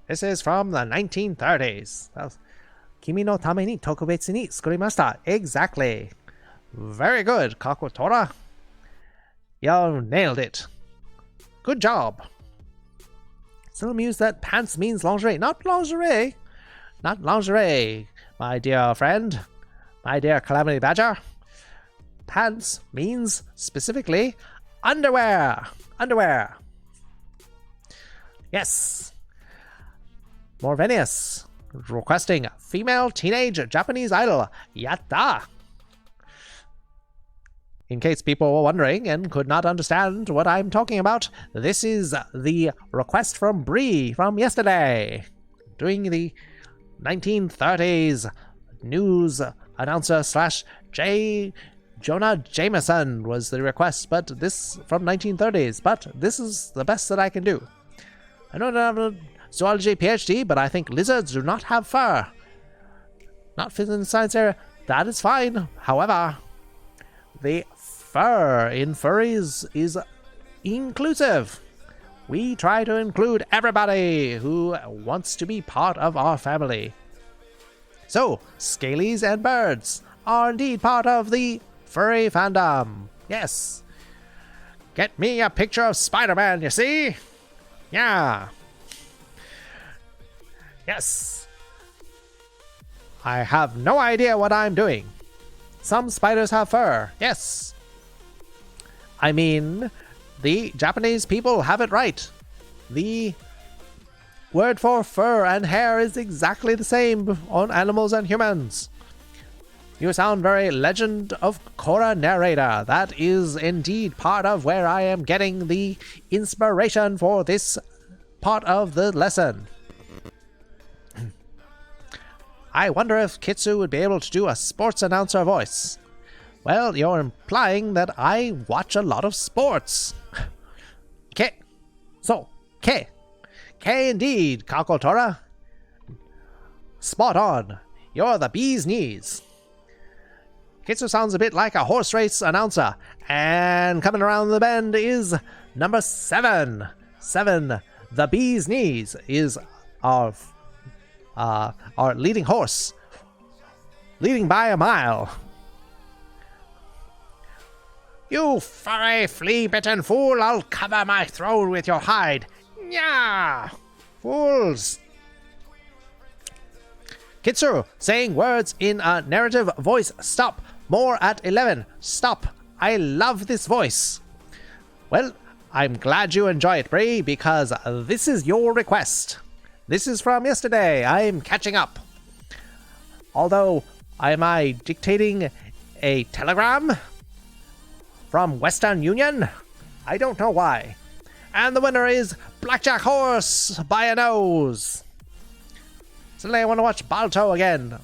This is from the 1930s. Kimi no tame ni tokubetsu ni sukurimashita. Exactly. Very good, Kakotora. You nailed it. Good job. Still amused that pants means lingerie. Not lingerie. Not lingerie, my dear friend. My dear Calamity Badger. Pants means specifically underwear. Underwear. Yes. Morvenius requesting female teenage Japanese idol. Yatta! In case people were wondering and could not understand what I'm talking about, this is the request from Bree from yesterday. Doing the 1930s news announcer / Jonah Jameson was the request, but this from 1930s, but this is the best that I can do. I don't have a zoology PhD, but I think lizards do not have fur. Not fit in the science area. That is fine. However, the fur in furries is inclusive. We try to include everybody who wants to be part of our family. So, scalies and birds are indeed part of the furry fandom. Yes. Get me a picture of Spider-Man, you see? Yeah. Yes. I have no idea what I'm doing. Some spiders have fur. Yes. I mean, the Japanese people have it right. The word for fur and hair is exactly the same on animals and humans. You sound very Legend of Korra narrator. That is indeed part of where I am getting the inspiration for this part of the lesson. I wonder if Kitsu would be able to do a sports announcer voice. Well, you're implying that I watch a lot of sports. K. So, K. K indeed, Kakotora. Spot on. You're the bee's knees. Kitsu sounds a bit like a horse race announcer. And coming around the bend is number 7. 7. The bee's knees is our leading horse. Leading by a mile. You furry, flea-bitten fool, I'll cover my throne with your hide. Nya! Fools! Kitsu, saying words in a narrative voice. Stop. More at 11. Stop. I love this voice. Well, I'm glad you enjoy it, Bree, because this is your request. This is from yesterday. I'm catching up. Although, am I dictating a telegram from Western Union? I don't know why. And the winner is Blackjack Horse by a nose. Suddenly I want to watch Balto again.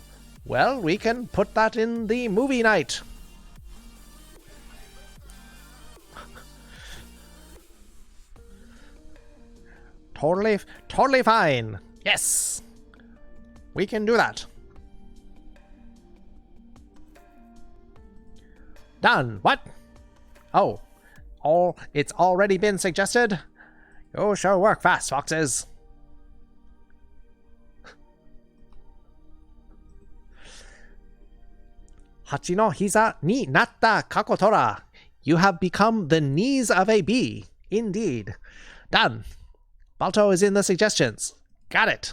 Well, we can put that in the movie night. Totally fine. Yes. We can do that. Done. What? Oh. It's already been suggested? You sure work fast, foxes. Hachi no hiza ni natta Kakotora. You have become the knees of a bee. Indeed. Done. Balto is in the suggestions. Got it.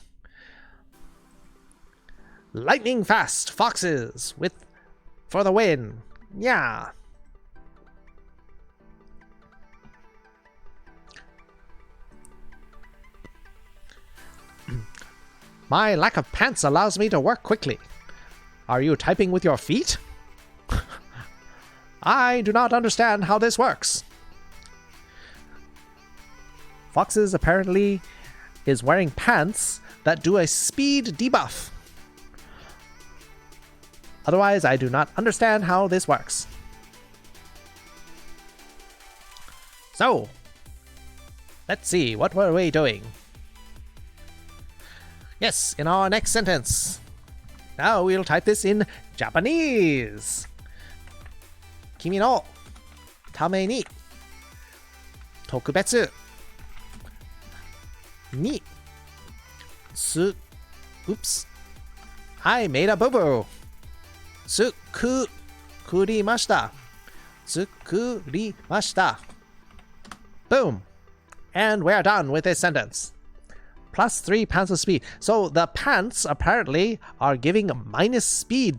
Lightning fast foxes for the win. Yeah. My lack of pants allows me to work quickly. Are you typing with your feet? I do not understand how this works. Foxes apparently is wearing pants that do a speed debuff. Otherwise, I do not understand how this works. So, let's see, what were we doing? Yes, in our next sentence. Now we'll type this in Japanese. Kimi no tame ni tokubetsu ni oops. I made a boo-boo. Tsukurimashita. Tsukurimashita. Boom. And we're done with this sentence. Plus 3 pants of speed. So the pants apparently are giving minus speed.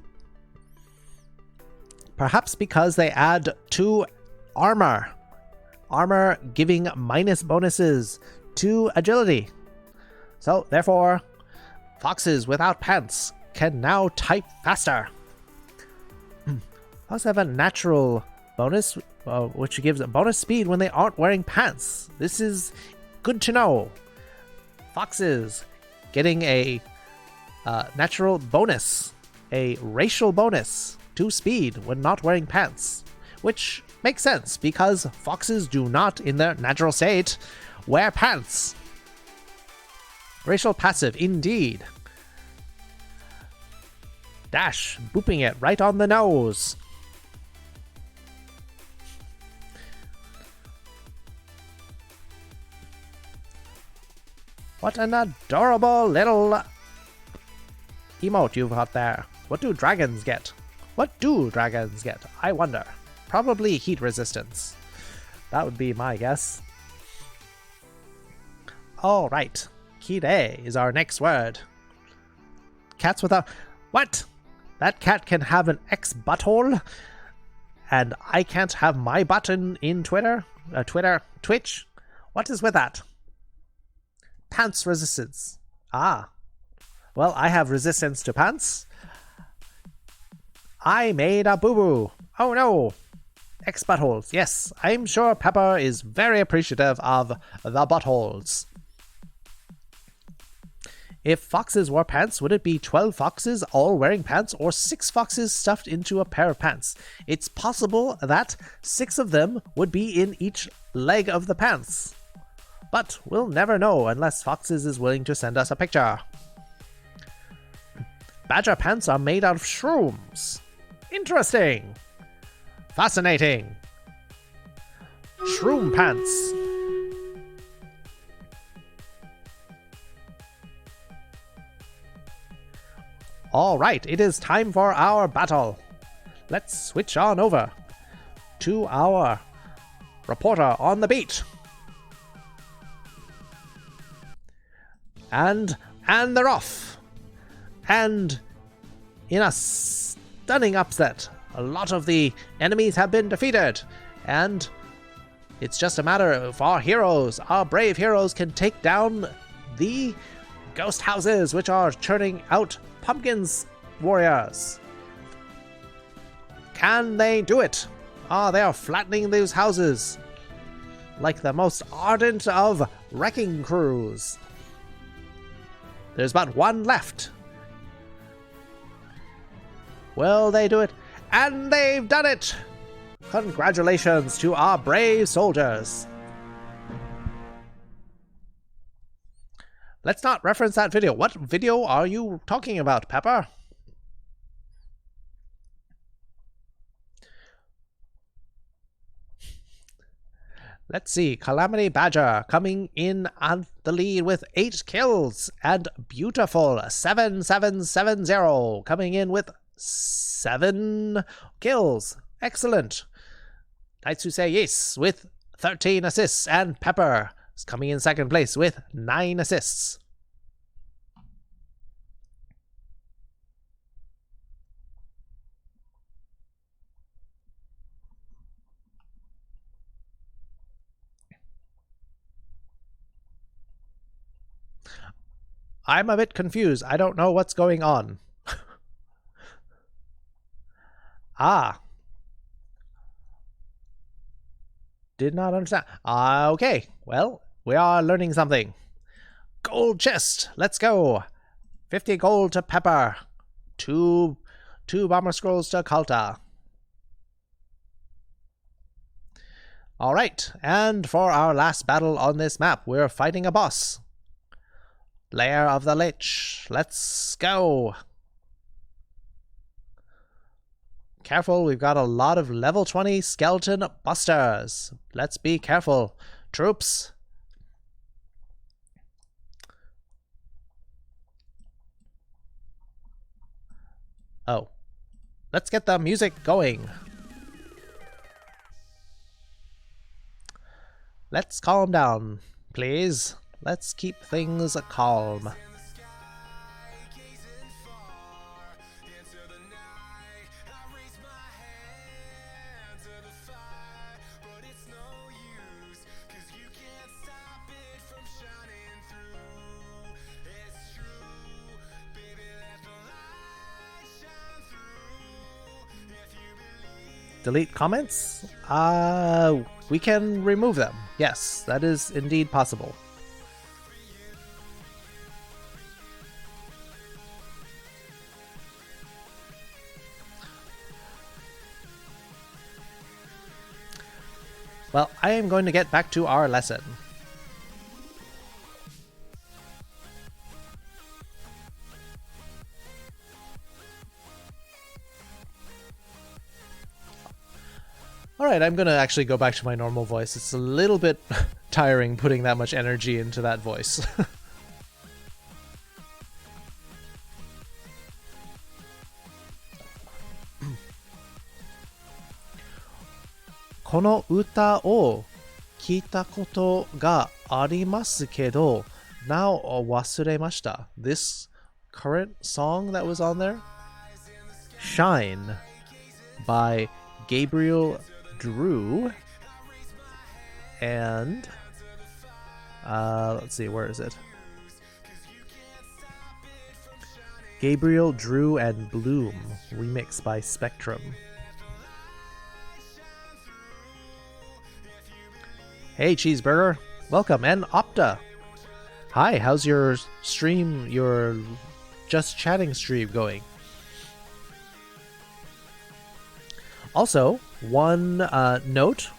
Perhaps because they add 2 armor. Armor giving minus bonuses to agility. So therefore, foxes without pants can now type faster. Foxes have a natural bonus, which gives a bonus speed when they aren't wearing pants. This is good to know. Foxes getting a natural bonus, a racial bonus to speed when not wearing pants, which makes sense because foxes do not, in their natural state, wear pants. Racial passive, indeed. Dash, booping it right on the nose. What an adorable little emote you've got there. What do dragons get? What do dragons get? I wonder. Probably heat resistance. That would be my guess. Alright. Kire is our next word. Cats without... What? That cat can have an X butthole? And I can't have my button in Twitch? What is with that? Pants resistance. Ah. Well, I have resistance to pants. I made a boo-boo. Oh no. X buttholes. Yes, I'm sure Pepper is very appreciative of the buttholes. If foxes wore pants, would it be 12 foxes all wearing pants or 6 foxes stuffed into a pair of pants? It's possible that 6 of them would be in each leg of the pants. But we'll never know unless Foxes is willing to send us a picture. Badger pants are made out of shrooms. Interesting. Fascinating. Shroom pants. Alright, it is time for our battle. Let's switch on over to our reporter on the beat. And they're off. And in a stunning upset, a lot of the enemies have been defeated. And it's just a matter of our heroes, our brave heroes, can take down the ghost houses, which are churning out pumpkins warriors. Can they do it? They are flattening those houses like the most ardent of wrecking crews. There's but one left. Will they do it? And they've done it! Congratulations to our brave soldiers. Let's not reference that video. What video are you talking about, Pepper? Let's see. Calamity Badger coming in on the lead with 8 kills. And Beautiful 7770 coming in with 7 kills. Excellent. Taitsuse Yes with 13 assists. And Pepper is coming in second place with 9 assists. I'm a bit confused. I don't know what's going on. Ah. Did not understand. Okay. Well, we are learning something. Gold chest. Let's go. 50 gold to Pepper. Two bomber scrolls to Kalta. Alright, and for our last battle on this map, we're fighting a boss. Lair of the Lich. Let's go. Careful, we've got a lot of level 20 skeleton busters. Let's be careful. Troops. Oh. Let's get the music going. Let's calm down, please. Let's keep things calm. Delete comments? We can remove them. Yes, that is indeed possible. Well, I am going to get back to our lesson. Alright, I'm gonna actually go back to my normal voice. It's a little bit tiring putting that much energy into that voice. Kono uta o kita koto ga arimasu kedo, nao wasuremashita. This current song that was on there? Shine by Gabriel Drew and let's see, where is it? Gabriel Drew and Bloom, remix by Spectrum. Hey Cheeseburger, welcome, and Opta. Hi, how's your stream, your just chatting stream going? Also, one note,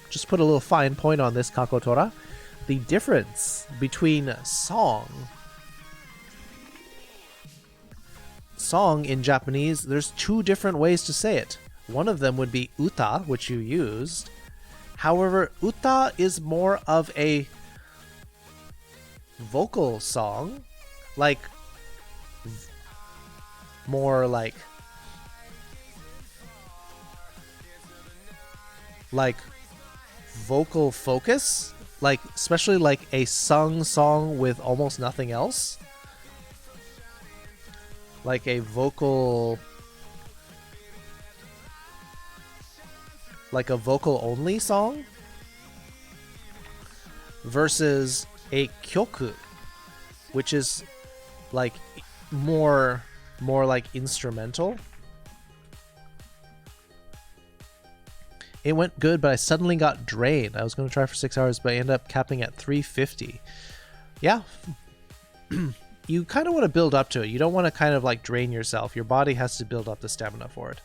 just put a little fine point on this Kakotora. The difference between song in Japanese, there's two different ways to say it. One of them would be uta, which you used. However, uta is more of a vocal song, like more like vocal focus, like especially like a sung song with almost nothing else, like a vocal, like a vocal only song, versus a kyoku, which is like more like instrumental. It went good, but I suddenly got drained. I was going to try for 6 hours, but I ended up capping at 350. Yeah. You kind of want to build up to it. You don't want to kind of like drain yourself. Your body has to build up the stamina for it.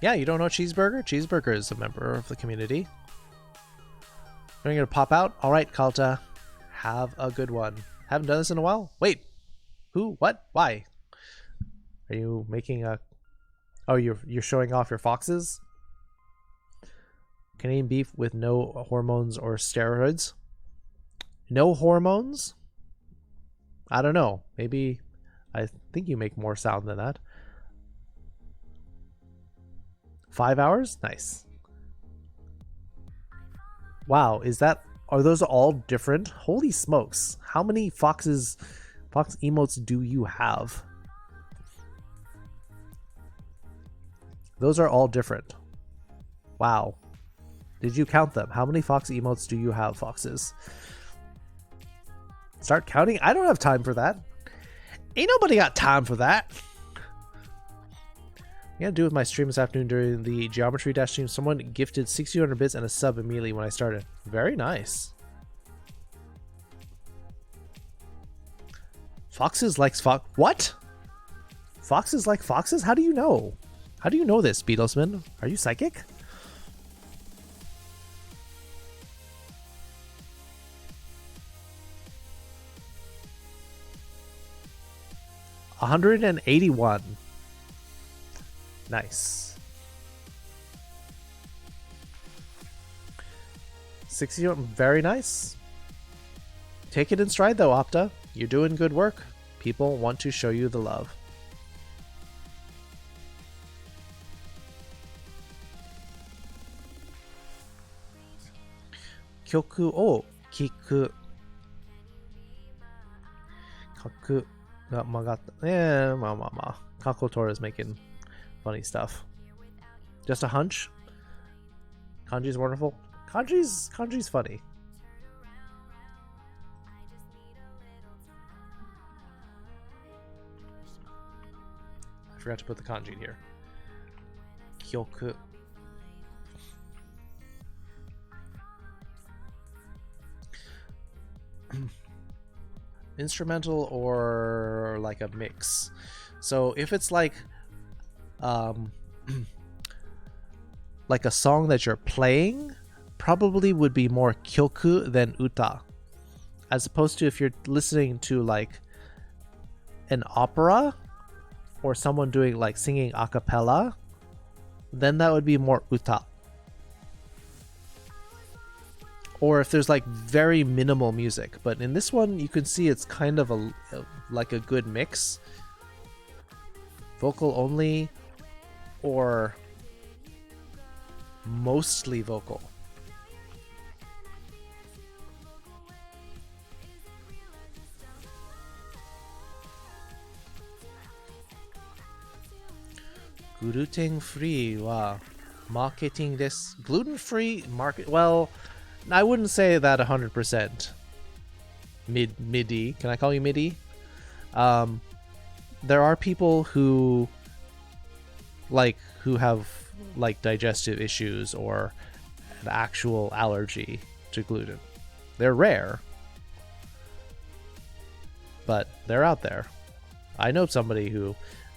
Yeah, you don't know Cheeseburger? Cheeseburger is a member of the community. Are you going to pop out? All right, Kalta. Have a good one. Haven't done this in a while? Wait. Who? What? Why? Are you making a... Oh, you're showing off your foxes? Canadian beef with no hormones or steroids? No hormones? I don't know. Maybe... I think you make more sound than that. 5 hours? Nice. Wow, is that... Are those all different? Holy smokes. How many fox emotes do you have? Those are all different. Wow. Did you count them? How many fox emotes do you have, foxes? Start counting? I don't have time for that. Ain't nobody got time for that. I gotta do with my stream this afternoon during the Geometry Dash stream. Someone gifted 600 bits and a sub immediately when I started. Very nice. Foxes likes fox. What? Foxes like foxes? How do you know? How do you know this, Beatlesman? Are you psychic? $181. Nice. 60. Very nice. Take it in stride though, Opta. You're doing good work. People want to show you the love. Kyoku o kiku. Kaku ga magatta. Kakotora is making funny stuff. Just a hunch? Kanji's wonderful. Kanji's funny. I forgot to put the kanji here. Kyoku. Instrumental or like a mix. So if it's like like a song that you're playing, probably would be more kyoku than uta, as opposed to if you're listening to like an opera or someone doing like singing a cappella, then that would be more uta. Or if there's like very minimal music, but in this one you can see it's kind of like a good mix. Vocal only or mostly vocal. Gluten-free wa marketing this. Gluten-free market. Well, I wouldn't say that 100%. Midi. Can I call you Midi? There are people who have like digestive issues or an actual allergy to gluten. They're rare, but they're out there. I know somebody who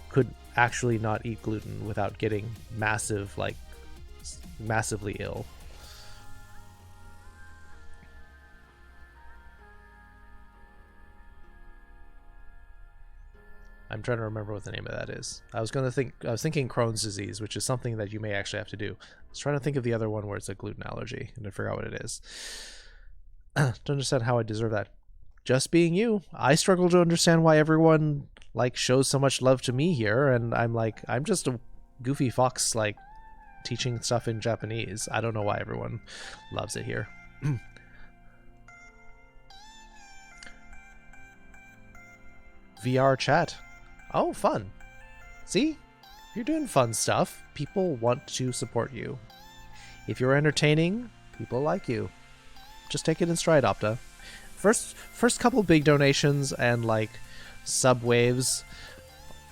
could actually not eat gluten without getting massively ill. I'm trying to remember what the name of that is. I was thinking Crohn's disease, which is something that you may actually have to do. I was trying to think of the other one where it's a gluten allergy, and I forgot what it is. Don't understand how I deserve that. Just being you, I struggle to understand why everyone like shows so much love to me here, and I'm just a goofy fox like teaching stuff in Japanese. I don't know why everyone loves it here. VR chat. Oh, fun. See? If you're doing fun stuff, people want to support you. If you're entertaining, people like you. Just take it in stride, Opta. First couple big donations and like sub waves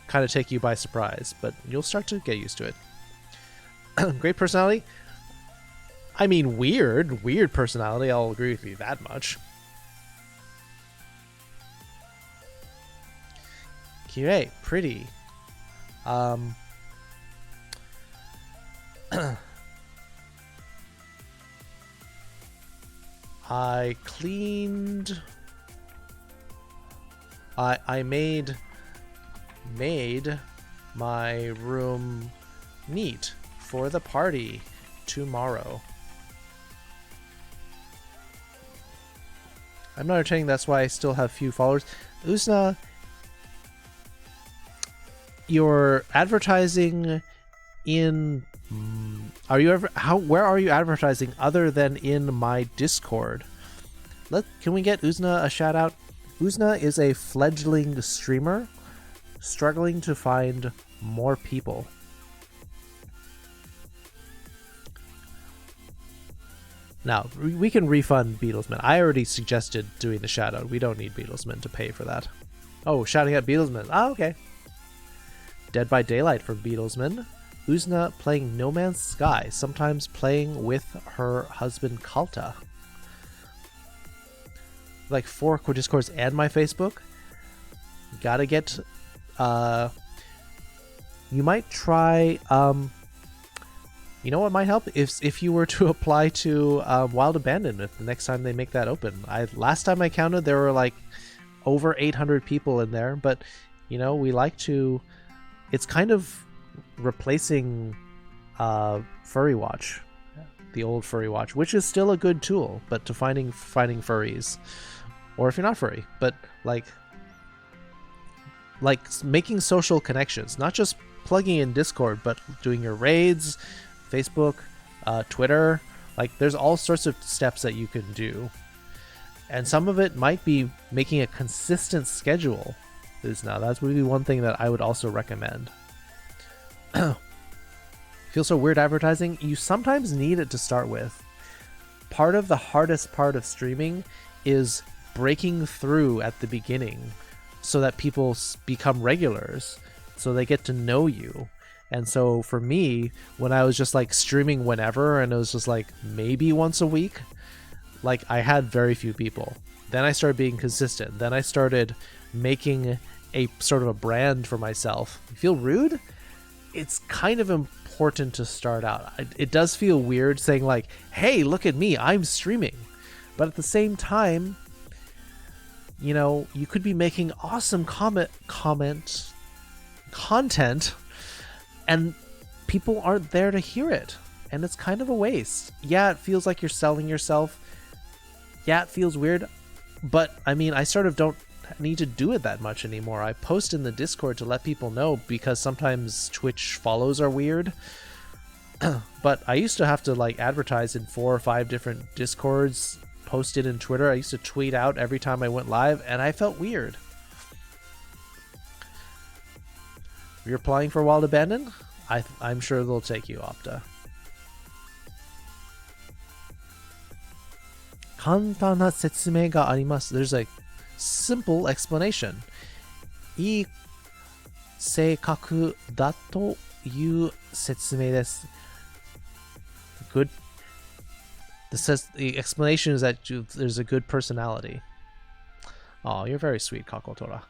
kind of take you by surprise, but you'll start to get used to it. Great personality? I mean, weird personality. I'll agree with you that much. Kirei, pretty. I cleaned. I made my room neat for the party tomorrow. I'm not entertaining, that's why I still have few followers. Usna, you're advertising in where are you advertising other than in my Discord? Can we get Usna a shout out? Usna is a fledgling streamer struggling to find more people. Now, we can refund Beatlesman. I already suggested doing the shout out. We don't need Beatlesman to pay for that. Oh, shouting at Beatlesman. Ah, okay. Dead by Daylight from Beatlesman. Uzna playing No Man's Sky, sometimes playing with her husband Kalta. Like 4 Discords and my Facebook. Gotta get... you might try... you know what might help? If you were to apply to Wild Abandonment the next time they make that open. Last time I counted, there were like over 800 people in there, but you know, we like to... It's kind of replacing Furry Watch, the old Furry Watch, which is still a good tool, but to finding furries, or if you're not furry, but like making social connections, not just plugging in Discord, but doing your raids, Facebook, Twitter. Like there's all sorts of steps that you can do, and some of it might be making a consistent schedule. That's would be one thing that I would also recommend. Feel so weird advertising? You sometimes need it to start with. Part of the hardest part of streaming is breaking through at the beginning so that people become regulars, so they get to know you. And so for me, when I was just like streaming whenever and it was just like maybe once a week, like I had very few people. Then I started being consistent. Then I started making a sort of a brand for myself. You feel rude? It's kind of important to start out. It does feel weird saying like, hey, look at me, I'm streaming. But at the same time, you know, you could be making awesome content and people aren't there to hear it. And it's kind of a waste. Yeah, it feels like you're selling yourself. Yeah, it feels weird. But I mean, I sort of don't need to do it that much anymore. I post in the Discord to let people know because sometimes Twitch follows are weird. But I used to have to like advertise in 4 or 5 different Discords, post it in Twitter. I used to tweet out every time I went live, and I felt weird. You're applying for Wild Abandon? I'm sure they'll take you, Opta. 簡単な説明があります. There's a simple explanation. いい性格だという説明です. Good. The explanation is that there's a good personality. Oh, you're very sweet, Kakotora.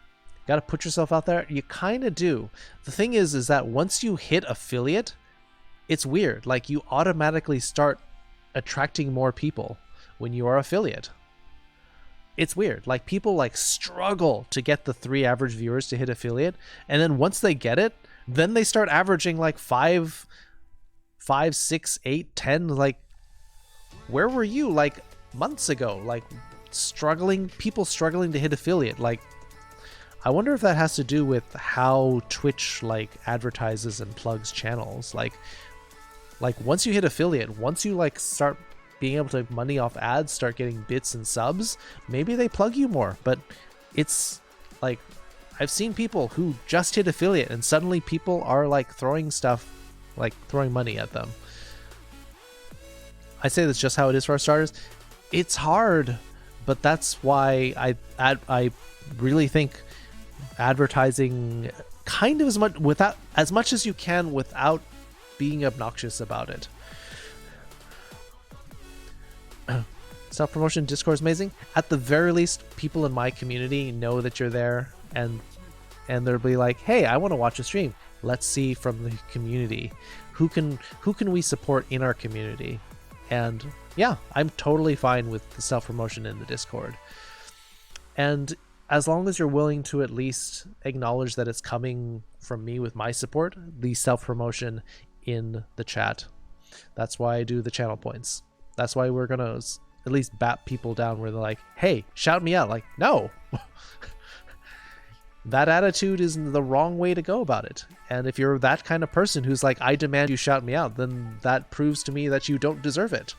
Gotta put yourself out there. You kind of do. The thing is that once you hit affiliate, it's weird. Like you automatically start attracting more people when you are affiliate. It's weird. Like people like struggle to get the 3 average viewers to hit affiliate, and then once they get it, then they start averaging like 5, 6, 8, 10. Like, where were you like months ago? Like people struggling to hit affiliate. Like, I wonder if that has to do with how Twitch like advertises and plugs channels. Like once you hit affiliate, once you like start being able to make money off ads, start getting bits and subs, maybe they plug you more. But it's like, I've seen people who just hit affiliate and suddenly people are like throwing stuff, like throwing money at them. I say that's just how it is for our starters. It's hard, but that's why I really think advertising kind of as much as you can without being obnoxious about it. Self-promotion Discord is amazing. At the very least, people in my community know that you're there, and they'll be like, hey, I want to watch a stream. Let's see from the community who can we support in our community. And yeah, I'm totally fine with the self-promotion in the Discord. And as long as you're willing to at least acknowledge that it's coming from me with my support, the self-promotion in the chat. That's why I do the channel points. That's why we're going to at least bat people down where they're like, hey, shout me out. Like, no. That attitude is the wrong way to go about it. And if you're that kind of person who's like, I demand you shout me out, then that proves to me that you don't deserve it.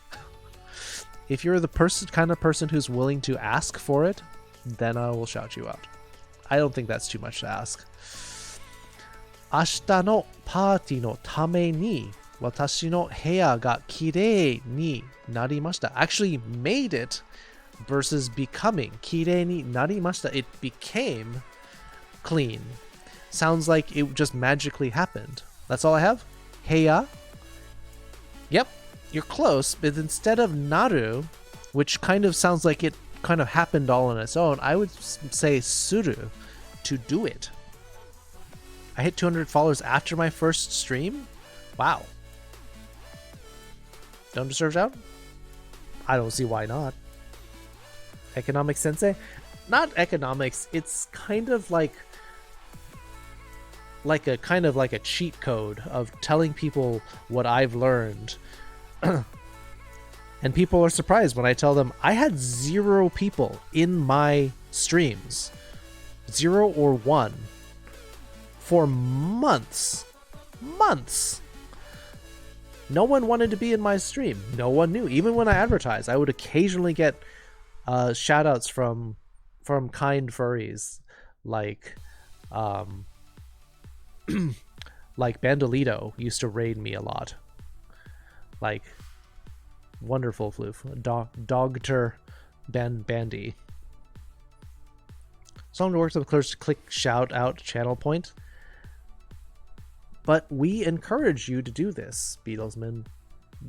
If you're the kind of person who's willing to ask for it, then I will shout you out. I don't think that's too much to ask. 明日のパーティーのために Watashi no heya ga kirei ni narimashita. Actually made it versus becoming. Kirei ni narimashita. It became clean. Sounds like it just magically happened. That's all I have? Heya? Yep, you're close, but instead of naru, which kind of sounds like it kind of happened all on its own, I would say suru, to do it. I hit 200 followers after my first stream? Wow. Don't deserve out? I don't see why not. Economic sensei? Not economics, it's kind of like a cheat code of telling people what I've learned. And people are surprised when I tell them I had 0 people in my streams. 0 or 1. For months. Months. No one wanted to be in my stream. No one knew. Even when I advertised, I would occasionally get shout outs from kind furries like like Bandolito used to raid me a lot. Like wonderful floof. Dogter Bandy. Someone works up close to click shout out channel point. But we encourage you to do this, Beatlesman.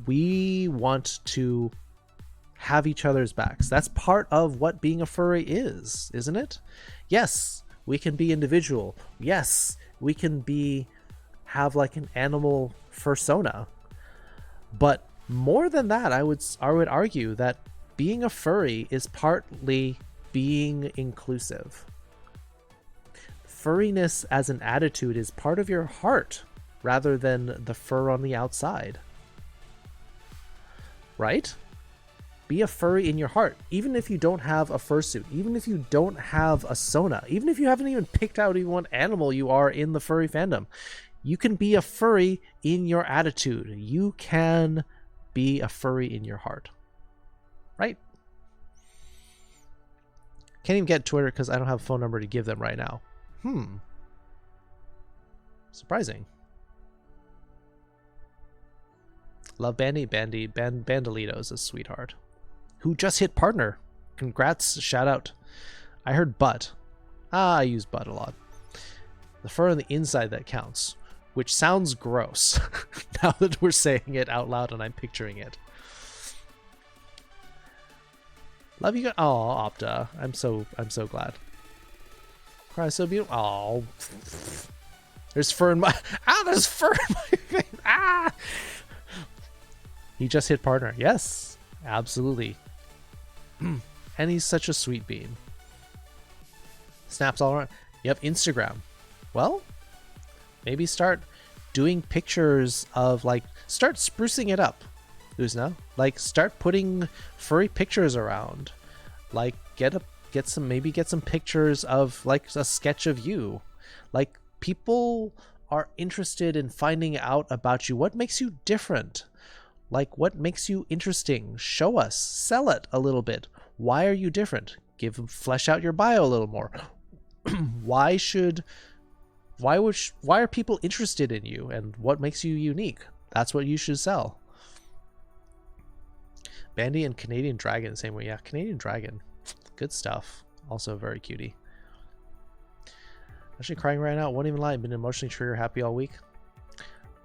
We want to have each other's backs. That's part of what being a furry is, isn't it? Yes, we can be individual. Yes, we can have like an animal persona. But more than that, I would argue that being a furry is partly being inclusive. Furriness as an attitude is part of your heart rather than the fur on the outside. Right? Be a furry in your heart, even if you don't have a fursuit, even if you don't have a sona, even if you haven't even picked out even what animal you are in the furry fandom. You can be a furry in your attitude. You can be a furry in your heart. Right? Can't even get Twitter because I don't have a phone number to give them right now. Surprising. Love Bandolito's a sweetheart. Who just hit partner. Congrats, shout out. I heard butt. I use butt a lot. The fur on the inside that counts. Which sounds gross. Now that we're saying it out loud and I'm picturing it. Love you guys. Oh, Opta. I'm so glad. Cry so beautiful. Oh. There's fur in my there's fur in my face. He just hit partner. Yes, absolutely. And he's such a sweet bean. Snaps all around. Yep, Instagram. Well, maybe start doing pictures of start sprucing it up, Uzna. Start putting furry pictures around. Get some pictures of a sketch of you. People are interested in finding out about you. What makes you different? What makes you interesting? Show us. Sell it a little bit. Why are you different? Flesh out your bio a little more. Why are people interested in you, and what makes you unique? That's what you should sell. Bandy and Canadian Dragon, same way. Yeah, Canadian Dragon. Good stuff. Also very cutie. Actually crying right now. Won't even lie. I've been emotionally trigger happy all week.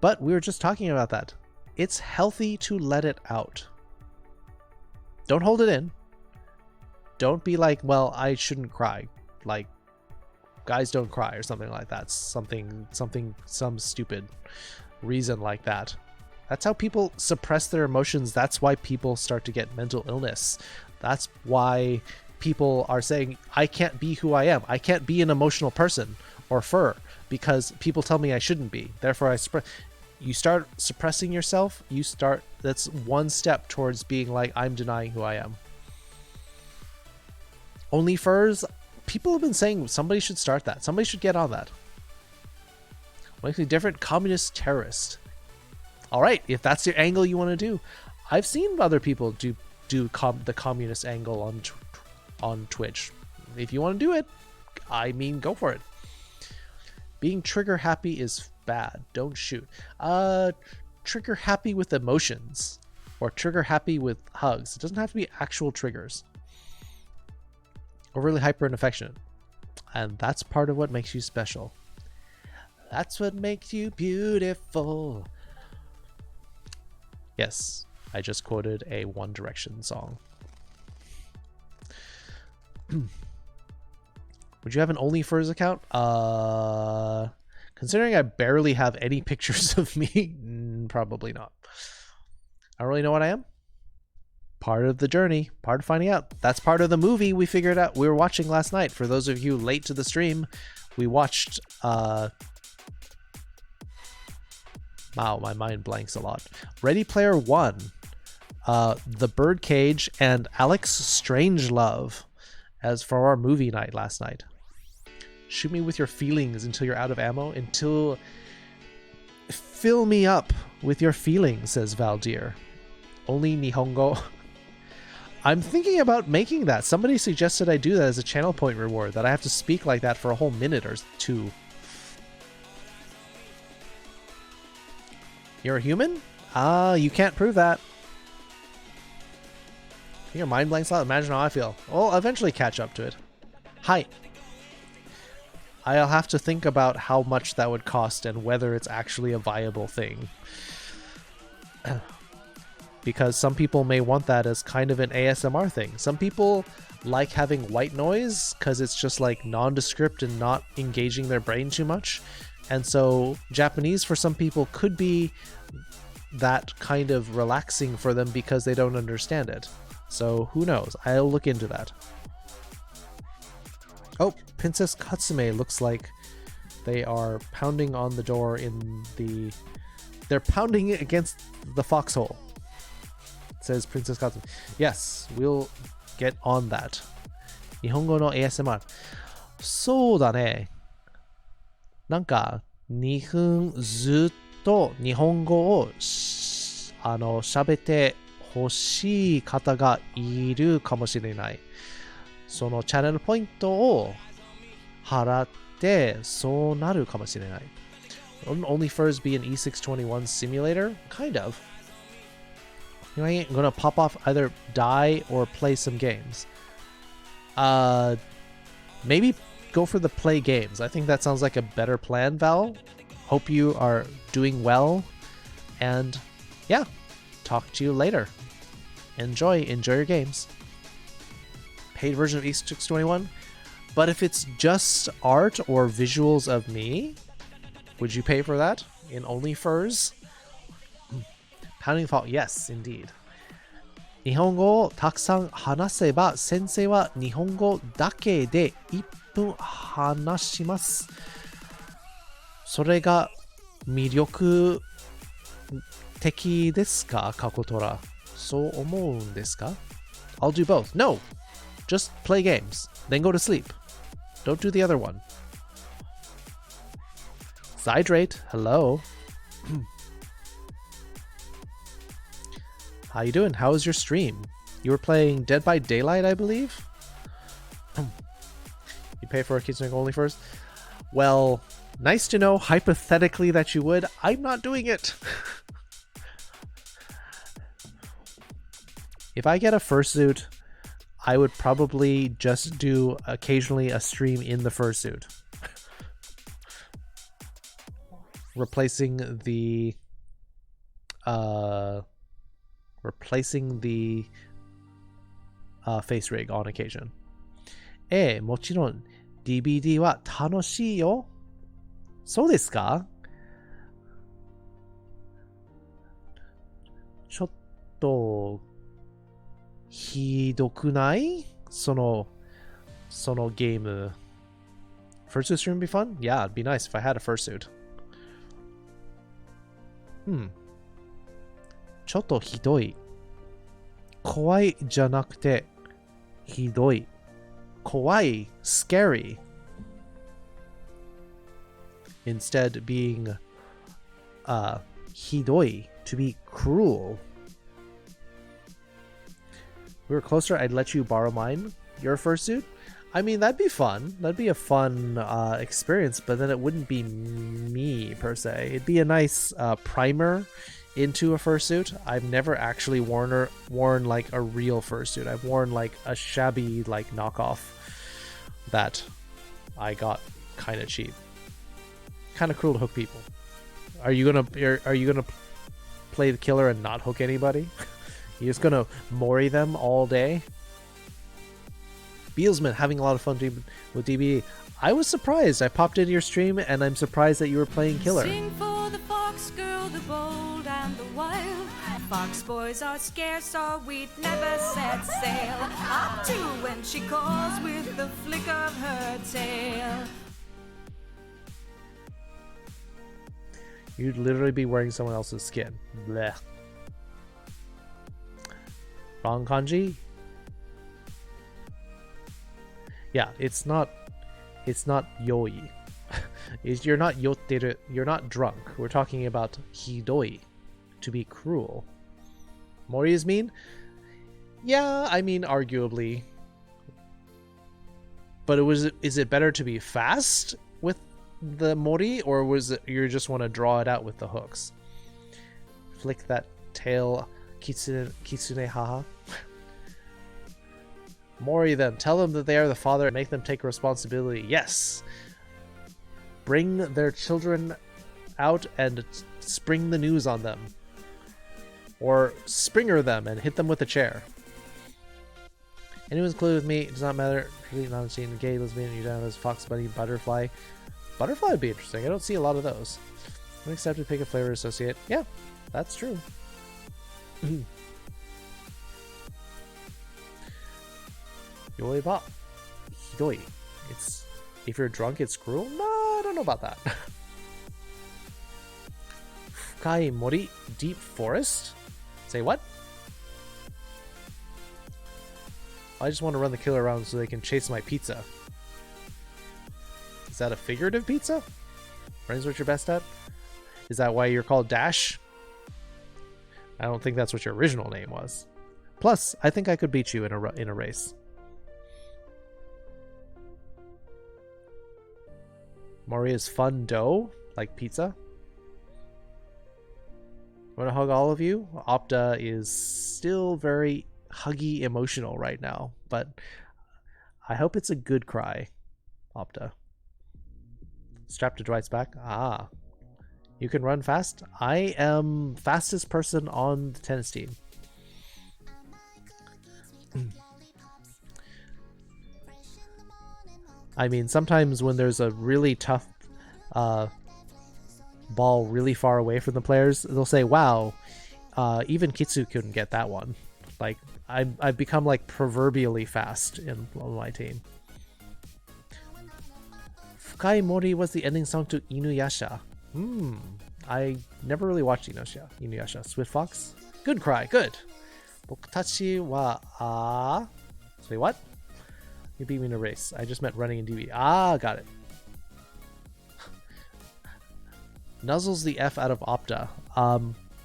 But we were just talking about that. It's healthy to let it out. Don't hold it in. Don't be like, well, I shouldn't cry. Guys don't cry or something like that. Some stupid reason like that. That's how people suppress their emotions. That's why people start to get mental illness. That's why people are saying, I can't be who I am. I can't be an emotional person or fur because people tell me I shouldn't be. Therefore, you start suppressing yourself. That's one step towards being I'm denying who I am. Only furs. People have been saying somebody should start that. Somebody should get on that. What makes me different? Communist terrorist. All right, if that's your angle you want to do. I've seen other people do the communist angle on Twitch. If you want to do it, go for it. Being trigger happy is bad. Don't shoot. trigger happy with emotions or trigger happy with hugs. It doesn't have to be actual triggers. Or really hyper and affectionate. And that's part of what makes you special. That's what makes you beautiful. Yes, I just quoted a One Direction song. Would you have an OnlyFurs account? Considering I barely have any pictures of me, probably not. I don't really know what I am. Part of the journey, part of finding out. That's part of the movie we figured out. We were watching last night. For those of you late to the stream, we watched... wow, my mind blanks a lot. Ready Player One, The Birdcage, and Alex Strangelove as for our movie night last night. Shoot me with your feelings until you're out of ammo. Fill me up with your feelings, says Valdir. Only Nihongo. I'm thinking about making that. Somebody suggested I do that as a channel point reward, that I have to speak like that for a whole minute or two. You're a human? You can't prove that. Your mind blanks out. Imagine how I feel. I'll eventually catch up to it. Hi. I'll have to think about how much that would cost and whether it's actually a viable thing. Because some people may want that as kind of an ASMR thing. Some people like having white noise because it's just like nondescript and not engaging their brain too much. And so Japanese for some people could be that kind of relaxing for them because they don't understand it. So who knows? I'll look into that. Oh, Princess Katsume looks like they are pounding on the door in the... They're pounding it against the foxhole. It says Princess Katsume. Yes, we'll get on that. Nihongo no ASMR. そうだね。なんか2分ずっと日本語を喋ってほしい方がいるかもしれない。そのチャンネルポイントを払ってそうなるかもしれない。Wouldn't OnlyFurs be an E621 simulator? Kind of. You know, I ain't gonna pop off either die or play some games. Maybe go for the play games. I think that sounds like a better plan, Val. Hope you are doing well. And yeah, talk to you later. Enjoy your games. Paid version of E621. But if it's just art or visuals of me, would you pay for that in OnlyFurs? Pounding fault, yes, indeed. 日本語をたくさん話せば先生は日本語だけで1分話します。それが魅力的ですか？過去トラ。そう思うんですか？ I'll do both. No! Just play games. Then go to sleep. Don't do the other one. Zydrate, hello. How you doing? How was your stream? You were playing Dead by Daylight, I believe? You pay for a Kitsune only first? Well, nice to know hypothetically that you would. I'm not doing it. If I get a fursuit, I would probably just do occasionally a stream in the fursuit. Replacing the face rig on occasion. もちろん DVD は楽しいよ。そうですか？ちょっとひどくない？そのゲーム。Fursuit stream would be fun? Yeah, it'd be nice if I had a fursuit. ちょっとひどい。怖いじゃなくてひどい。怖い scary. Instead being ひどい to be cruel. If we were closer, I'd let you borrow mine, your fursuit. I mean, that'd be fun. That'd be a fun experience, but then it wouldn't be me per se. It'd be a nice primer into a fursuit. I've never actually worn like a real fursuit. I've worn like a shabby like knockoff that I got kind of cheap. Kind of cruel to hook people. Are you gonna play the killer and not hook anybody? You're just gonna mori them all day? Beelsman having a lot of fun with DBD. I was surprised. I popped into your stream and I'm surprised that you were playing killer. Sing for the fox girl, the bold and the wild. Fox boys are scarce or we'd never set sail. Up to when she calls with the flick of her tail. You'd literally be wearing someone else's skin. Blech. Wrong kanji? Yeah, it's not yoi. You're not yotteru, you're not drunk. We're talking about hidoi, to be cruel. Mori is mean? Yeah, I mean arguably. But is it better to be fast with the mori, or was it you just want to draw it out with the hooks? Flick that tail, kitsune haha. Mori them. Tell them that they are the father and make them take responsibility. Yes. Bring their children out and spring the news on them. Or springer them and hit them with a chair. Anyone's included with me, it does not matter. Not seen gay, lesbian, you down as fox, bunny, butterfly. Butterfly would be interesting. I don't see a lot of those. Unaccepted, pick a flavor, associate. Yeah, that's true. Yoi ba. Hidoi. It's if you're drunk, it's cruel? No, I don't know about that. Fukai mori, deep forest? Say what? I just want to run the killer around so they can chase my pizza. Is that a figurative pizza? Runnings's what you're best at? Is that why you're called Dash? I don't think that's what your original name was. Plus, I think I could beat you in a race. Moria's fun dough, like pizza. Want to hug all of you? Opta is still very huggy emotional right now, but I hope it's a good cry. Opta. Strapped to Dwight's back. Ah. You can run fast? I am fastest person on the tennis team. I mean, sometimes when there's a really tough ball really far away from the players, they'll say, wow, even Kitsu couldn't get that one. Like, I've become like proverbially fast on my team. Fukai Mori was the ending song to Inuyasha. I never really watched Inuyasha. Swift Fox? Good cry, good. Bokutachi wa Say what? You beat me in a race. I just meant running in DB. Ah, got it. Nuzzles the F out of Opta.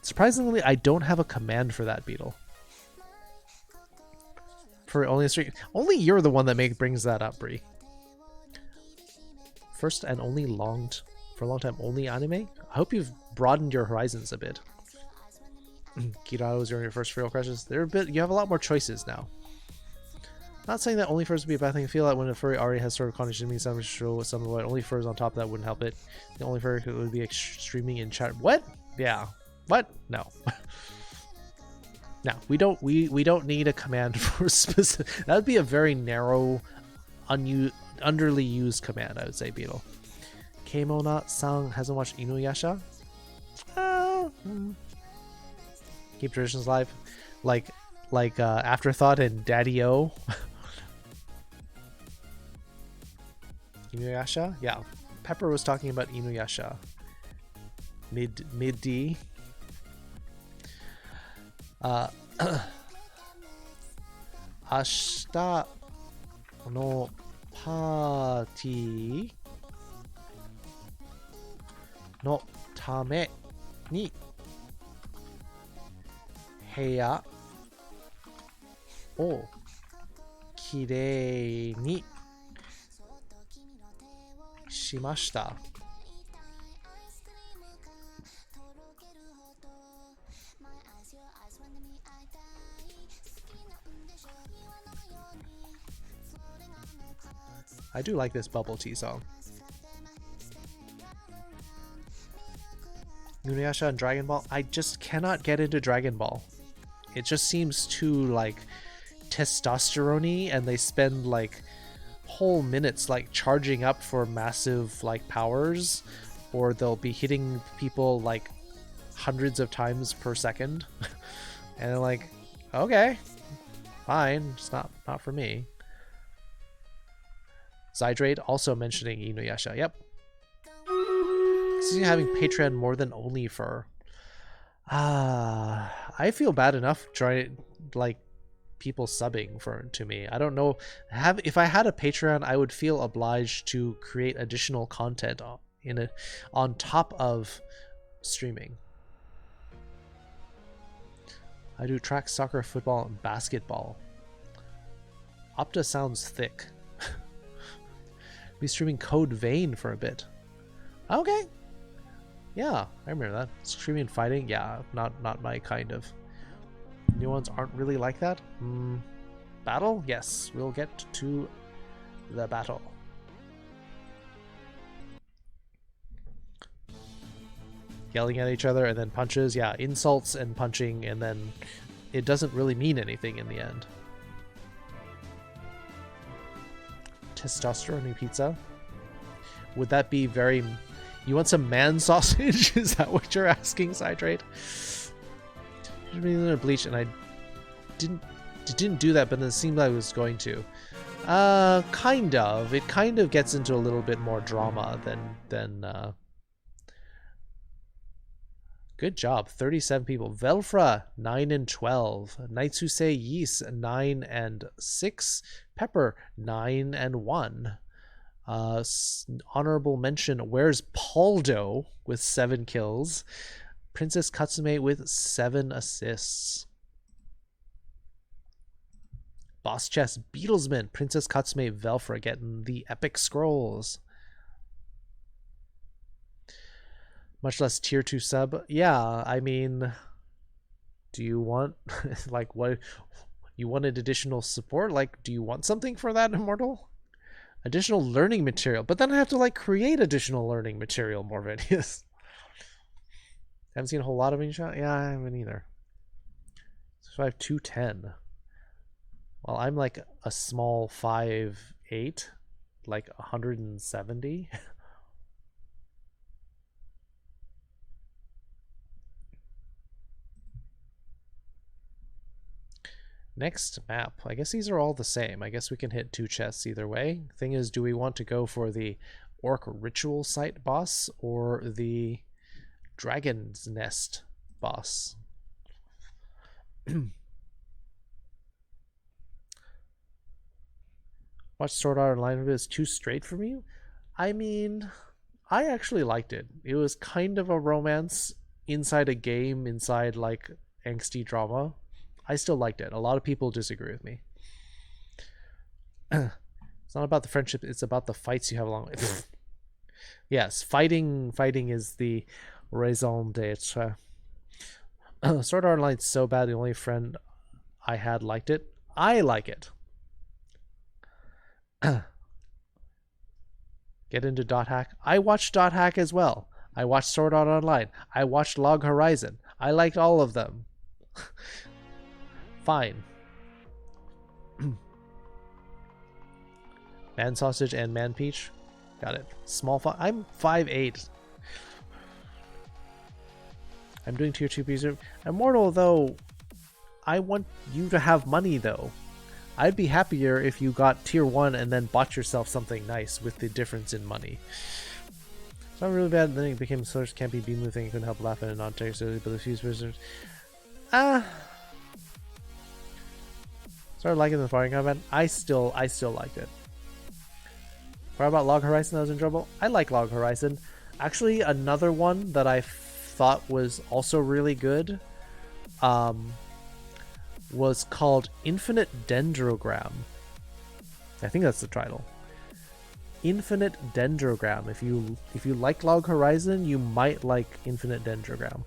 Surprisingly, I don't have a command for that beetle. For only a stream. Only you're the one that brings that up, Bree. First and only for a long time, only anime? I hope you've broadened your horizons a bit. Kirados are your first real crushes. You have a lot more choices now. Not saying that only furs would be a bad thing. I feel like when a furry already has sort of condition means some show some of what only furs on top of that wouldn't help it. The only fur would be streaming in chat. What? Yeah. What? No. No, we don't need a command for specific. That would be a very narrow, underly used command, I would say, Beetle. Keimona-san hasn't watched Inuyasha? Keep traditions alive. Like Afterthought and Daddy-O. Inuyasha? Yeah. Pepper was talking about Inuyasha. Mid-D. Ashita no party no tame ni heya o kirei ni shimashita. I do like this bubble tea song. Inuyasha and Dragon Ball. I just cannot get into Dragon Ball. It just seems too like testosterone-y, and they spend like whole minutes like charging up for massive like powers, or they'll be hitting people like hundreds of times per second. And they're like, okay, fine, it's not for me. Zydrate also mentioning Inuyasha. Yep. Having Patreon more than only for I feel bad enough trying like people subbing to me. I don't know, if I had a Patreon, I would feel obliged to create additional content on top of streaming. I do track, soccer, football, and basketball. Opta sounds thick. Be streaming Code Vein for a bit. Okay. Yeah, I remember that. Streaming fighting, yeah, not my kind of. New ones aren't really like that. Battle? Yes, we'll get to the battle. Yelling at each other and then punches. Yeah, insults and punching, and then it doesn't really mean anything in the end. Testosterone pizza? Would that be very... You want some man sausage? Is that what you're asking, Cydrate? Bleach, and I didn't do that, but it seemed like I was going to. Kind of. It kind of gets into a little bit more drama than Good job. 37 people. Velfra, 9 and 12. Naitsuse Yis, 9 and 6. Pepper, 9 and 1. Honorable mention, Where's Paldo with 7 kills. Princess Katsume with 7 assists. Boss Chess, Beatlesman, Princess Katsume, Velfra getting the epic scrolls. Much less tier 2 sub. Yeah, I mean, do you want, like, what? You wanted additional support? Like, do you want something for that, Immortal? Additional learning material. But then I have to, like, create additional learning material, Morvenius. Haven't seen a whole lot of Inuyasha? Yeah, I haven't either. 5'2", Well, I'm like a small 5'8", like 170. Next map. I guess these are all the same. I guess we can hit 2 chests either way. Thing is, do we want to go for the Orc Ritual Site boss or the Dragon's Nest boss? Watch Sword Art Online if it is too straight from you? I mean, I actually liked it. It was kind of a romance inside a game, inside like angsty drama. I still liked it. A lot of people disagree with me. It's not about the friendship, it's about the fights you have along with. Yes, fighting is the raison d'etre. Sword Art Online's so bad, the only friend I had liked it. I like it. Get into Dot Hack. I watched Dot Hack as well. I watched Sword Art Online. I watched Log Horizon. I liked all of them. Fine. Man Sausage and Man Peach. Got it. Small I'm 5'8". I'm doing tier 2 pieces. Immortal, though, I want you to have money, though. I'd be happier if you got tier 1 and then bought yourself something nice with the difference in money. It's not really bad, then it became such campy B-move thing. Couldn't help laughing and not take seriously, but a few visitors. Started liking the fighting combat. I still liked it. What about Log Horizon that was in trouble? I like Log Horizon. Actually, another one that I thought was also really good was called Infinite Dendrogram. I think that's the title. Infinite Dendrogram. If you like Log Horizon, you might like Infinite Dendrogram.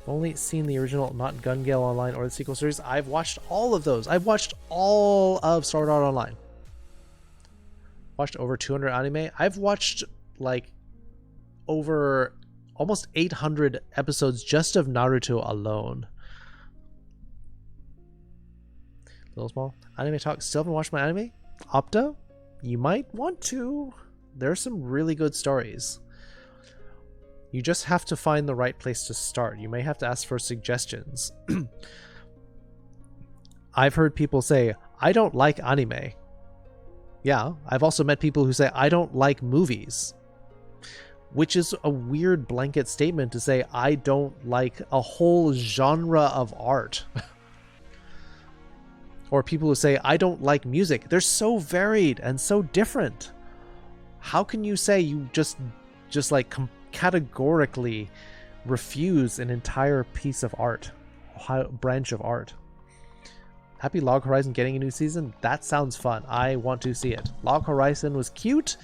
Only seen the original, not Gun Gale Online or the sequel series. I've watched all of those. I've watched all of Sword Art Online. Watched over 200 anime. I've watched like over almost 800 episodes just of Naruto alone. Little small. Anime Talk. Still haven't watched my anime? Opta? You might want to. There's some really good stories. You just have to find the right place to start. You may have to ask for suggestions. I've heard people say, I don't like anime. Yeah, I've also met people who say, I don't like movies. Which is a weird blanket statement to say, I don't like a whole genre of art. Or people who say, I don't like music. They're so varied and so different. How can you say you just like categorically refuse an entire piece of art, branch of art? Happy Log Horizon getting a new season? That sounds fun. I want to see it. Log Horizon was cute.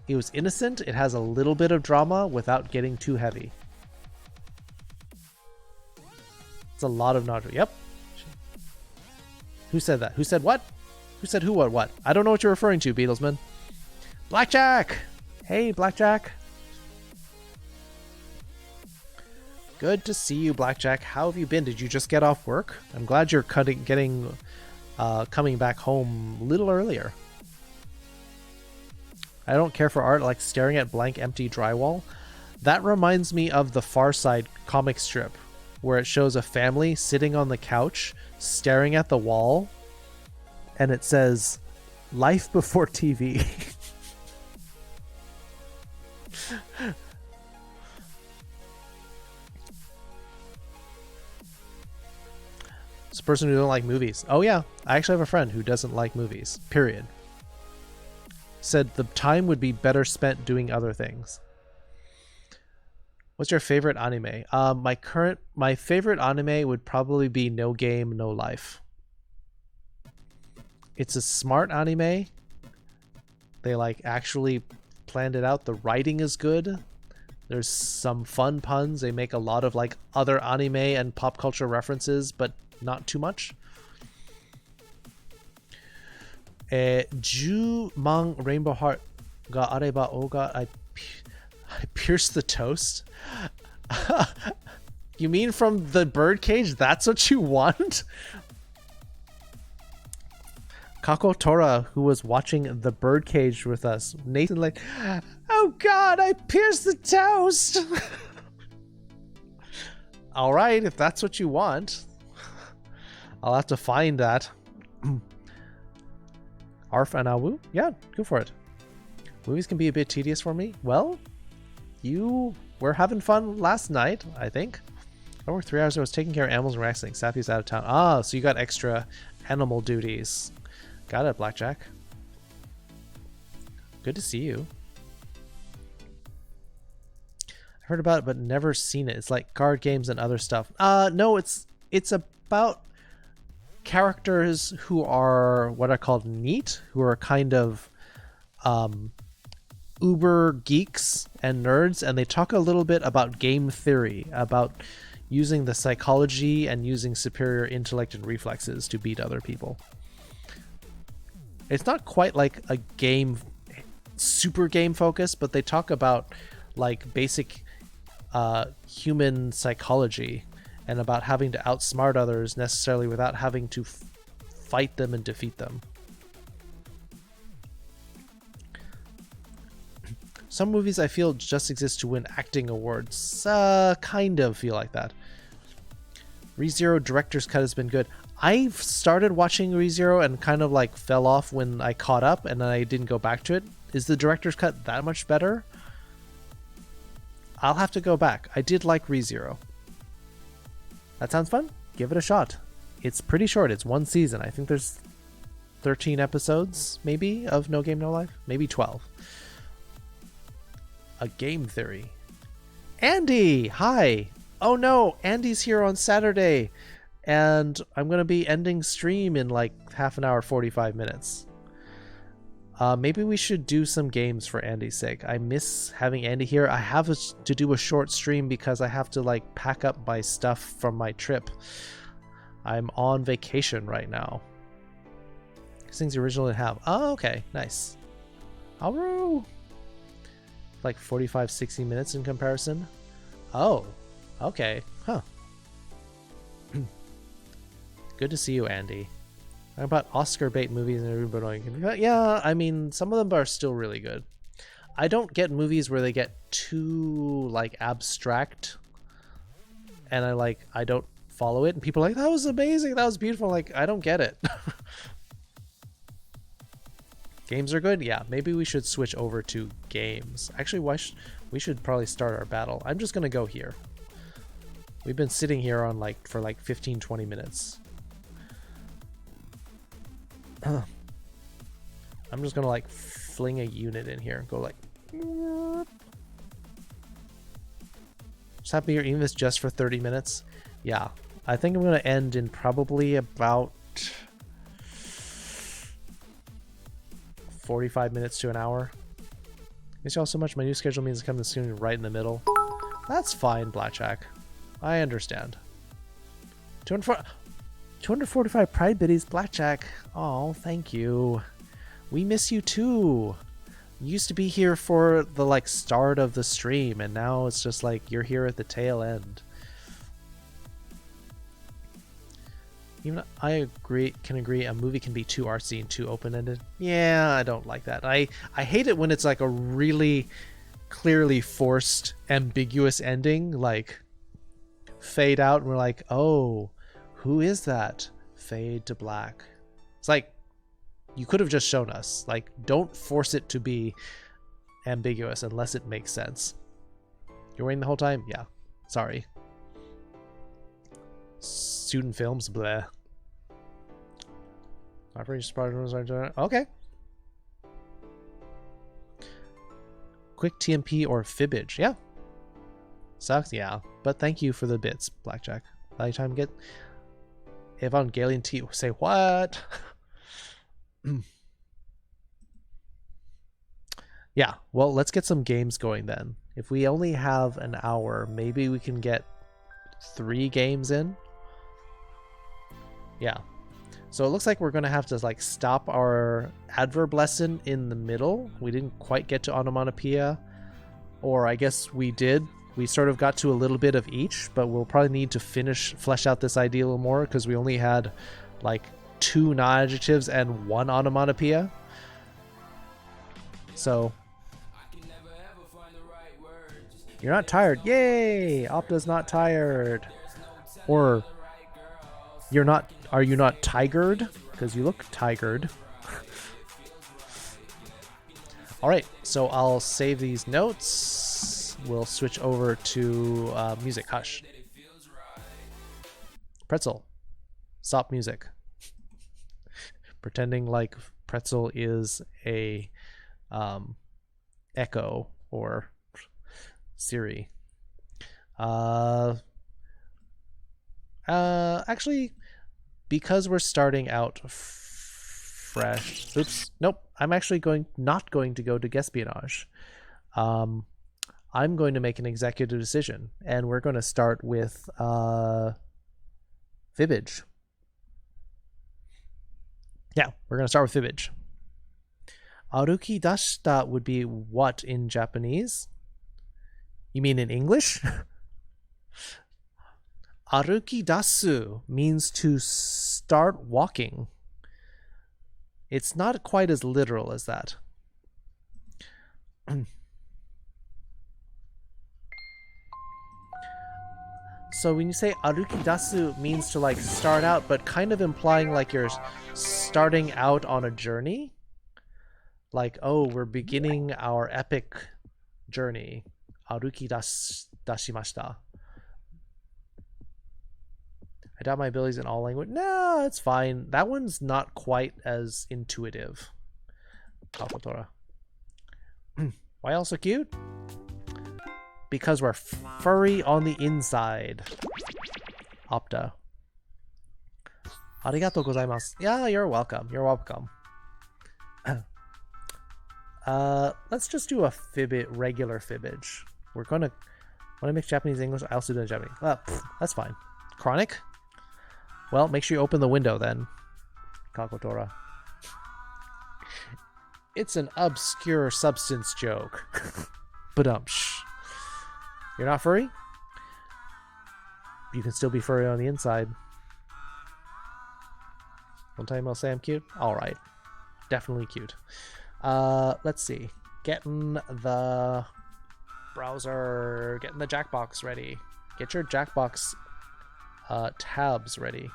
It was innocent. It has a little bit of drama without getting too heavy. It's a lot of Naruto. Yep. Who said that? Who said what? Who said who, what? I don't know what you're referring to, Beatlesman. Blackjack! Hey, Blackjack. Good to see you, Blackjack. How have you been? Did you just get off work? I'm glad you're coming back home a little earlier. I don't care for art like staring at blank empty drywall. That reminds me of the Far Side comic strip where it shows a family sitting on the couch staring at the wall and it says life before TV. It's a person who doesn't like movies. Oh yeah, I actually have a friend who doesn't like movies, period. Said the time would be better spent doing other things. What's your favorite anime? My favorite anime would probably be No Game, No Life. It's a smart anime. They like actually planned it out. The writing is good. There's some fun puns. They make a lot of like other anime and pop culture references, but not too much. 10万 Rainbow Heart があれば I pierce the toast. You mean from the birdcage? That's what you want? Kako Tora, who was watching the birdcage with us, Nathan like, oh god, I pierced the toast. All right, if that's what you want, I'll have to find that. Arf and Awu? Yeah, go for it. Movies can be a bit tedious for me. Well, you were having fun last night, I think. I worked 3 hours. I was taking care of animals and relaxing. Sappy's out of town. Ah, so you got extra animal duties. Got it, Blackjack. Good to see you. I heard about it, but never seen it. It's like card games and other stuff. No, it's about characters who are what are called neat, who are kind of uber geeks and nerds, and they talk a little bit about game theory, about using the psychology and using superior intellect and reflexes to beat other people. It's not quite like a game, super game focus, but they talk about like basic human psychology and about having to outsmart others necessarily without having to fight them and defeat them. Some movies I feel just exist to win acting awards. Kind of feel like that. ReZero Director's Cut has been good. I've started watching ReZero and kind of like fell off when I caught up and then I didn't go back to it. Is the Director's Cut that much better? I'll have to go back. I did like ReZero. That sounds fun. Give it a shot. It's pretty short. It's one season. I think there's 13 episodes, maybe, of No Game, No Life. Maybe 12. A game theory. Andy! Hi! Oh no! Andy's here on Saturday! And I'm going to be ending stream in like half an hour, 45 minutes. Maybe we should do some games for Andy's sake. I miss having Andy here. I have to do a short stream because I have to like pack up my stuff from my trip. I'm on vacation right now. These things you originally have. Oh, okay. Nice. Haru! Like 45, 60 minutes in comparison. Oh, okay. Huh. Good to see you, Andy. How about Oscar bait movies and everybody? Yeah, I mean, some of them are still really good. I don't get movies where they get too like abstract, and I don't follow it. And people are like, that was amazing, that was beautiful. Like, I don't get it. Games are good. Yeah, maybe we should switch over to games. Actually, we should probably start our battle. I'm just gonna go here. We've been sitting here on for 15-20 minutes. I'm just gonna fling a unit in here and go just happy you're even if it's just for 30 minutes. Yeah, I think I'm gonna end in probably about 45 minutes to an hour. Miss y'all so much. My new schedule means coming soon right in the middle. That's fine, Blackjack. I understand. 245 Pride Biddies, Blackjack. Oh, thank you. We miss you too. You used to be here for the start of the stream, and now it's just you're here at the tail end. Even I can agree a movie can be too artsy and too open-ended. Yeah, I don't like that. I hate it when it's a really clearly forced, ambiguous ending, fade out and we're like, oh, who is that? Fade to black. It's you could have just shown us. Don't force it to be ambiguous unless it makes sense. You're waiting the whole time? Yeah. Sorry. Student films, bleh. Okay. Quick TMP or fibbage. Yeah. Sucks, yeah. But thank you for the bits, Blackjack. By the time get Evangelion T. Say what? Yeah, well, let's get some games going then. If we only have an hour, maybe we can get 3 games in. Yeah. So it looks like we're going to have to stop our adverb lesson in the middle. We didn't quite get to onomatopoeia, or I guess we did. We sort of got to a little bit of each, but we'll probably need to flesh out this idea a little more because we only had 2 non-adjectives and 1 onomatopoeia. So you're not tired. Yay! Opta's not tired. Or are you not tigered? Because you look tigered. Alright, so I'll save these notes. We'll switch over to music. Hush. Pretzel. Stop music. Pretending like Pretzel is a Echo or Siri. Actually, because we're starting out fresh. Oops. Nope. I'm actually not going to go to Guespionage. I'm going to make an executive decision, and we're going to start with fibbage. Yeah, we're going to start with fibbage. Aruki dashita would be what in Japanese? You mean in English? Aruki dasu means to start walking. It's not quite as literal as that. So when you say aruki dasu means to start out, but kind of implying you're starting out on a journey. Oh, we're beginning our epic journey. Aruki dashimashita. I doubt my abilities in all language. No, it's fine. That one's not quite as intuitive. Kakotora. Why also cute? Because we're furry on the inside. Opta. Arigatou gozaimasu. Yeah, you're welcome. You're welcome. Let's just do a regular fibbage. We're gonna want to mix Japanese English. I also do Japanese. That's fine. Chronic. Well, make sure you open the window then. Kakotora. It's an obscure substance joke. Badumsh. You're not furry? You can still be furry on the inside. One time I'll say I'm cute? Alright. Definitely cute. Let's see. Getting the browser, getting the Jackbox ready. Get your Jackbox tabs ready.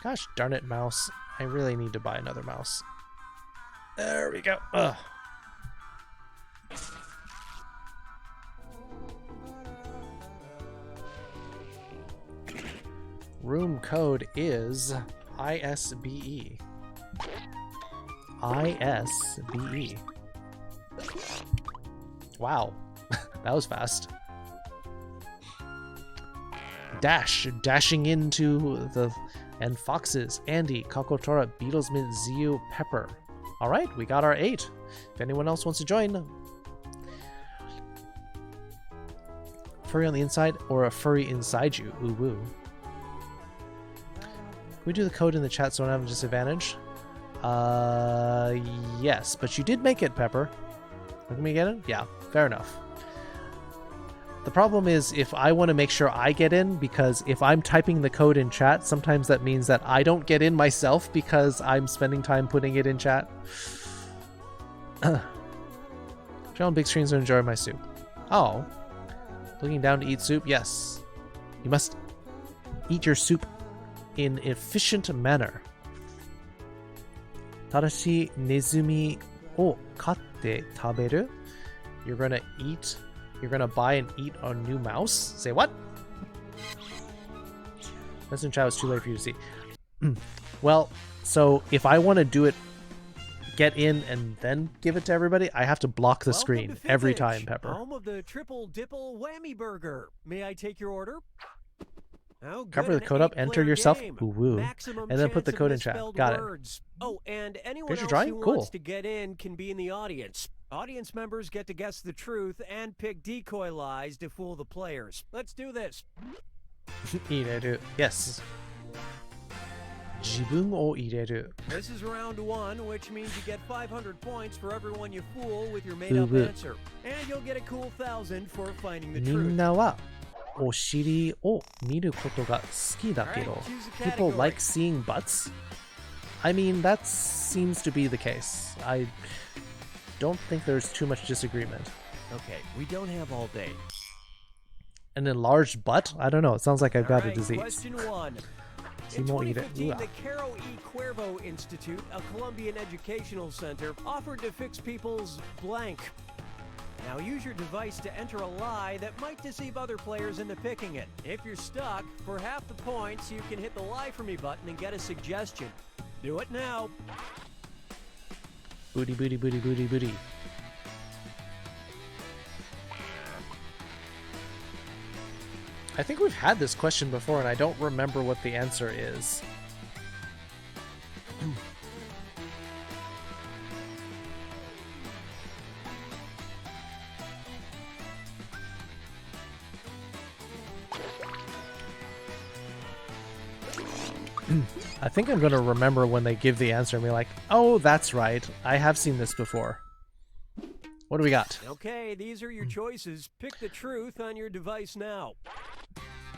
Gosh darn it, mouse. I really need to buy another mouse. There we go. Ugh. Room code is ISBE. ISBE. Wow. That was fast. Dashing into the... And foxes, Andy, Kakotora, Beatles Mint, Ziu, Pepper. Alright, we got our 8. If anyone else wants to join. Furry on the inside or a furry inside you? Ooh woo. Can we do the code in the chat so I don't have a disadvantage? Yes, but you did make it, Pepper. Can we get it? Yeah, fair enough. The problem is if I want to make sure I get in, because if I'm typing the code in chat, sometimes that means that I don't get in myself because I'm spending time putting it in chat. Chill on big screens and enjoy my soup. Oh. Looking down to eat soup? Yes. You must eat your soup in efficient manner. Tadashi nezumi o katte taberu? You're gonna buy and eat a new mouse? Say what? That's in chat, it's too late for you to see. Well, so if I want to do it, get in and then give it to everybody, I have to block the screen every time, Pepper. Home of the triple dipple whammy burger. May I take your order? Cover the code up, enter yourself, ooh woo, and then put the code in chat. Got it. Oh, and anyone else who wants to get in can be in the audience. Audience members get to guess the truth and pick decoy lies to fool the players. Let's do this. Ireru. Yes. Jibun o ireru. This is round 1, which means you get 500 points for everyone you fool with your made-up answer. And you'll get a cool 1,000 for finding the truth. Minna wa oshiri o miru koto ga suki da kedo. People like seeing butts? I mean, that seems to be the case. I don't think there's too much disagreement. Okay, we don't have all day. An enlarged butt? I don't know. It sounds like I've got a disease. Question 1. In 2015, the Caro E. Cuervo Institute, a Colombian educational center, offered to fix people's blank. Now use your device to enter a lie that might deceive other players into picking it. If you're stuck, for half the points, you can hit the Lie For Me button and get a suggestion. Do it now. Booty, booty, booty, booty, booty. I think we've had this question before and I don't remember what the answer is. I think I'm going to remember when they give the answer and be like, oh, that's right. I have seen this before. What do we got? Okay, these are your choices. Pick the truth on your device now.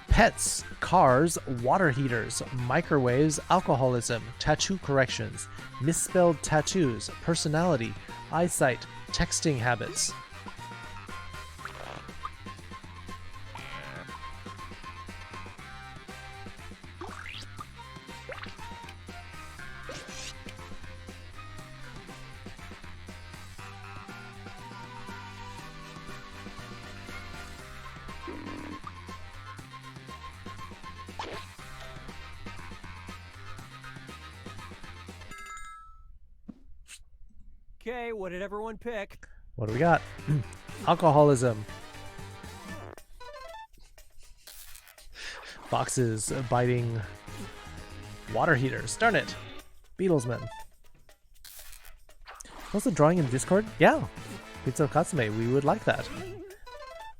Pets, cars, water heaters, microwaves, alcoholism, tattoo corrections, misspelled tattoos, personality, eyesight, texting habits. Okay, what did everyone pick? What do we got? Alcoholism. Foxes biting water heaters. Darn it. Beatlesman. What's the drawing in Discord? Yeah. Pizza Katsume, we would like that.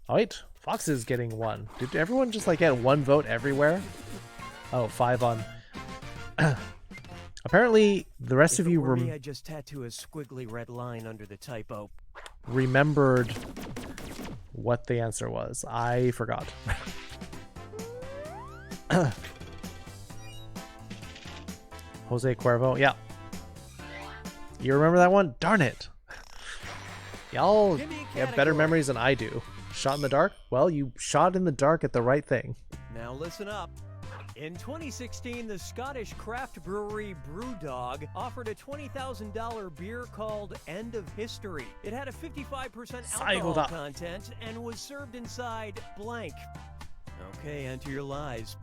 Oh wait, Fox is getting 1. Did everyone just like get 1 vote everywhere? Oh, 5 on... Apparently, the rest of you were... I just tattoo a squiggly red line under the typo. Remembered what the answer was. I forgot. Jose Cuervo, yeah. You remember that one? Darn it. Y'all have better memories than I do. Shot in the dark? Well, you shot in the dark at the right thing. Now listen up. In 2016, the Scottish craft brewery Brewdog offered a $20,000 beer called End of History. It had a 55% alcohol content and was served inside blank. Okay, enter your lies.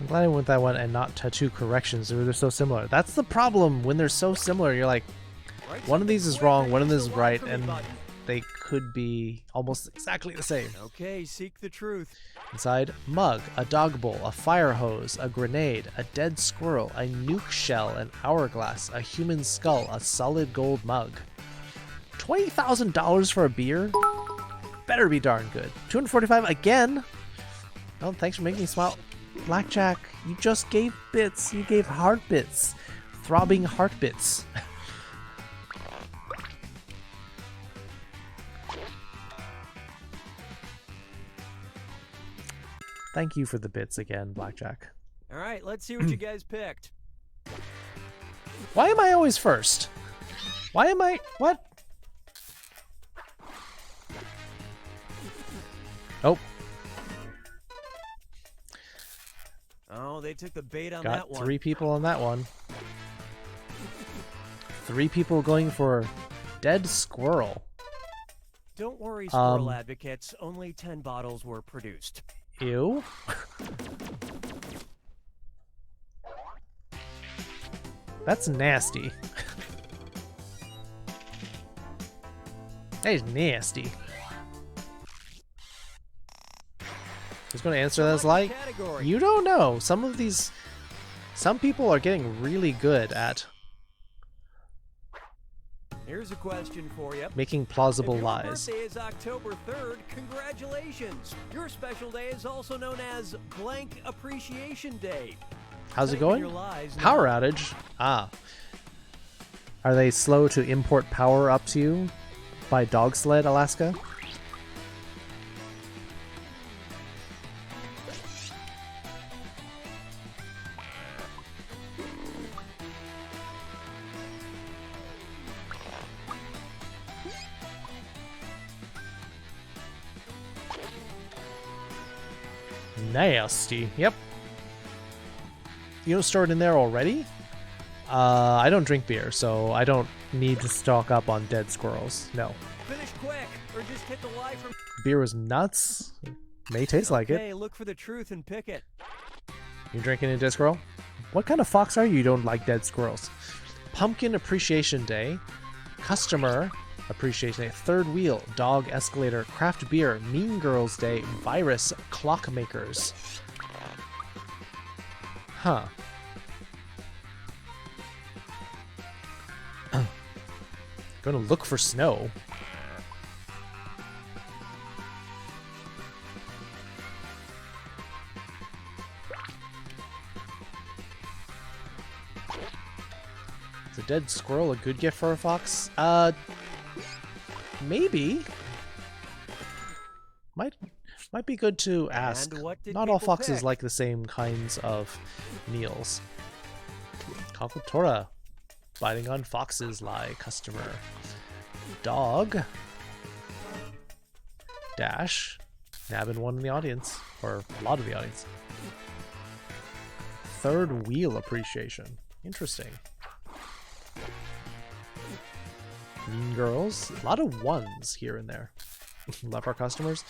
I'm glad I went with that one and not tattoo corrections. They're so similar. That's the problem when they're so similar. You're like, one of these is wrong, one of these is right, and they could be almost exactly the same. Okay, seek the truth. Inside, mug, a dog bowl, a fire hose, a grenade, a dead squirrel, a nuke shell, an hourglass, a human skull, a solid gold mug. $20,000 for a beer? Better be darn good. $245 again? Oh, thanks for making me smile. Blackjack, you just gave bits. You gave heart bits. Throbbing heart bits. Thank you for the bits again, Blackjack. All right, let's see what you guys picked. Why am I always first? Why am I... What? Oh. Oh, they took the bait on that one. Got 3 people on that one. 3 people going for dead squirrel. Don't worry, squirrel advocates. Only 10 bottles were produced. Ew. That's nasty. That is nasty. Who's going to answer that as like? You don't know. Some people are getting really good at Here's a question for you. making plausible if your lies. Birthday is October 3rd. Congratulations. Your special day is also known as Blank Appreciation Day. How's it Say going? your lies Power now. outage. Ah. Are they slow to import power up to you by dog sled, Alaska? Nasty. Yep. You don't store it in there already? I don't drink beer, so I don't need to stock up on dead squirrels. No. Finish quick, or just hit the lie from. Beer was nuts. May taste like it. Okay, look for the truth and pick it. You drinking a dead squirrel? What kind of fox are you? You don't like dead squirrels. Pumpkin Appreciation Day. Customer Appreciation Day. Third Wheel. Dog Escalator. Craft Beer. Mean Girls Day. Virus. Clockmakers. Huh. Gonna look for snow. Is a dead squirrel a good gift for a fox? Maybe. Might be good to ask. Not all foxes pick? like the same kinds of meals. Kakutora. Biting on foxes lie. Customer. Dog. Dash. Nabbing one in the audience. Or a lot of the audience. Third Wheel Appreciation. Interesting. Mean girls. A lot of ones here and there. Love our customers.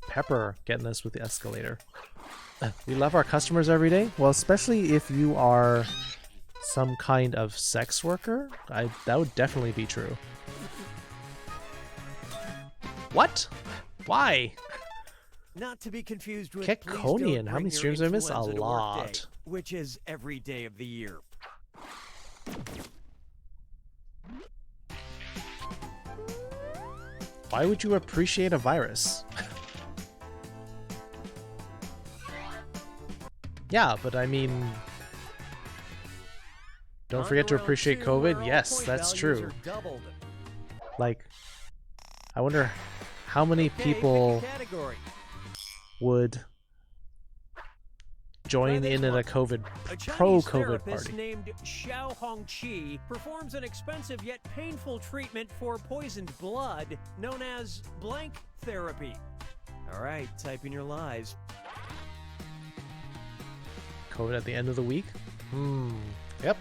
Pepper getting us with the escalator. We love our customers every day. Well, especially if you are some kind of sex worker. That would definitely be true. What? Why? Not to be confused with Kekonian. How many streams did I miss? A lot. Day, which is every day of the year. Why would you appreciate a virus? Yeah, but I mean, don't forget to appreciate COVID. Yes, that's true. Like, I wonder how many people would join in a pro-COVID party. Named Xiao Hongqi performs an expensive yet painful treatment for poisoned blood known as blank therapy. All right, type in your lies. COVID at the end of the week? Yep.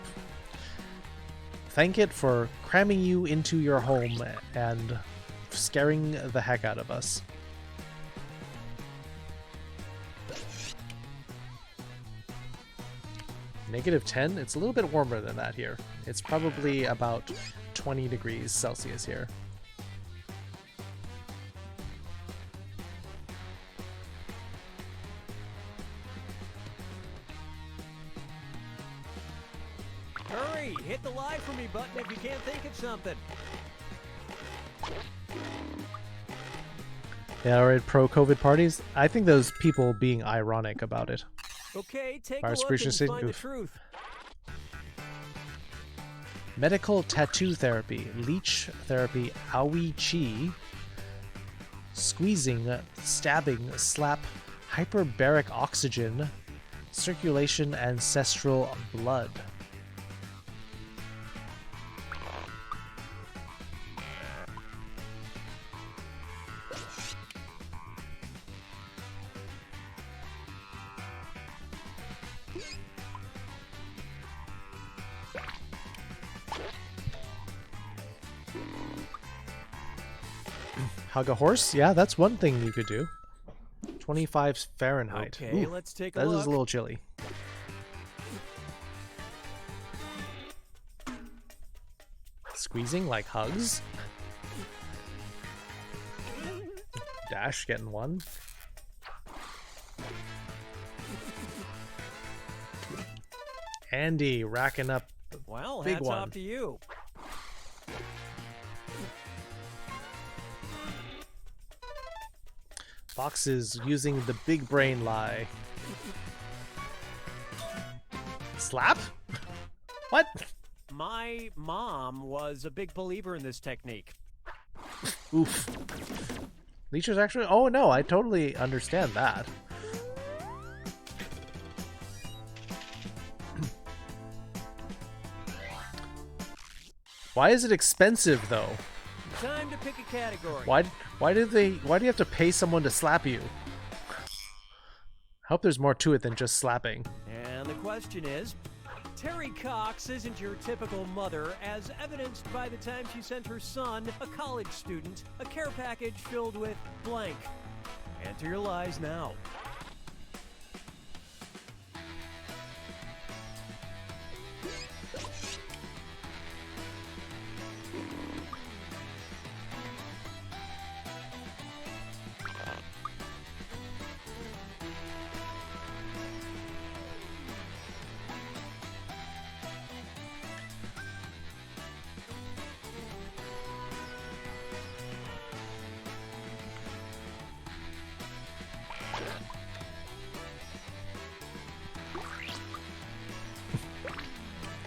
Thank it for cramming you into your home and scaring the heck out of us. -10? It's a little bit warmer than that here. It's probably about 20 degrees Celsius here. Hurry! Hit the live for me button if you can't think of something. Yeah, alright, pro-COVID parties? I think those people being ironic about it. Okay, take Virus a look and station, find the truth. Medical tattoo therapy, leech therapy, Aoi Chi, squeezing, stabbing, slap, hyperbaric oxygen, circulation, ancestral blood. Hug a horse? Yeah, that's one thing you could do. 25 Fahrenheit. Okay, Ooh, let's take a that look. is a little chilly. Squeezing like hugs. Dash getting one. Andy racking up Well, big hats one. off to you. Fox is using the big brain lie. Slap? What? My mom was a big believer in this technique. Oof. Leechers actually? Oh no, I totally understand that. Why is it expensive though? Time to pick a category. Why do you have to pay someone to slap you? I hope there's more to it than just slapping. And the question is, Terry Cox isn't your typical mother, as evidenced by the time she sent her son, a college student, a care package filled with blank. Enter your lies now.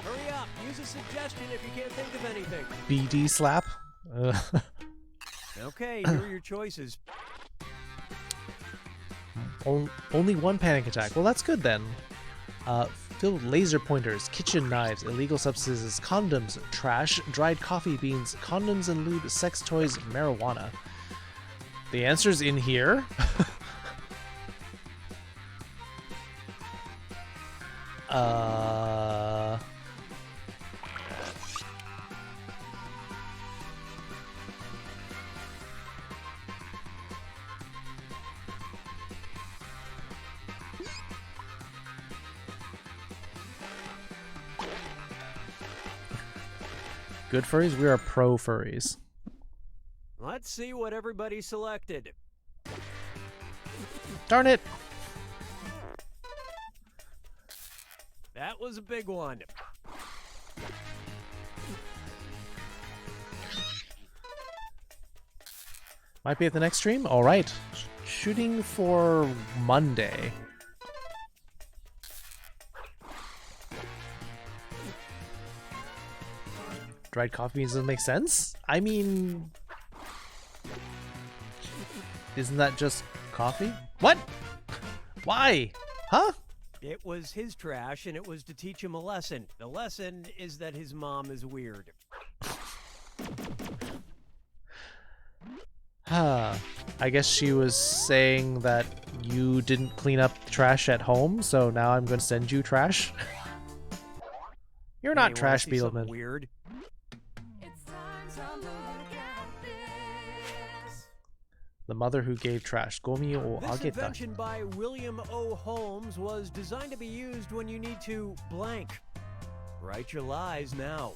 Hurry up, use a suggestion if you can't think of anything. BD slap? Okay, here are your choices. Only one panic attack. Well, that's good then. Filled laser pointers, kitchen knives, illegal substances, condoms, trash, dried coffee beans, condoms and lube, sex toys, marijuana. The answer's in here. good furries. We are pro furries. Let's see what everybody selected. Darn it! That was a big one. Might be at the next stream? Alright. Shooting for Monday. Dried coffee beans doesn't make sense? I mean... Isn't that just coffee? What? Why? Huh? It was his trash, and it was to teach him a lesson. The lesson is that his mom is weird. I guess she was saying that you didn't clean up trash at home, so now I'm going to send you trash. You're not trash, Beetleman. Weird. The mother who gave trash. Gomi o This ageta. invention by William O. Holmes was designed to be used when you need to blank. Write your lies now.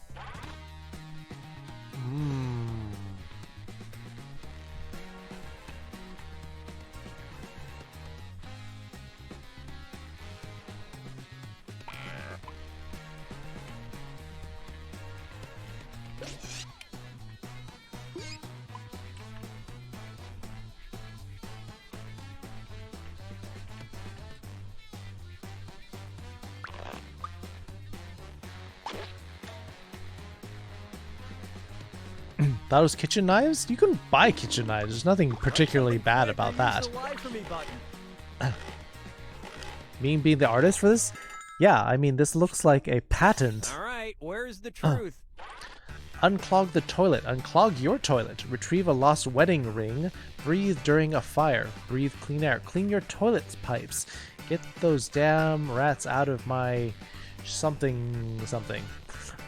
That was kitchen knives? You can buy kitchen knives. There's nothing particularly bad about that. Me being the artist for this? Yeah, I mean, this looks like a patent. All right, where's the truth? Unclog the toilet. Unclog your toilet. Retrieve a lost wedding ring. Breathe during a fire. Breathe clean air. Clean your toilet pipes. Get those damn rats out of my something something.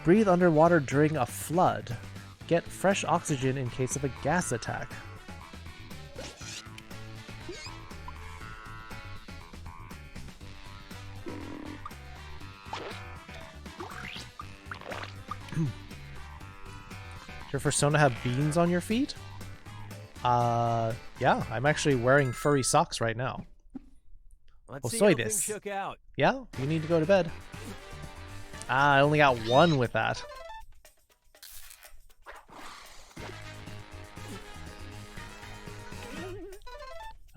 Breathe underwater during a flood. Get fresh oxygen in case of a gas attack. Does your persona have beans on your feet? Yeah, I'm actually wearing furry socks right now. Let's see how things this. shook out. Yeah, you need to go to bed. I only got one with that.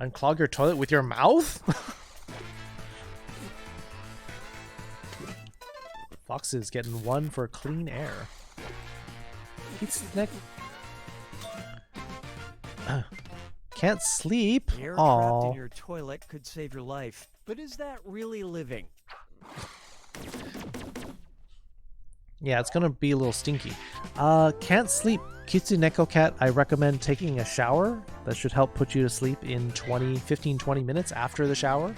Unclog your toilet with your mouth? Fox is getting one for clean air. Pizza's neck. Can't sleep. Air trapped in your toilet could save your life. But is that really living? Yeah, it's gonna be a little stinky. Can't sleep. Kitsuneko cat, I recommend taking a shower. That should help put you to sleep in 15-20 minutes after the shower.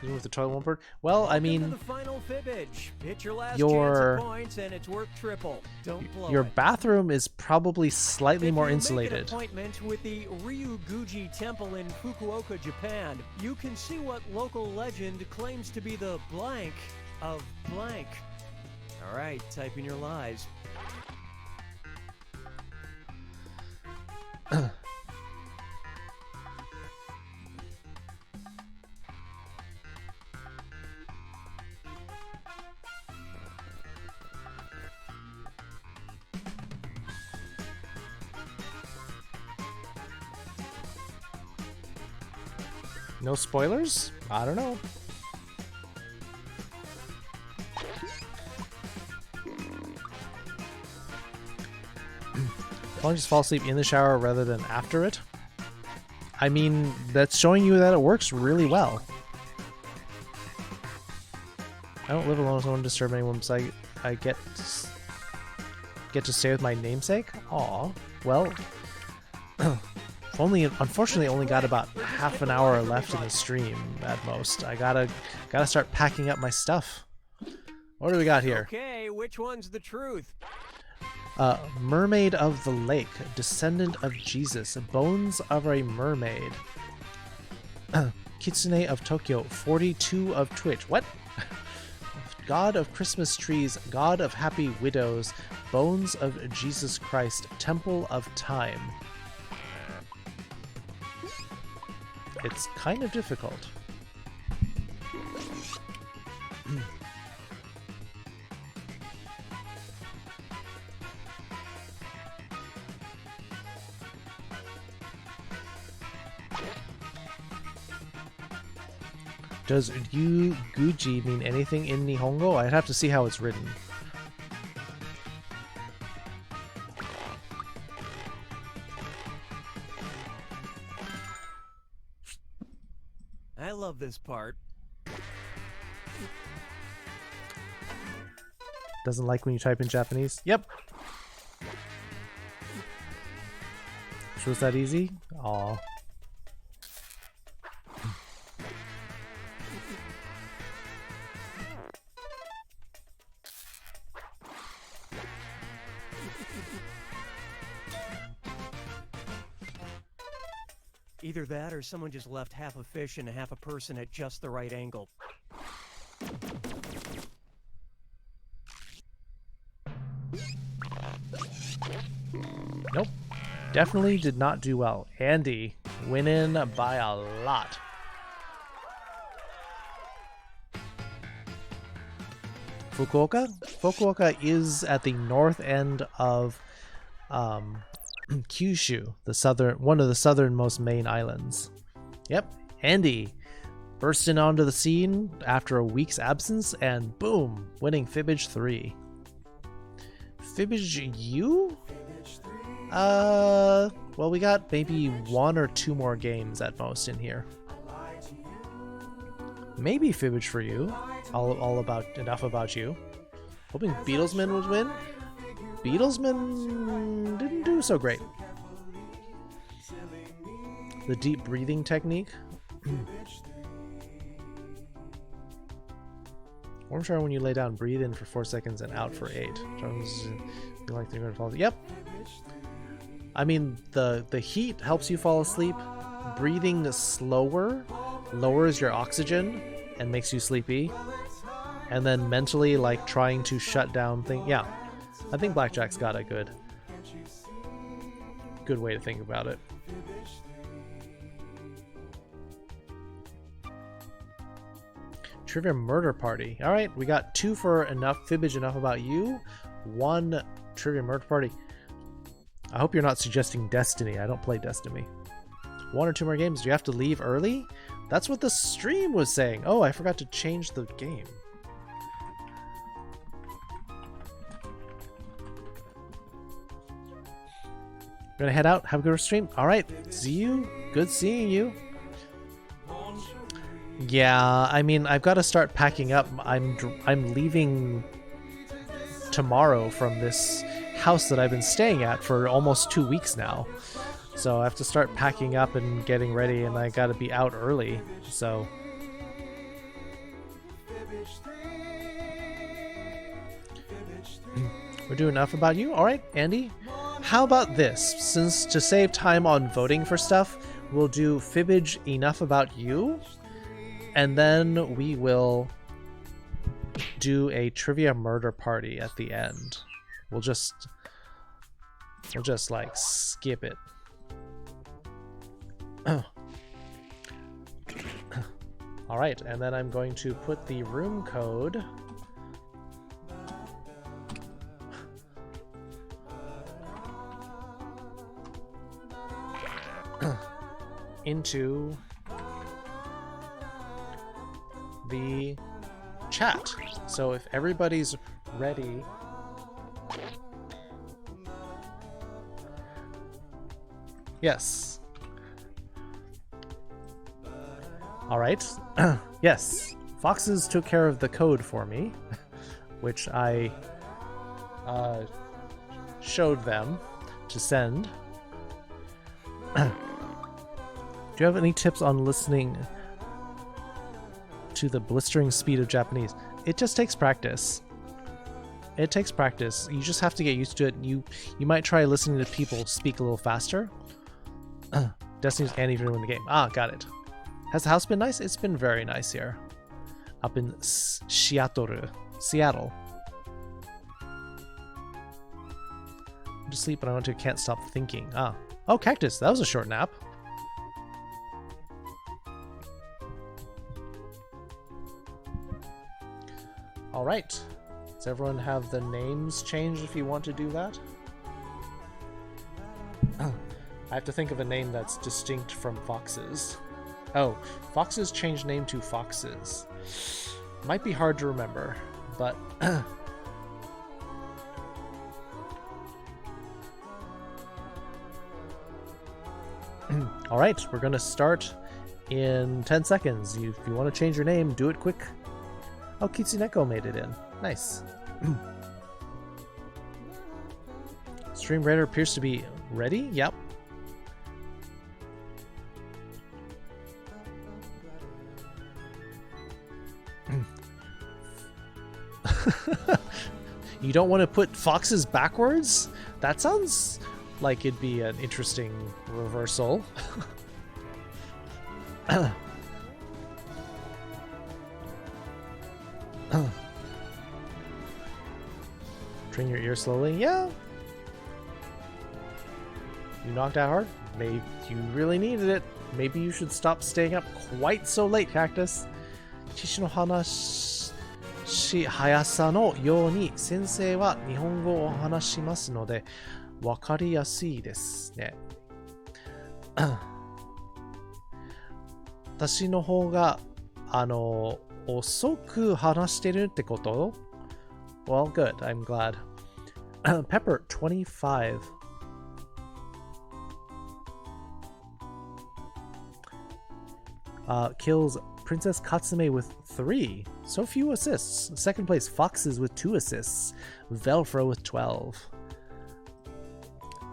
With the toilet won't burn. Well, I mean, the final fibbage. Hit your last your chance at points and it's worth triple. Don't blow your it. bathroom is probably slightly more insulated. Make an appointment with the Ryuguji Temple in Fukuoka, Japan. You can see what local legend claims to be the blank of blank. All right, type in your lies. No spoilers? I don't know. Why don't you just fall asleep in the shower rather than after it? I mean, that's showing you that it works really well. I don't live alone, so I don't disturb anyone besides I get to stay with my namesake? Aw. Well, unfortunately only got about half an hour left in the stream at most. I gotta start packing up my stuff. What do we got here? Okay, which one's the truth? Mermaid of the Lake, descendant of Jesus, bones of a mermaid. Kitsune of Tokyo, 42 of Twitch. What? God of Christmas trees, God of happy widows, bones of Jesus Christ, temple of time. It's kind of difficult. Does Yu Guji mean anything in Nihongo? I'd have to see how it's written. I love this part. Doesn't like when you type in Japanese? Yep. Was that easy? Aw. Either that or someone just left half a fish and half a person at just the right angle. Nope. Definitely did not do well. Andy, winning by a lot. Fukuoka? Fukuoka is at the north end of Kyushu, one of the southernmost main islands. Yep, Andy bursting onto the scene after a week's absence and boom, winning Fibbage 3. Fibbage U? Well, we got maybe 1 or 2 more games at most in here. Maybe Fibbage for you. All about enough about you. Hoping Beatlesman would win. Beatlesman didn't do so great. The deep breathing technique. Warm shower when you lay down, breathe in for 4 seconds and out for 8. You like they're going to fall. Yep. I mean, the heat helps you fall asleep. Breathing slower lowers your oxygen and makes you sleepy. And then mentally, like, trying to shut down things. Yeah, I think Blackjack's got a good way to think about it. Trivia Murder Party. All right, we got 2 for enough Fibbage, enough about you. 1 Trivia Murder Party. I hope you're not suggesting Destiny. I don't play Destiny. 1 or 2 more games. Do you have to leave early? That's what the stream was saying. Oh, I forgot to change the game. Gonna head out. Have a good stream. All right. See you. Good seeing you. Yeah, I mean, I've got to start packing up. I'm leaving tomorrow from this house that I've been staying at for almost 2 weeks now. So I have to start packing up and getting ready, and I got to be out early. So we're doing enough about you. All right, Andy. How about this? Since to save time on voting for stuff, we'll do Fibbage enough about you, and then we will do a trivia murder party at the end. We'll just like skip it. All right, and then I'm going to put the room code into the chat. So if everybody's ready, yes. All right. Yes. Foxes took care of the code for me, which I showed them to send. Do you have any tips on listening to the blistering speed of Japanese? It just takes practice. It takes practice. You just have to get used to it. You might try listening to people speak a little faster. Destiny's Andy for doing the game. Ah, got it. Has the house been nice? It's been very nice here. Up in Seattle. Seattle. I'm to sleep, but I want to can't stop thinking. Ah. Oh, Cactus. That was a short nap. All right. Does everyone have the names changed if you want to do that? I have to think of a name that's distinct from Fox's. Oh, Fox's changed name to Fox's. Might be hard to remember, but... Alright, we're gonna start in 10 seconds. If you want to change your name, do it quick. Oh, Kitsuneko made it in. Nice. Stream Raider appears to be ready? Yep. You don't want to put foxes backwards? That sounds like it'd be an interesting reversal. Train your ear slowly? Yeah. You knocked out hard? Maybe you really needed it. Maybe you should stop staying up quite so late, Cactus. Chishi no hanashi hayasa no you ni sensei wa nihongo o hanashimasu node wakaryasui desu ne. 私の方が遅く話してるってこと? Well, good. I'm glad. Pepper 25. Kills Princess Katsume with 3. So few assists. Second place, Foxes with 2 assists. Velfro with 12.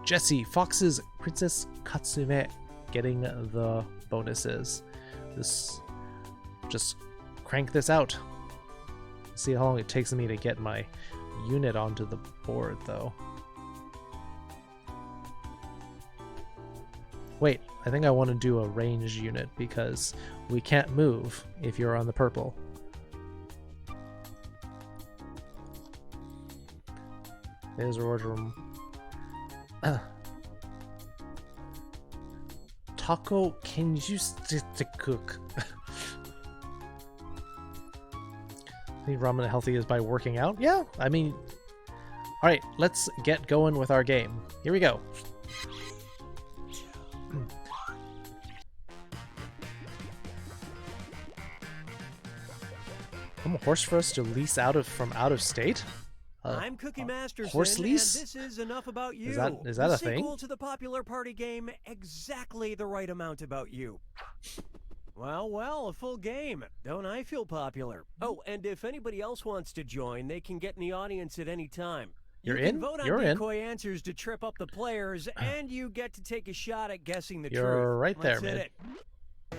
Jesse, Foxes, Princess Katsume getting the bonuses. Just crank this out. See how long it takes me to get my unit onto the board, though. Wait, I think I want to do a ranged unit because we can't move if you're on the purple. There's a reward room. Taco Kenjutsu cook. Think ramen healthy is by working out? Yeah, I mean... Alright, let's get going with our game. Here we go. I'm a horse for us to lease from out of state? I'm Cookie Masterson, horse lease? and this is Enough About You. Is that a thing? The sequel to the popular party game, Exactly the Right Amount About You. Well, a full game. Don't I feel popular? Oh, and if anybody else wants to join, they can get in the audience at any time. You're you can in? Vote on You're decoy answers to trip up the players, and you get to take a shot at guessing the truth. You're right there, Let's hit man. it.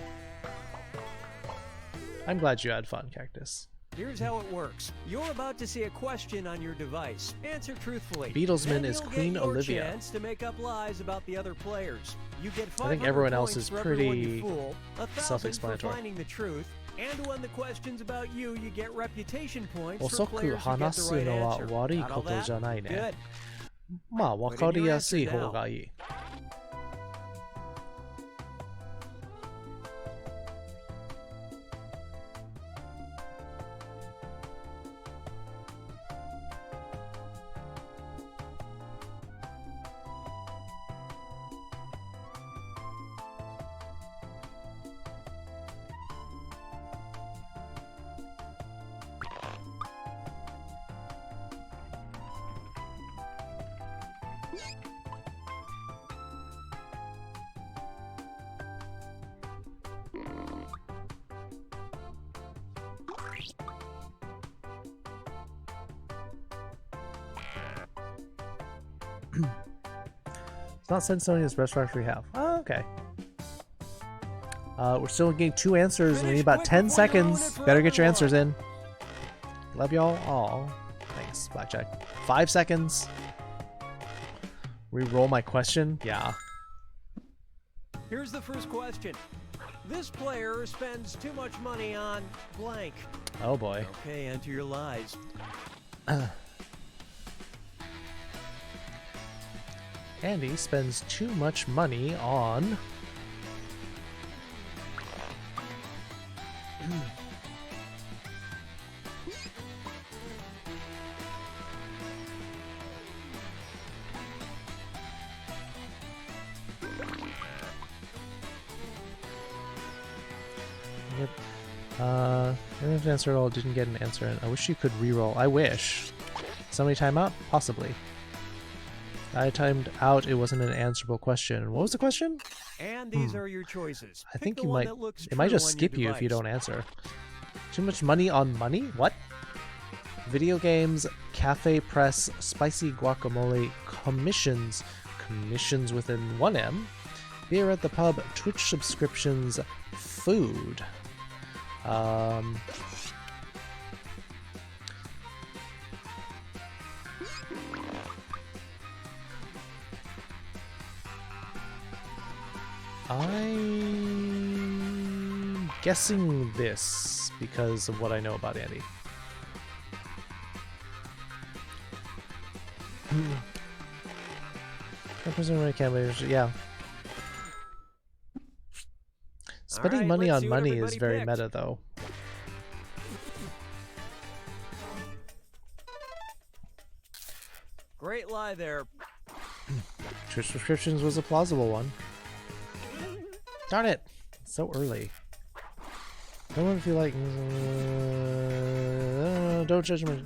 I'm glad you had fun, Cactus. Here's how it works. You're about to see a question on your device. Answer truthfully. Beatlesman Then is you'll Queen get your Olivia. chance to make up lies about the other players. You get 500 I think everyone else points is for everyone pretty you fool, 1,000 for self-explanatory. finding the truth, and when the question's about you, you get reputation points for 遅く players who get 話 the す right のは answer. 悪い Got こ all と that? じゃないね。 Good. まあ、わかりやすい方がいい。It's not Sensonia's restaurant we have. Oh, okay. We're still getting 2 answers. We need about 10 seconds. Better get your answers in. Love y'all. Aw. Thanks, Blackjack. 5 seconds. Re-roll my question? Yeah. Here's the first question. This player spends too much money on blank. Oh boy. Okay, enter your lies. Andy spends too much money on... I didn't answer at all, didn't get an answer, and I wish you could reroll. I wish. Somebody time out? Possibly. I timed out, it wasn't an answerable question. What was the question? And these are your choices. I Pick think the you one might... that looks It might true just on your skip you if you device. don't answer. Too much money on money? What? Video games, cafe press, spicy guacamole, commissions within 1M, beer at the pub, Twitch subscriptions, food. I'm guessing this because of what I know about Andy. Yeah. Spending Alright, money let's on see what money is everybody very picked. meta, though. Great lie there. Twitch subscriptions was a plausible one. Darn it! So early. Don't know if you like... don't judge my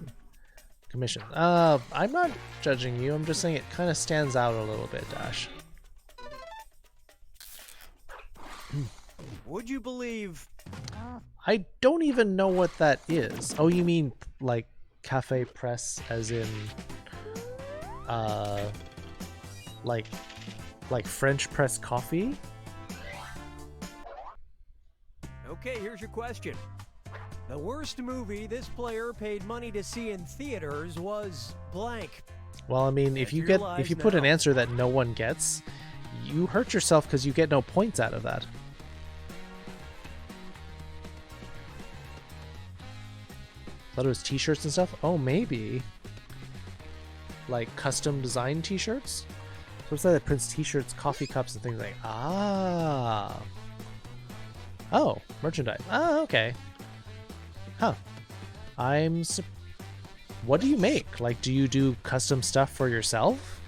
commission. I'm not judging you. I'm just saying it kind of stands out a little bit, Dash. Would you believe? I don't even know what that is. Oh, you mean like cafe press as in like French press coffee? Okay, here's your question. The worst movie this player paid money to see in theaters was blank. Well, I mean, if you Enter your get if you lies put an now. answer that no one gets, you hurt yourself because you get no points out of that. Thought it was t-shirts and stuff? Oh, maybe. Like custom design t-shirts? So it's like that prints t-shirts, coffee cups, and things like ah. Oh, merchandise. Ah, okay. Huh. What do you make? Like, do you do custom stuff for yourself?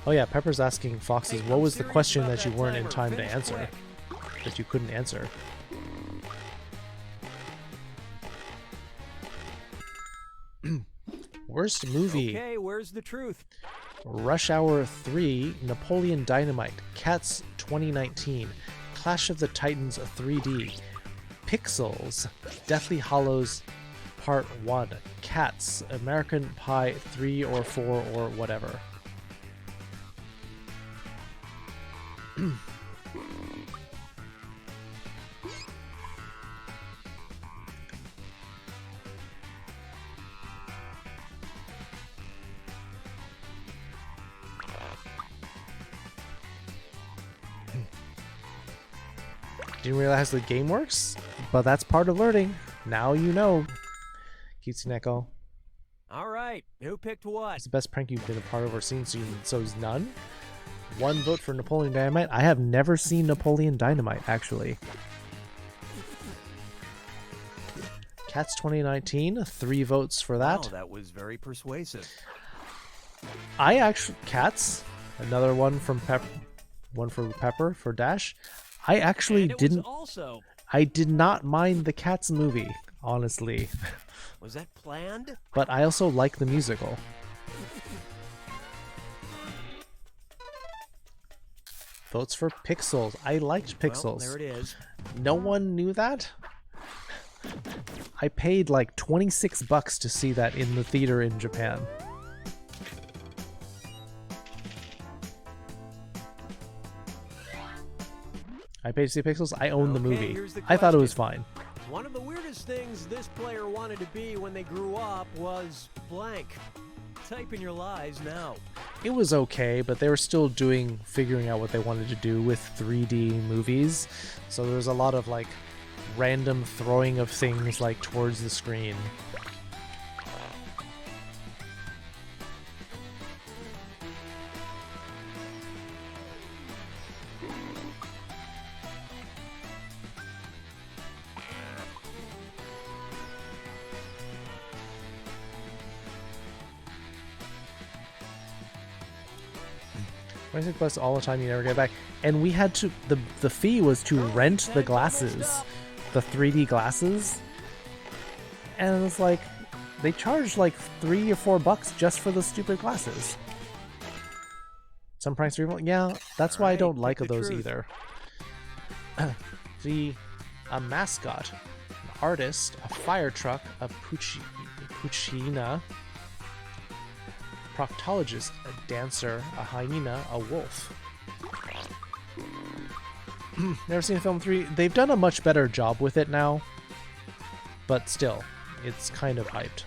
Oh yeah, Pepper's asking Foxes, Hey, what I'm was the serious question about that you that weren't in timer. time to Finish answer? quick. That you couldn't answer? Worst movie. Okay, where's the truth? Rush Hour 3, Napoleon Dynamite, Cats 2019, Clash of the Titans 3D, Pixels, Deathly Hallows Part 1, Cats, American Pie 3 or 4 or whatever. Didn't realize the game works, but that's part of learning. Now you know. Cutesy Neko. All right, who picked what? It's the best prank you've been a part of or seen, so is none. One vote for Napoleon Dynamite. I have never seen Napoleon Dynamite, actually. Cats 2019, 3 votes for that. Wow, that was very persuasive. I actually... Cats, another one from Pepper. One for Pepper, for Dash. I actually And it didn't... was also... I did not mind the Cats movie, honestly. Was that planned? But I also like the musical. Votes for Pixels. I liked Pixels. Well, there it is. No one knew that? I paid like $26 to see that in the theater in Japan. I paid to see Pixels. I own the Okay, movie. here's the I thought it was question. fine. One of the weirdest things this player wanted to be when they grew up was blank. Type in your lies now. it was okay, but they were still figuring out what they wanted to do with 3D movies. So there was a lot of like random throwing of things like towards the screen. $26 all the time, you never get back. And we had to, the fee was to rent the glasses, the 3D glasses. And it's like, they charged like $3 or $4 just for the stupid glasses. Some price removal, yeah, that's why I don't like those either. A mascot, an artist, a fire truck, a puccina, proctologist, a dancer, a hyena, a wolf. Never seen film 3. They've done a much better job with it now, but still, it's kind of hyped.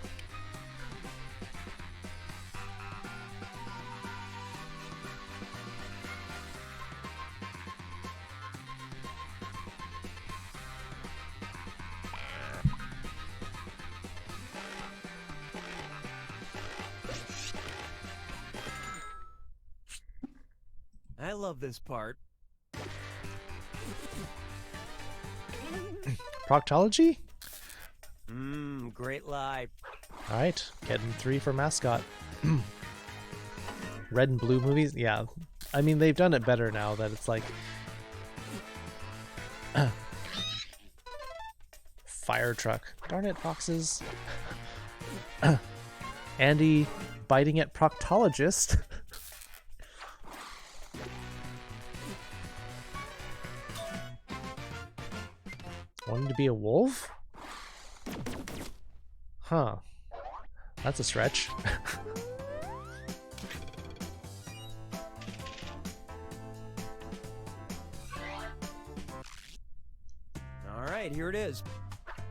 I love this part. Proctology? Great lie. Alright, getting 3 for mascot. Red and blue movies? Yeah. I mean, they've done it better now that it's like... Fire truck. Darn it, foxes. Andy biting at proctologist. Wanted to be a wolf? Huh. That's a stretch. Alright, here it is.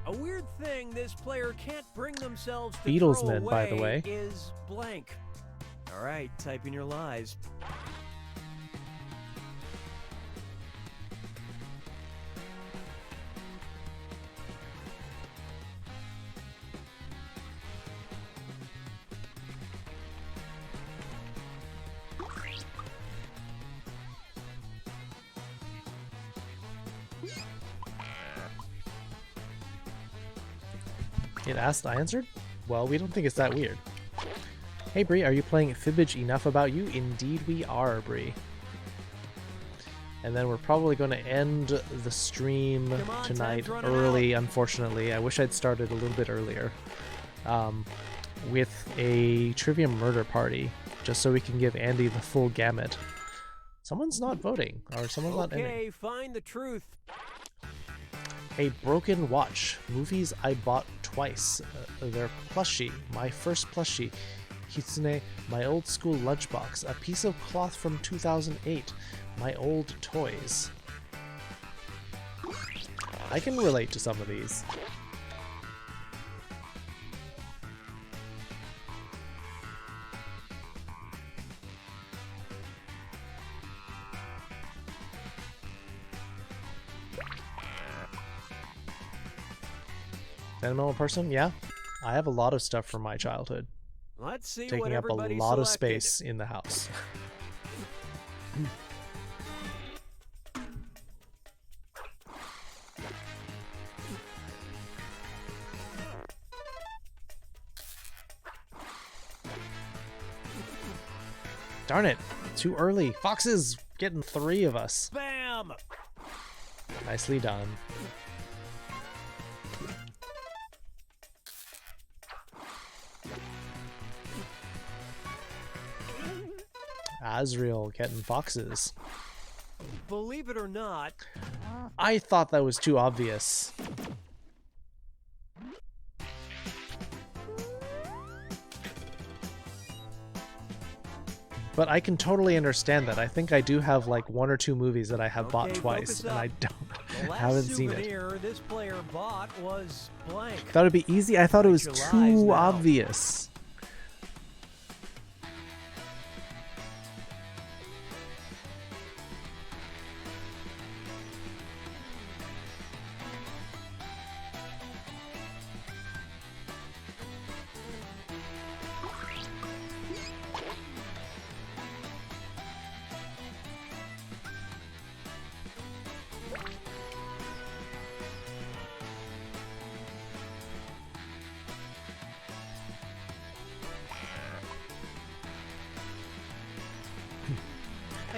A weird thing this player can't bring themselves to Beatlesman, throw by the away way. is blank. Alright, type in your lies. It asked, I answered? Well, we don't think it's that weird. Hey Bree, are you playing Fibbage Enough About You? Indeed we are, Bree. And then we're probably going to end the stream tonight early, unfortunately. I wish I'd started a little bit earlier. With a trivia murder party, just so we can give Andy the full gamut. Someone's not voting, or someone's not ending. Okay, find the truth. A broken watch. Movies I bought twice. They're plushie. My first plushie. Kitsune. My old school lunchbox. A piece of cloth from 2008. My old toys. I can relate to some of these. Sentimental person? Yeah. I have a lot of stuff from my childhood. Let's see what Taking up a everybody lot of selected. space in the house. Darn it. Too early. Foxes getting 3 of us. Bam! Nicely done. Azrael getting foxes. Believe it or not, I thought that was too obvious. But I can totally understand that. I think I do have like 1 or 2 movies that I have bought twice, and I haven't seen it. This player bought was blank. Thought it'd be easy. I thought it was too obvious.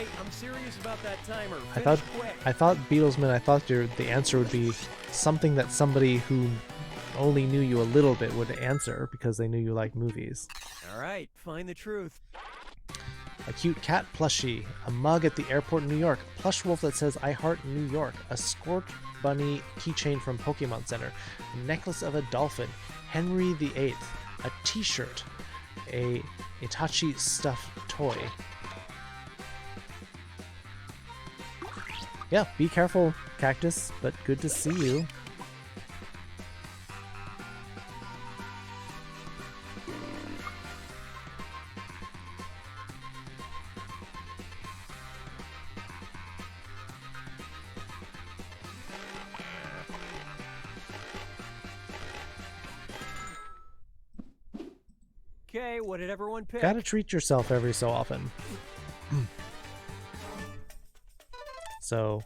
Hey, I'm serious about that timer. I Finish thought quick. Beatlesman, I thought the answer would be something that somebody who only knew you a little bit would answer because they knew you like movies. All right, find the truth. A cute cat plushie, a mug at the airport in New York, plush wolf that says I heart New York, a Squirt bunny keychain from Pokemon Center, a necklace of a dolphin, Henry VIII, a t-shirt, a Itachi stuffed toy. Yeah, be careful, Cactus, but good to see you. Okay, what did everyone pick? Gotta treat yourself every so often. So,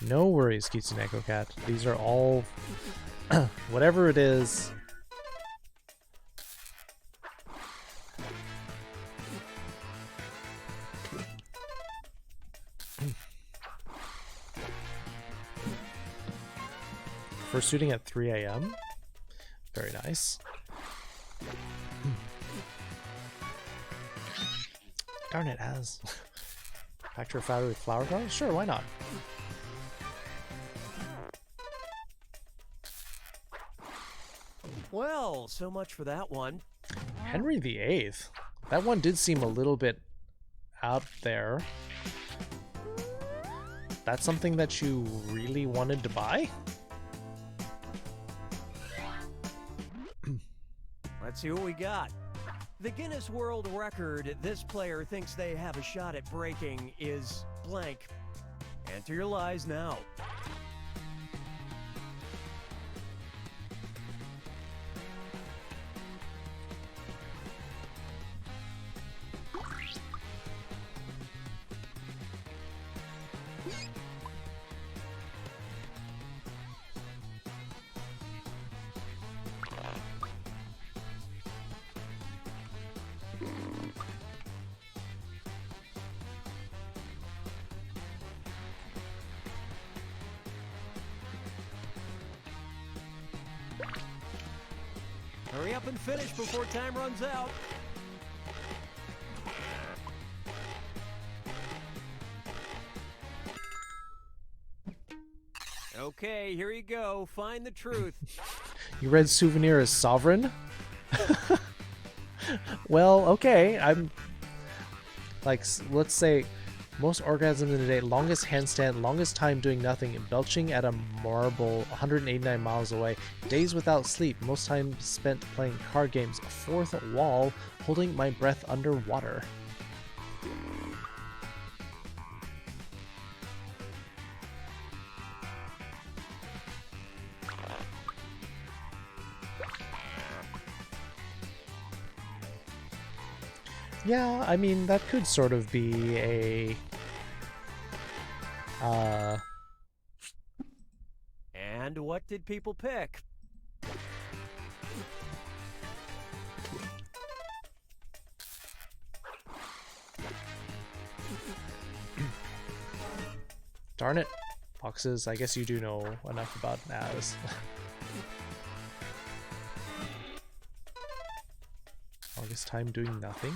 no worries, Kitsuneko Cat. These are all... whatever it is... First shooting at 3 a.m. Very nice. Darn it, Az. Factory flower with flower color? Sure, why not? Well, so much for that one. Henry VIII. That one did seem a little bit out there. That's something that you really wanted to buy? Let's see what we got. The Guinness World Record this player thinks they have a shot at breaking is blank. Enter your lies now. Hurry up and finish before time runs out. Okay, here you go. Find the truth. You read souvenir as sovereign? Well, okay. I'm like, let's say most orgasms in a day, longest handstand, longest time doing nothing, belching at a marble 189 miles away, days without sleep, most time spent playing card games, fourth wall, holding my breath underwater. Yeah, I mean, that could sort of be a... And what did people pick? Darn it. Foxes, I guess you do know enough about Az. Longest time doing nothing?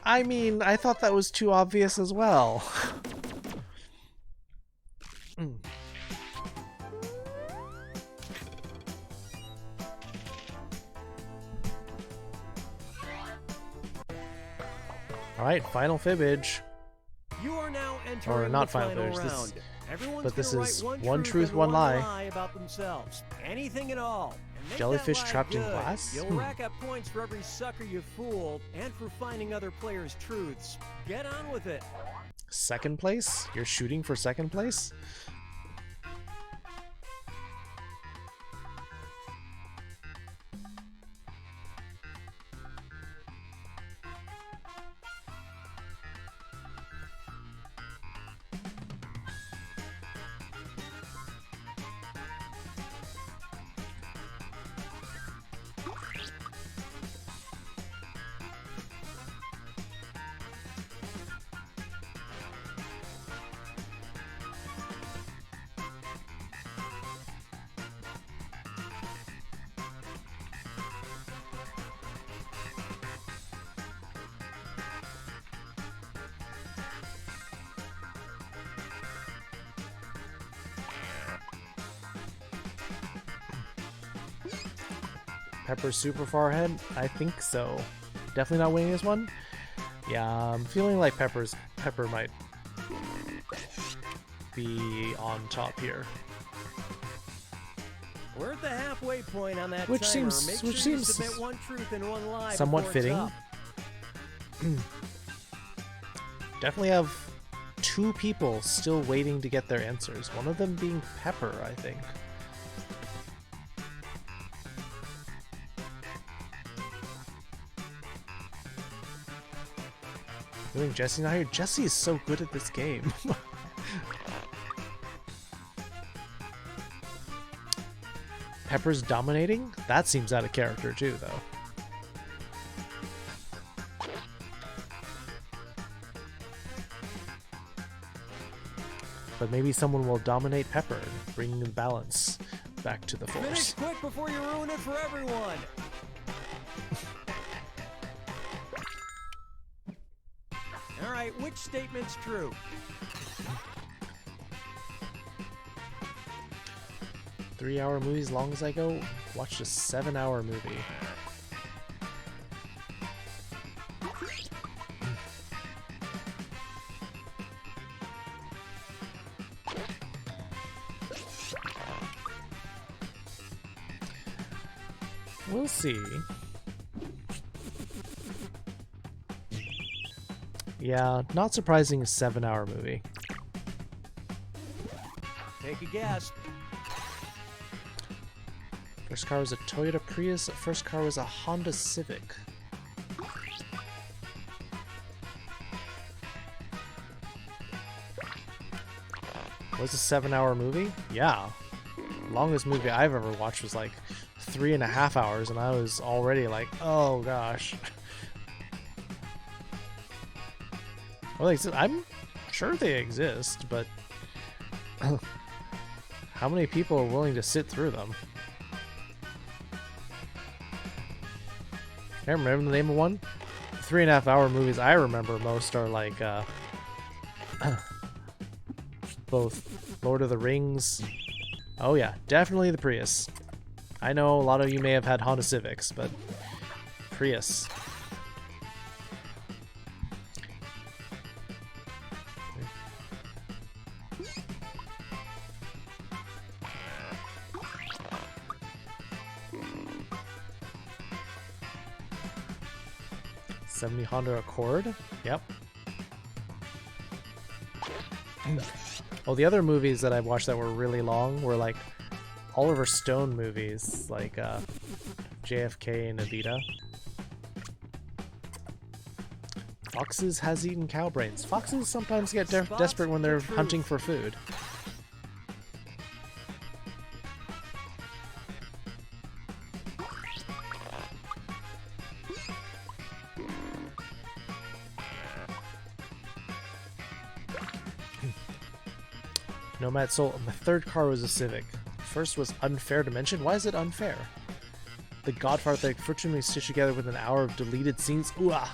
I mean, I thought that was too obvious as well. Alright, final fibbage. You are now entering Or not the final final fibbage, this- round. Everyone's but this gonna is write one truth, and one lie. lie about themselves. Anything at all. And make Jellyfish that lie trapped in good. glass? You'll rack up points for every sucker you fool and for finding other players' truths. Get on with it. Second place? You're shooting for second place? Pepper's super far ahead? I think so. Definitely not winning this one. Yeah, I'm feeling like Pepper might be on top here. We're at the halfway point on that Which timer. seems- Make which sure you seems submit one truth and one lie somewhat before it's fitting. up. Definitely have 2 people still waiting to get their answers. One of them being Pepper, I think. I think Jesse's not here. Jesse is so good at this game. Pepper's dominating? That seems out of character too, though. But maybe someone will dominate Pepper and bring the balance back to the Finish force. quick before you ruin it for everyone. All right, which statement's true? Three-hour movie as long as I go? Watched a 7-hour movie. We'll see. Yeah, not surprising, a 7-hour movie. Take a guess. First car was a Toyota Prius. First car was a Honda Civic. Was a 7-hour movie? Yeah. Longest movie I've ever watched was like 3.5 hours, and I was already like, oh gosh. Well, I'm sure they exist, but how many people are willing to sit through them? I remember the name of one. 3.5 hour movies I remember most are like both Lord of the Rings. Oh yeah, definitely the Prius. I know a lot of you may have had Honda Civics, but Prius. '70 Honda Accord. Yep. Oh, the other movies that I watched that were really long were like Oliver Stone movies, like JFK and Evita. Foxes has eaten cow brains. Foxes sometimes get desperate when they're hunting for food. Nomad Soul. My third car was a Civic. First was unfair to mention. Why is it unfair? The Godfather that fortunately stitched together with an hour of deleted scenes. Ooh ah.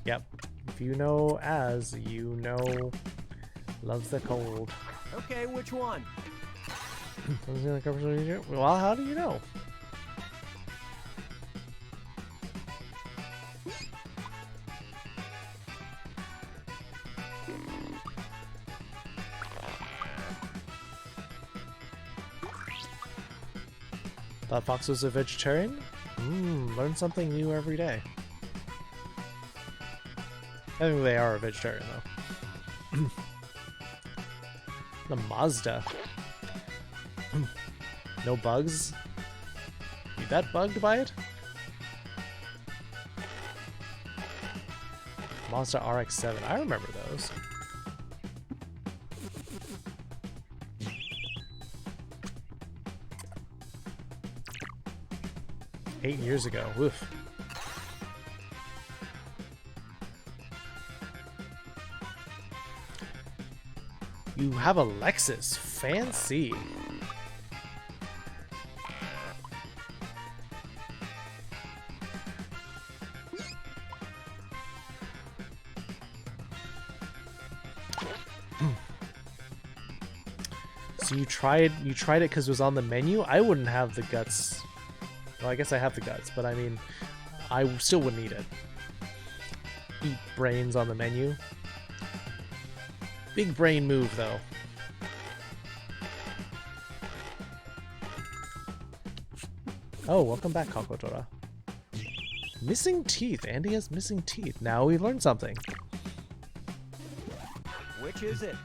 Yep. If you know as, you know. Loves the cold. Okay, which one? Well, how do you know? Thought Fox was a vegetarian? Learn something new every day. I think they are a vegetarian, though. The Mazda. No bugs? You that bugged by it? Mazda RX-7. I remember those. Eight years ago. Woof. You have a Lexus. Fancy. So you tried it because it was on the menu? I wouldn't have the guts. Well, I guess I have the guts, but I mean, I still wouldn't eat it. Eat brains on the menu. Big brain move, though. Oh, welcome back, Kakotora. Missing teeth. Andy has missing teeth. Now we learned something. Which is it?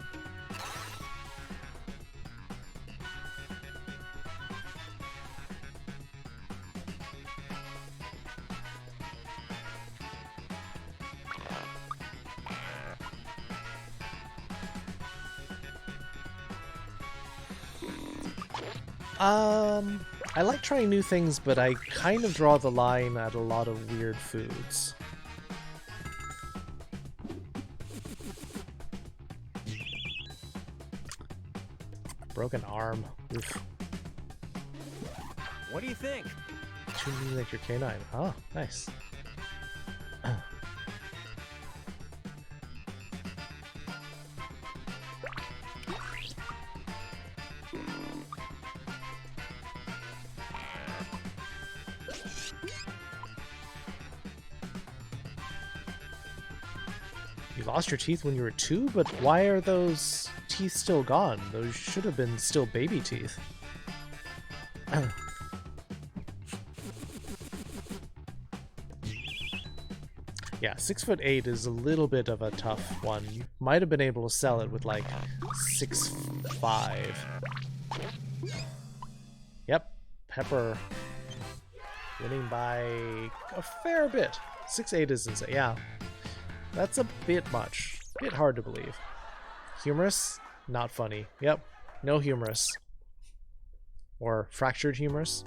I like trying new things, but I kind of draw the line at a lot of weird foods. Broken arm. Oof. What do you think? Tune me like your canine. Oh, nice. You lost your teeth when you were 2, but why are those teeth still gone? Those should have been still baby teeth. Yeah, 6'8" is a little bit of a tough one. You might have been able to sell it with like 6'5". Yep, Pepper winning by a fair bit. 6'8" is insane. Yeah, that's a bit much. Bit hard to believe. Humorous? Not funny. Yep, no humorous. Or fractured humorous.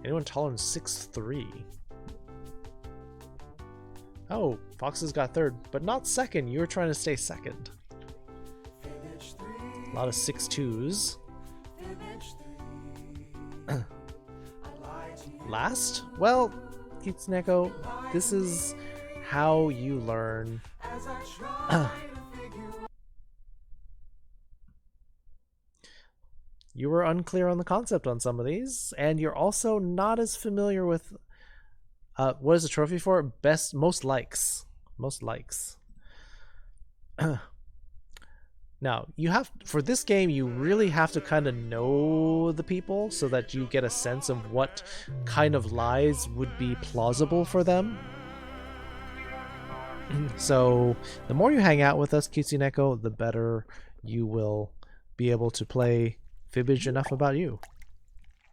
Anyone taller than 6'3"? Oh, Foxes got 3rd, but not 2nd. You were trying to stay 2nd. A lot of 6'2"s. Last? Well, Kitsuneko, this is how you learn. You were unclear on the concept on some of these, and you're also not as familiar with what is the trophy for? Most likes. Most likes. Now, you have, for this game, you really have to kind of know the people so that you get a sense of what kind of lies would be plausible for them. So, the more you hang out with us, Kitsuneko, the better you will be able to play fibbage enough about you.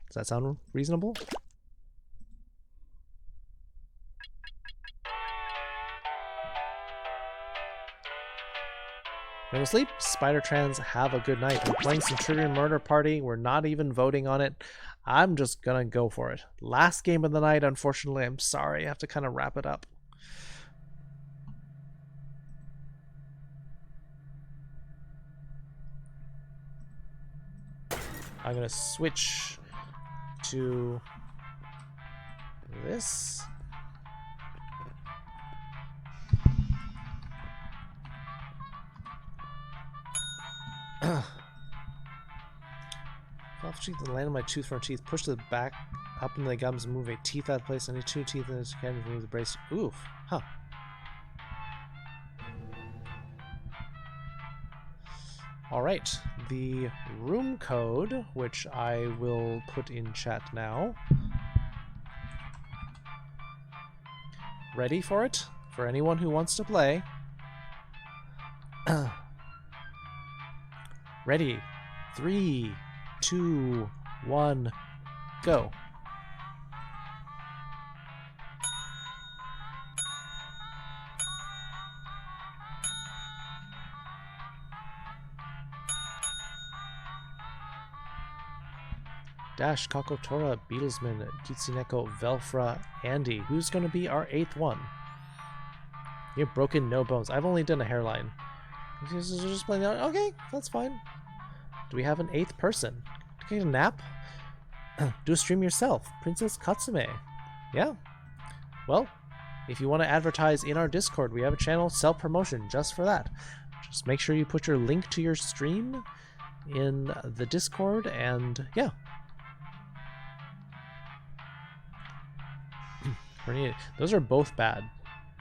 Does that sound reasonable? Go to sleep. Spider Trans, have a good night. We're playing some Trivia Murder Party. We're not even voting on it. I'm just gonna go for it. Last game of the night, unfortunately. I'm sorry. I have to kind of wrap it up. I'm gonna switch to this. Off cheek, the land of my tooth front teeth. Push the back up into the gums and move a teeth out of place. I need 2 teeth in this can to remove the brace. Oof. Huh. Alright. The room code, which I will put in chat now. Ready for it? For anyone who wants to play. Ready. 3, 2, 1, go. Dash, Kakotora, Beatlesman, Kitsuneko, Velfra, Andy. Who's going to be our 8th one? You have broken no bones. I've only done a hairline. Just playing out. Okay, that's fine. Do we have an 8th person? Take a nap? Do a stream yourself. Princess Katsume. Yeah. Well, if you want to advertise in our Discord, we have a channel, self-promotion, just for that. Just make sure you put your link to your stream in the Discord, and yeah. Those are both bad,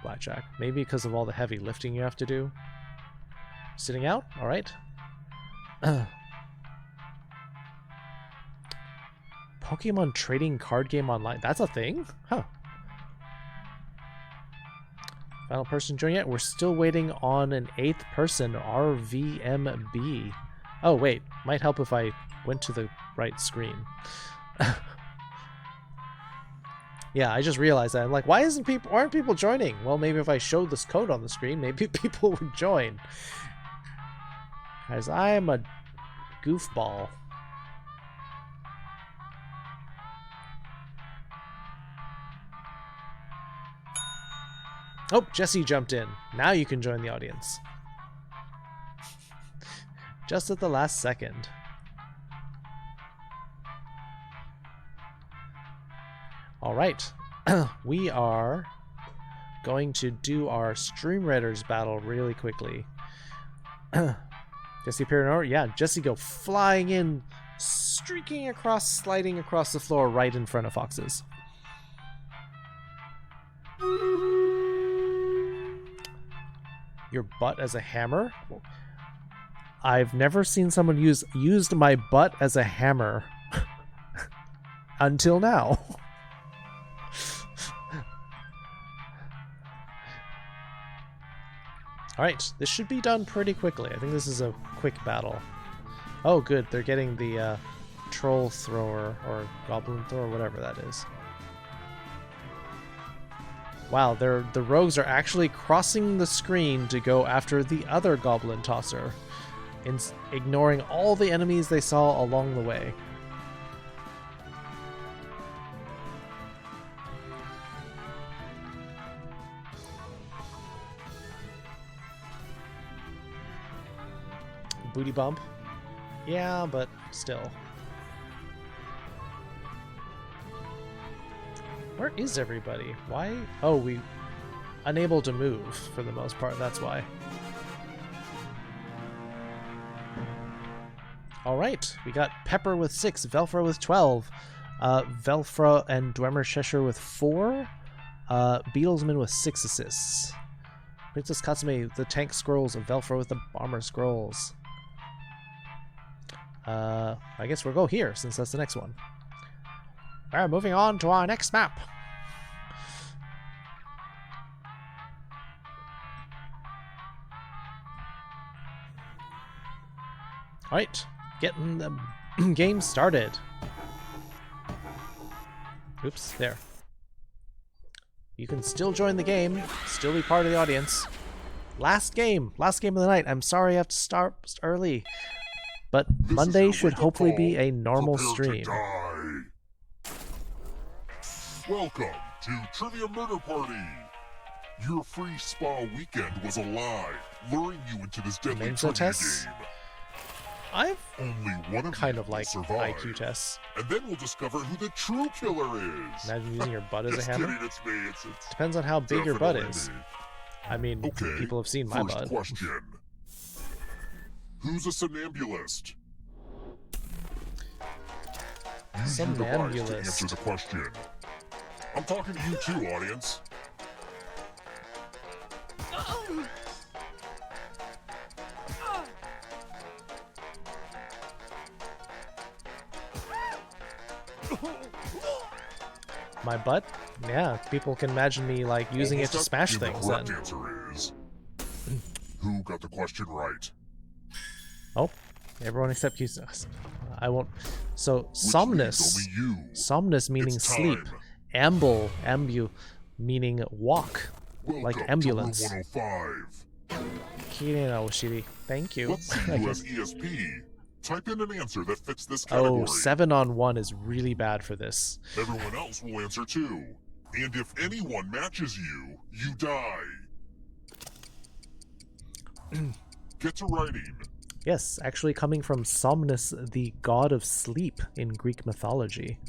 Blackjack. Maybe because of all the heavy lifting you have to do. Sitting out? Alright. Pokemon trading card game online. That's a thing? Huh. Final person join yet? We're still waiting on an 8th person, RVMB. Oh, wait. Might help if I went to the right screen. Yeah, I just realized that. I'm like, why aren't people joining? Well, maybe if I showed this code on the screen, maybe people would join. Guys, I am a goofball. Oh, Jesse jumped in. Now you can join the audience. Just at the last second. All right, we are going to do our Stream Raiders battle really quickly. Jesse appeared in order? Yeah, Jesse go flying in, streaking across, sliding across the floor right in front of Foxes. Your butt as a hammer? I've never seen someone used my butt as a hammer until now. Alright, this should be done pretty quickly. I think this is a quick battle. Oh good, they're getting the troll thrower, or goblin thrower, whatever that is. Wow, the rogues are actually crossing the screen to go after the other goblin tosser, ignoring all the enemies they saw along the way. Booty bump? Yeah, but still. Where is everybody? Why? Oh, we... unable to move for the most part, that's why. Alright, we got Pepper with 6, Velfra with 12, Velfra and Dwemer Cheshire with 4, Beetlesman with 6 assists. Princess Katsume, the tank scrolls, and Velfra with the bomber scrolls. I guess we'll go here, since that's the next one. Alright, moving on to our next map. Alright, getting the game started. Oops, there. You can still join the game, still be part of the audience. Last game of the night. I'm sorry I have to start early. But Monday should hopefully be a normal stream. Welcome to Trivia Murder Party! Your free spa weekend was a lie, luring you into this deadly trivia tests? game. I've Only one of kind you of like will survive, IQ tests. and then we'll discover who the true killer is. Imagine using your butt as a Just hammer. kidding, it's me. It's Depends on how big your butt definitely is. me. I mean, Okay, people have seen my first butt. question. Who's a somnambulist? Use your device to answer the question. I'm talking to you too, audience. My butt? Yeah, people can imagine me like using it to smash things The then. correct answer is... Who got the question right? Oh, everyone except you. I won't. So, Which somnus. means only you. Somnus meaning It's sleep. time. Ambu meaning walk. Welcome Like ambulance. To room 105. Kireno Shiri. Thank you. Let's see I who guess- has ESP. Type in an answer that fits this category. Oh, 7-on-1 is really bad for this. Everyone else will answer too. And if anyone matches you, you die. Get to writing. Yes, actually coming from Somnus, the god of sleep in Greek mythology.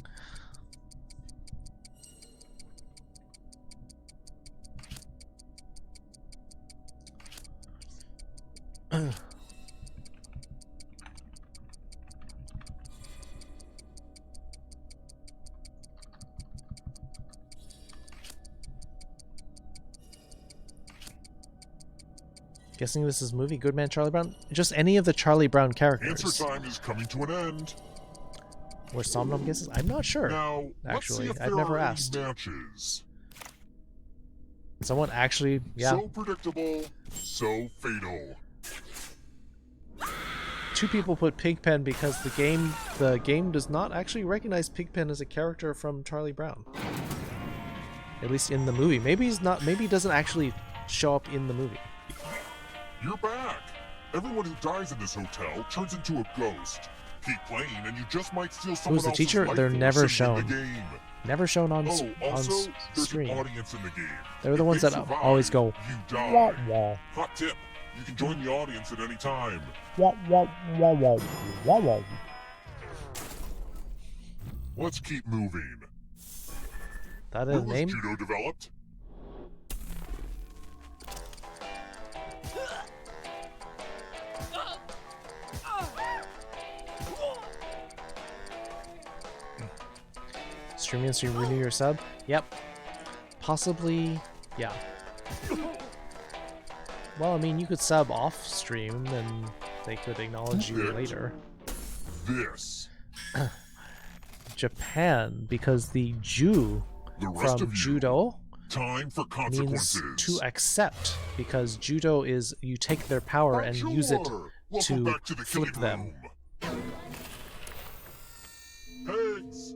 Guessing this is movie Good Man Charlie Brown? Just any of the Charlie Brown characters. Answer time is coming to an end. Where Somnum guesses? I'm not sure. Now, Actually, let's see if I've there never are any asked. matches. Someone actually, yeah. So predictable, so fatal. 2 people put Pigpen because the game does not actually recognize Pigpen as a character from Charlie Brown. At least in the movie. Maybe he doesn't actually show up in the movie. You're back. Everyone who dies in this hotel turns into a ghost. Keep playing and you just might steal someone Who's the else's teacher? life They're force never in shown. the game. Never shown on Oh, also, there's stream. an audience in the game. They're the If ones they that survive, always go you die. wah wah Hot tip. You can join the audience at any time. wah wah wah wah wah wah. Let's keep moving. That Where a was name? judo developed? Streaming so you renew your sub? Yep. Possibly, yeah. Well, I mean, you could sub off stream and they could acknowledge you later. This. Japan, because the Ju The rest from of you. judo Time for means consequences. to accept, because judo is you take their power and use it Welcome to back to the flip killing them. room. Pegs.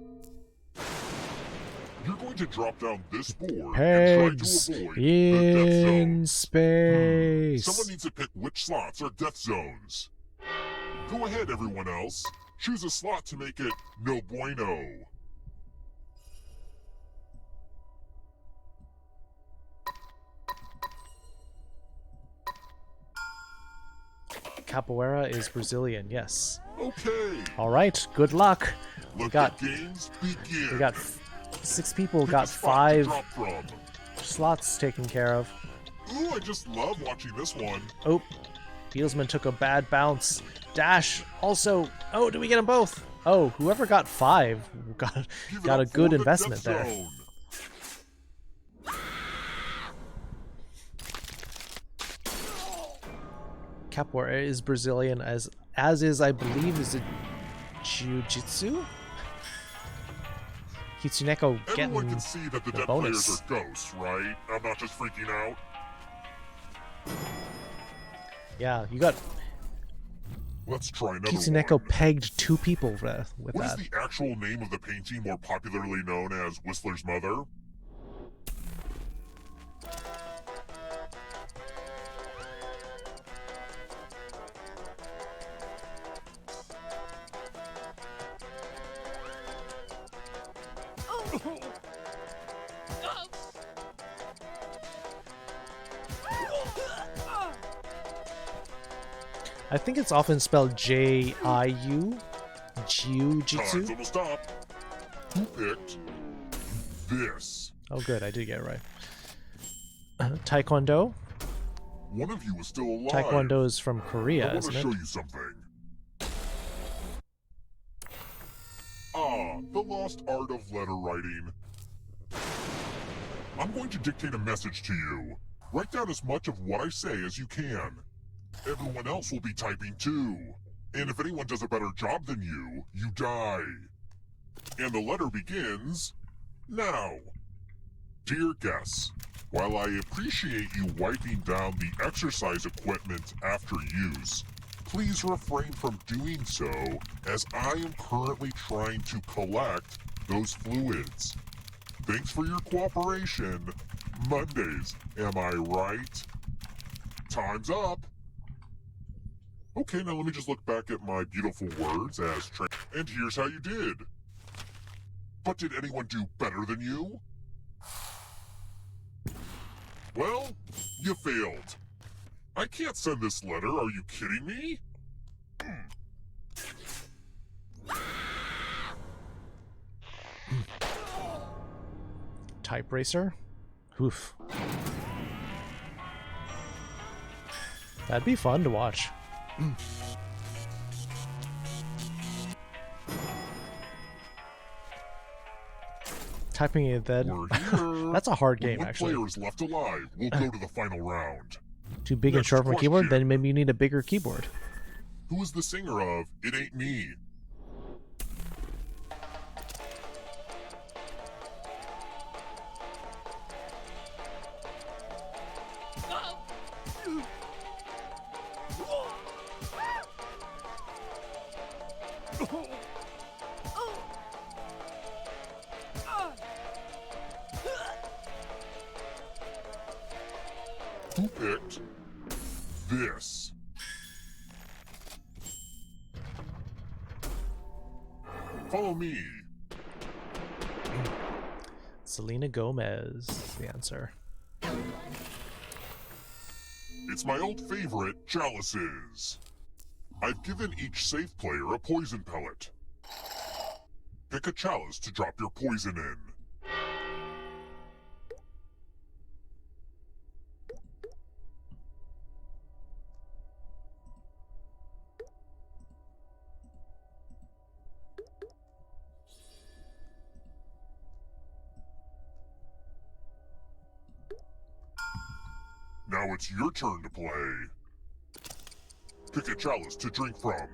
You're going to drop down this board Pegs and try to avoid the death in zone. space. Someone needs to pick which slots are death zones. Go ahead, everyone else. Choose a slot to make it no bueno. Capoeira is Brazilian, yes. Okay. All right, good luck. Let got- the games begin. We got 6 people, Pick a got spot to 5 drop from. slots taken care of. Ooh, I just love watching this one. Oh, Beatlesman took a bad bounce. Dash also. Oh, did we get them both? Oh, whoever got 5 got Give it got a up for good the investment death there. zone. Capoeira is Brazilian, as is, I believe, is it jiu-jitsu? Kitsuneko getting Everyone can see that the dead bonus. players are ghosts, right? I'm not just freaking out. yeah. You got Let's try another Kitsuneko one. pegged 2 people with What is that. the actual name of the painting more popularly known as Whistler's Mother? I think it's often spelled J-I-U, Time's jiu-jitsu. almost up. Who picked this? Oh, good, I did get it right. Taekwondo. One of you is still alive. Taekwondo is from I Korea, want isn't to it? show you something. Ah, the lost art of letter writing. I'm going to dictate a message to you. Write down as much of what I say as you can. Everyone else will be typing too. And if anyone does a better job than you, you die. And the letter begins now. Dear guests, while I appreciate you wiping down the exercise equipment after use, please refrain from doing so, as I am currently trying to collect those fluids. Thanks for your cooperation. Mondays, am I right? Time's up. Okay, now let me just look back at my beautiful words as and here's how you did. But did anyone do better than you? Well, you failed. I can't send this letter, are you kidding me? Type racer? Oof. That'd be fun to watch. Typing it then. We're here. That's a hard When game, one actually. player is left alive, we'll go to the final round. Too big and Next short for a keyboard? question. Then maybe you need a bigger keyboard. Who is the singer of It Ain't Me? Who picked this? Follow me. Selena Gomez is the answer. It's my old favorite, chalices. I've given each safe player a poison pellet. Pick a chalice to drop your poison in. Now it's your turn to play. Pick a chalice to drink from.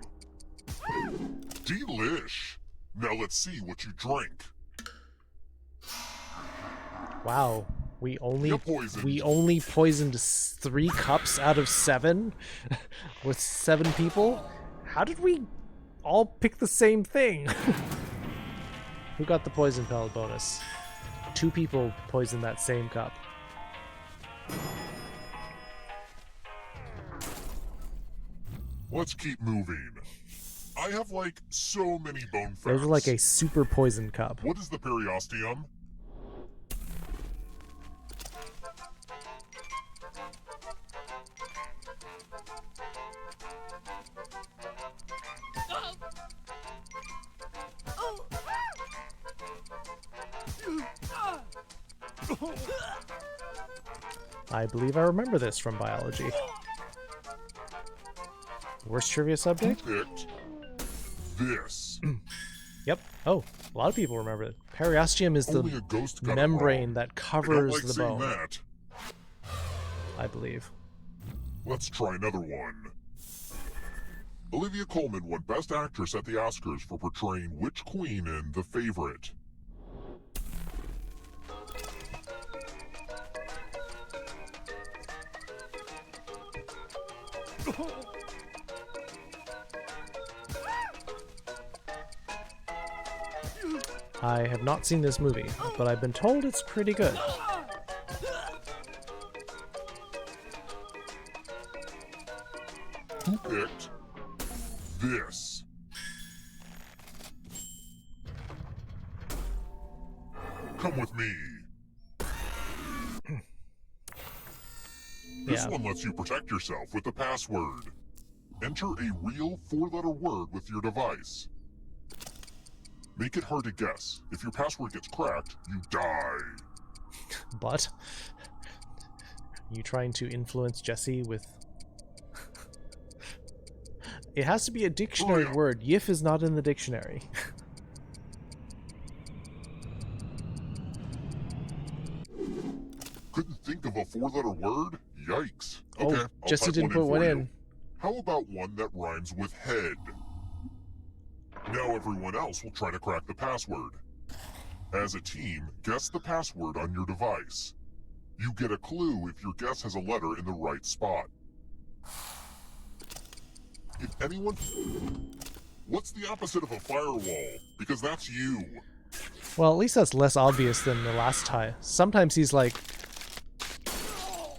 Delish! Now let's see what you drink. Wow, we only You're poisoned. poisoned 3 cups out of 7 with 7 people. How did we all pick the same thing? Who got the poison pellet bonus? 2 people poisoned that same cup. Let's keep moving. I have like so many bone facts. Those are like a super poison cup. What is the periosteum? I believe I remember this from biology. Worst trivia subject? Who picked this? Yep. Oh, a lot of people remember it. Periosteum is Only the a ghost got it membrane wrong. that I don't covers like the seeing bone, that. I believe. Let's try another one. Olivia Colman won Best Actress at the Oscars for portraying which queen in The Favorite? I have not seen this movie, but I've been told it's pretty good. Who picked this? Come with me. This Yeah. one lets you protect yourself with the password. Enter a real 4-letter word with your device. Make it hard to guess. If your password gets cracked, you die. But you trying to influence Jesse with it has to be a dictionary Oh, yeah. word. Yif is not in the dictionary. Couldn't think of a 4-letter word? Yikes. Oh, Okay, I'll Jesse type didn't put for one you. in. How about one that rhymes with head? Now everyone else will try to crack the password. As a team, guess the password on your device. You get a clue if your guess has a letter in the right spot. If anyone... What's the opposite of a firewall? Because that's you. Well, at least that's less obvious than the last time. Sometimes he's like,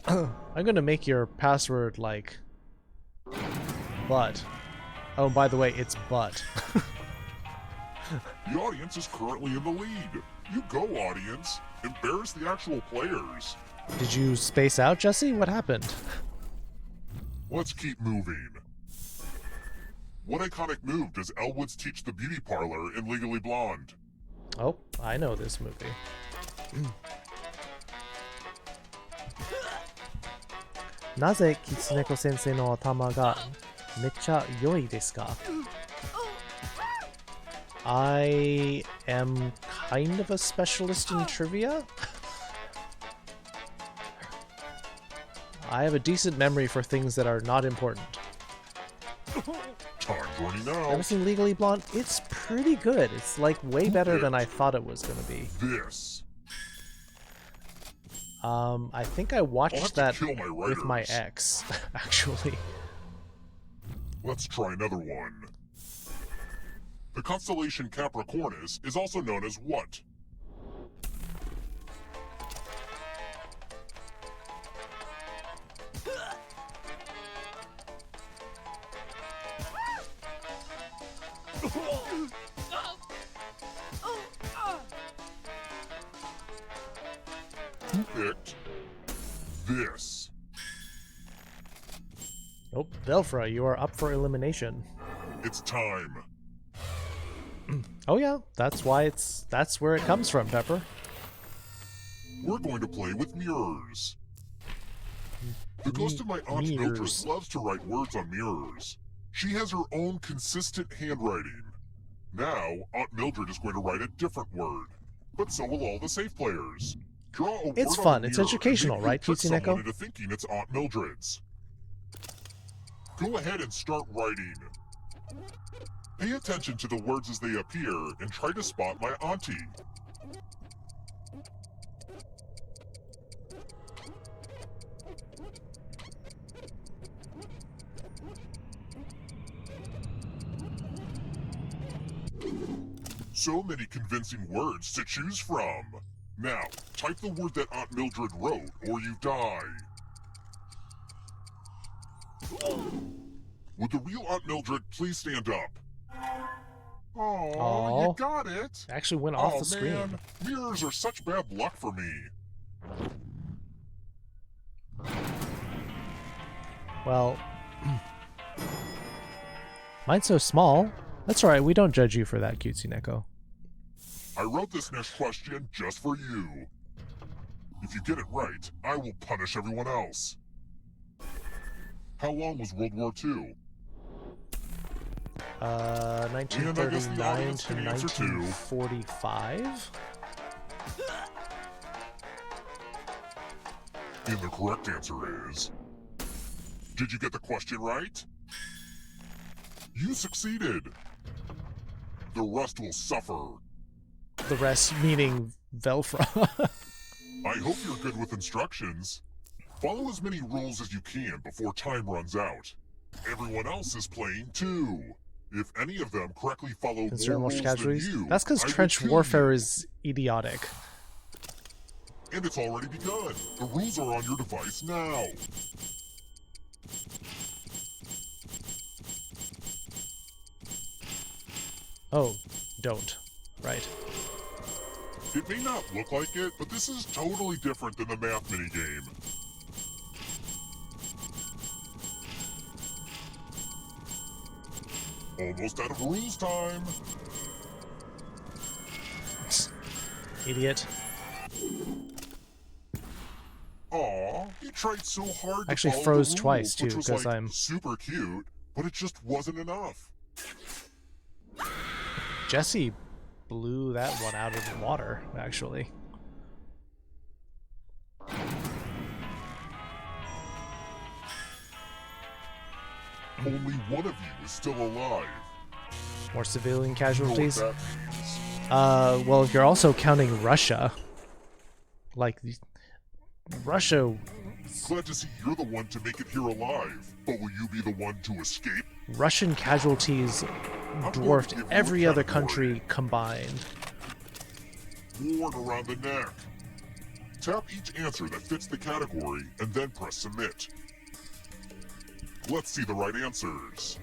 I'm gonna make your password like butt. Oh, by the way, it's butt. The audience is currently in the lead. You go, audience. Embarrass the actual players. Did you space out, Jesse? What happened? Let's keep moving. What iconic move does Elwood's teach the beauty parlor in Legally Blonde? Oh, I know this movie. なぜキツネコ先生の頭がめっちゃ良いですか? I am kind of a specialist in trivia. I have a decent memory for things that are not important. Time's running out. Ever seen Legally Blonde? It's pretty good. It's like way better than I thought it was going to be. This. I think I I'll have watched to that kill my with my writers. ex, actually. Let's try another one. The constellation Capricornus is also known as what? Who picked this? Nope, Velfra, you are up for elimination. It's time. Oh yeah, that's where it comes from, Pepper. We're going to play with mirrors. The ghost of my aunt Mildred Mirrors. loves to write words on mirrors. She has her own consistent handwriting. Now, Aunt Mildred is going to write a different word. But so will all the safe players. Draw a It's word fun. on the It's mirror educational, and maybe right, trick Cutesy someone Neko? into thinking it's Aunt Mildred's. Go ahead and start writing. Pay attention to the words as they appear and try to spot my auntie. So many convincing words to choose from. Now, type the word that Aunt Mildred wrote, or you die. Would the real Aunt Mildred please stand up? Oh, Aw. you got it. Actually went off Oh, the screen. man. Mirrors are such bad luck for me. Well, mine's so small. That's alright, we don't judge you for that, Cutesy Neko. I wrote this next question just for you. If you get it right, I will punish everyone else. How long was World War II? 1939 audience to can answer too. 1945? And the correct answer is... Did you get the question right? You succeeded. The rest will suffer. The rest meaning Velfra. I hope you're good with instructions. Follow as many rules as you can before time runs out. Everyone else is playing too. If any of them correctly follow Concern more most rules casualties. than you, That's because I will trench kill warfare you. is idiotic. And it's already begun. The rules are on your device now. Oh, don't. Right. It may not look like it, but this is totally different than the math minigame. Almost out of rules time. Idiot. Aw, you tried so hard to Actually follow froze the twice, rules, too, which was, 'cause like, I'm- super cute, but it just wasn't enough. Jesse blew that one out of the water, actually. Only one of you is still alive. More civilian You know what casualties. that means. Well, if you're also counting Russia, like Russia, Glad to see you're the one to make it here alive, but will you be the one to escape? Russian casualties dwarfed every other country combined. Worn around the neck. Tap each answer that fits the category and then press submit. Let's see the right answers.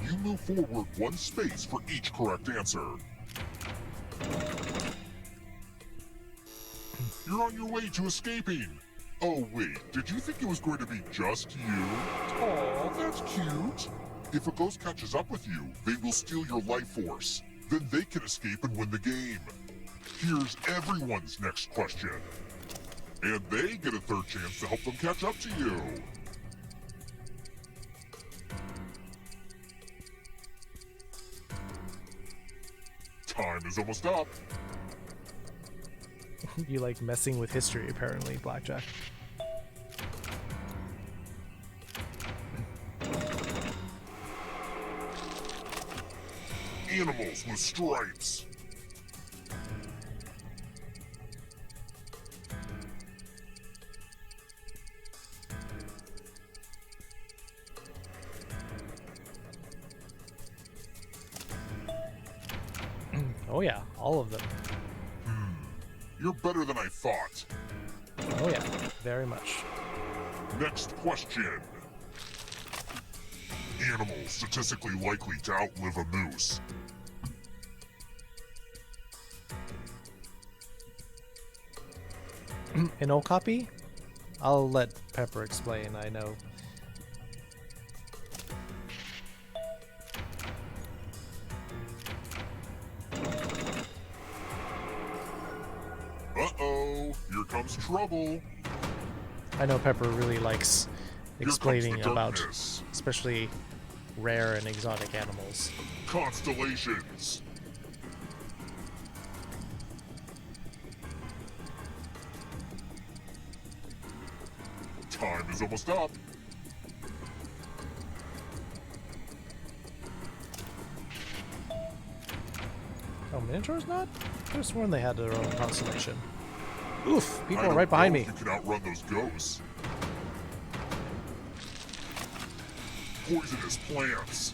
You move forward one space for each correct answer. You're on your way to escaping. Oh wait, did you think it was going to be just you? Aw, that's cute. If a ghost catches up with you, they will steal your life force. Then they can escape and win the game. Here's everyone's next question. And they get a third chance to help them catch up to you. Time is almost up. You like messing with history, apparently, Blackjack. Animals with stripes. Oh yeah, all of them. You're better than I thought. Oh yeah, very much. Next question. Animals statistically likely to outlive a moose. An old copy? I'll let Pepper explain, I know. Uh-oh, here comes trouble. I know Pepper really likes explaining Here comes the about darkness. especially rare and exotic animals. Constellations. Time is almost up. Oh, Minotaur's not? I could have sworn they had their own constellation. Oof! People I are don't right behind know me. if you can outrun those ghosts. Poisonous plants.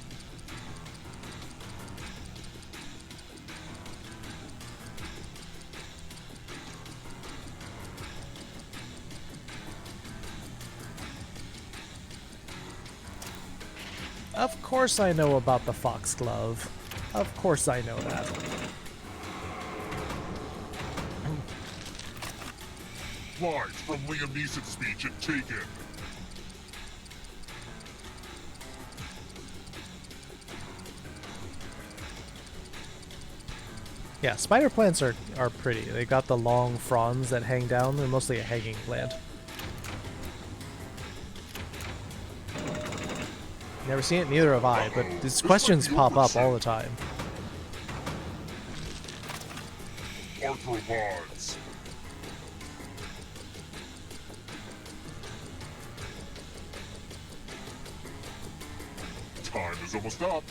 Of course I know about the foxglove. Of course I know that. Lines from Liam Neeson's speech at Taken. Yeah, spider plants are pretty. They got the long fronds that hang down. They're mostly a hanging plant. Never seen it, neither have I, but these This questions might be pop up oversight. all the time. Arthropods. Time is almost up.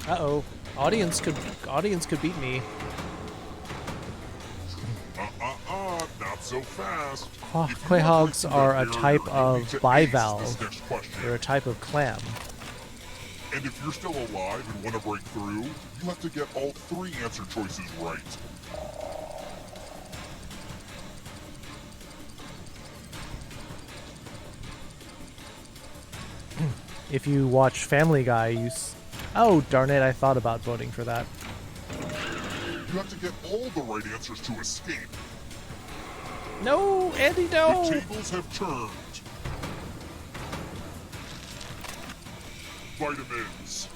Uh-oh. Audience could beat me. Not so fast. Quah- If you quahogs want to break through are that a type barrier, you of need to bivalve. ace this next question. They're a type of clam. And if you're still alive and want to break through, you have to get all 3 answer choices right. If you watch Family Guy, oh, darn it, I thought about voting for that. You have to get all the right answers to escape. No, Andy, The no! tables have turned. Vitamins.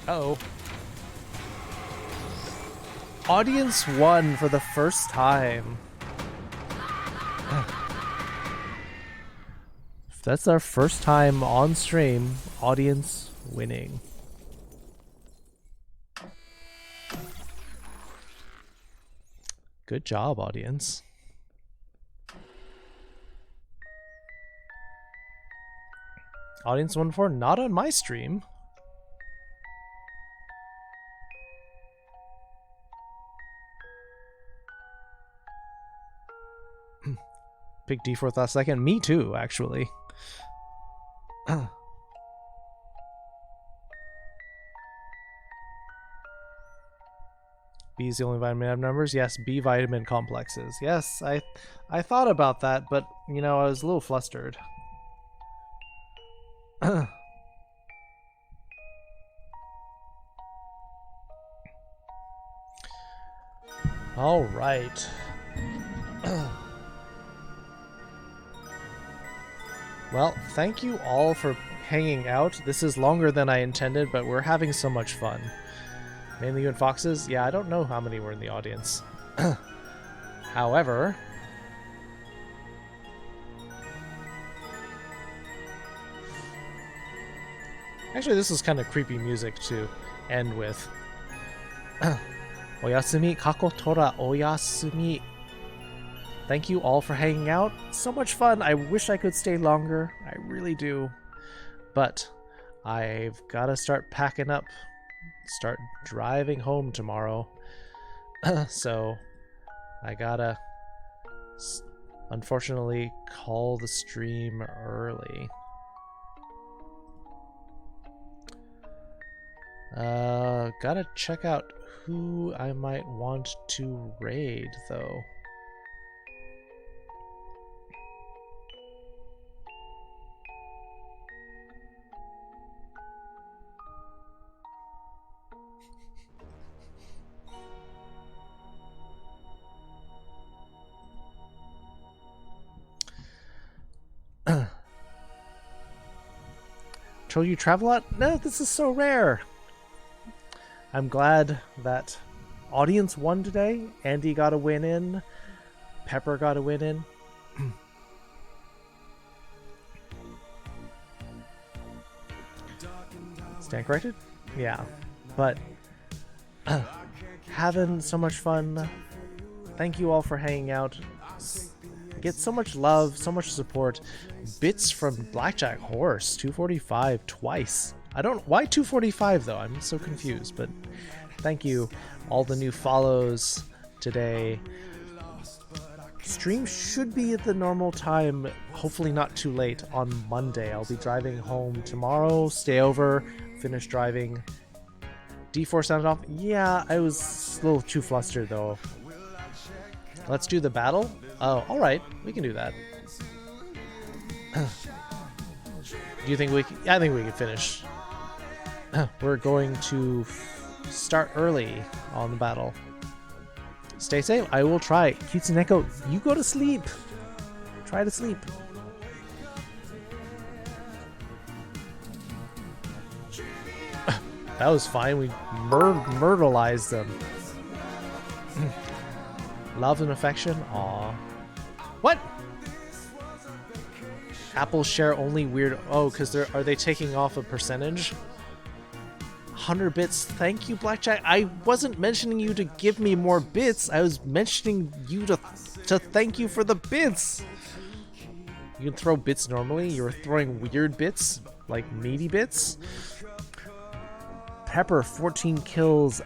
Uh-oh. Audience won for the first time. That's our first time on stream, audience winning. Good job, audience. Audience won for not on my stream. Pick D for last second. Me too, actually. B is the only vitamin I have numbers. Yes, B vitamin complexes. Yes, I thought about that, but you know, I was a little flustered. All right. Well, thank you all for hanging out. This is longer than I intended, but we're having so much fun. Mainly you and Foxes? Yeah, I don't know how many were in the audience. However, Actually, this is kind of creepy music to end with. Oyasumi kako tora oyasumi. Thank you all for hanging out. So much fun. I wish I could stay longer. I really do. But I've got to start packing up. Start driving home tomorrow. So I gotta unfortunately call the stream early. Gotta check out who I might want to raid though. Troll, you travel a lot? No, this is so rare. I'm glad that audience won today. Andy got a win in. Pepper got a win in. Stand corrected? Yeah. But having so much fun. Thank you all for hanging out. Get so much love, so much support. Bits from Blackjack Horse, 245 twice. I don't, why 245 though? I'm so confused, but thank you. All the new follows today. Stream should be at the normal time, hopefully not too late on Monday. I'll be driving home tomorrow, stay over, finish driving. D4 sounded off? Yeah, I was a little too flustered though. Let's do the battle? Oh, alright, we can do that. Do you think we can? I think we can finish. We're going to start early on the battle. Stay safe. I will try. Kitsuneko, you go to sleep. Try to sleep. That was fine. We myrtleized them. Love and affection? Aw. What? Apple share only weird. Oh, because are they taking off a percentage? 100 bits. Thank you, Blackjack. I wasn't mentioning you to give me more bits. I was mentioning you to thank you for the bits. You can throw bits normally. You were throwing weird bits, like meaty bits. Pepper, 14 kills.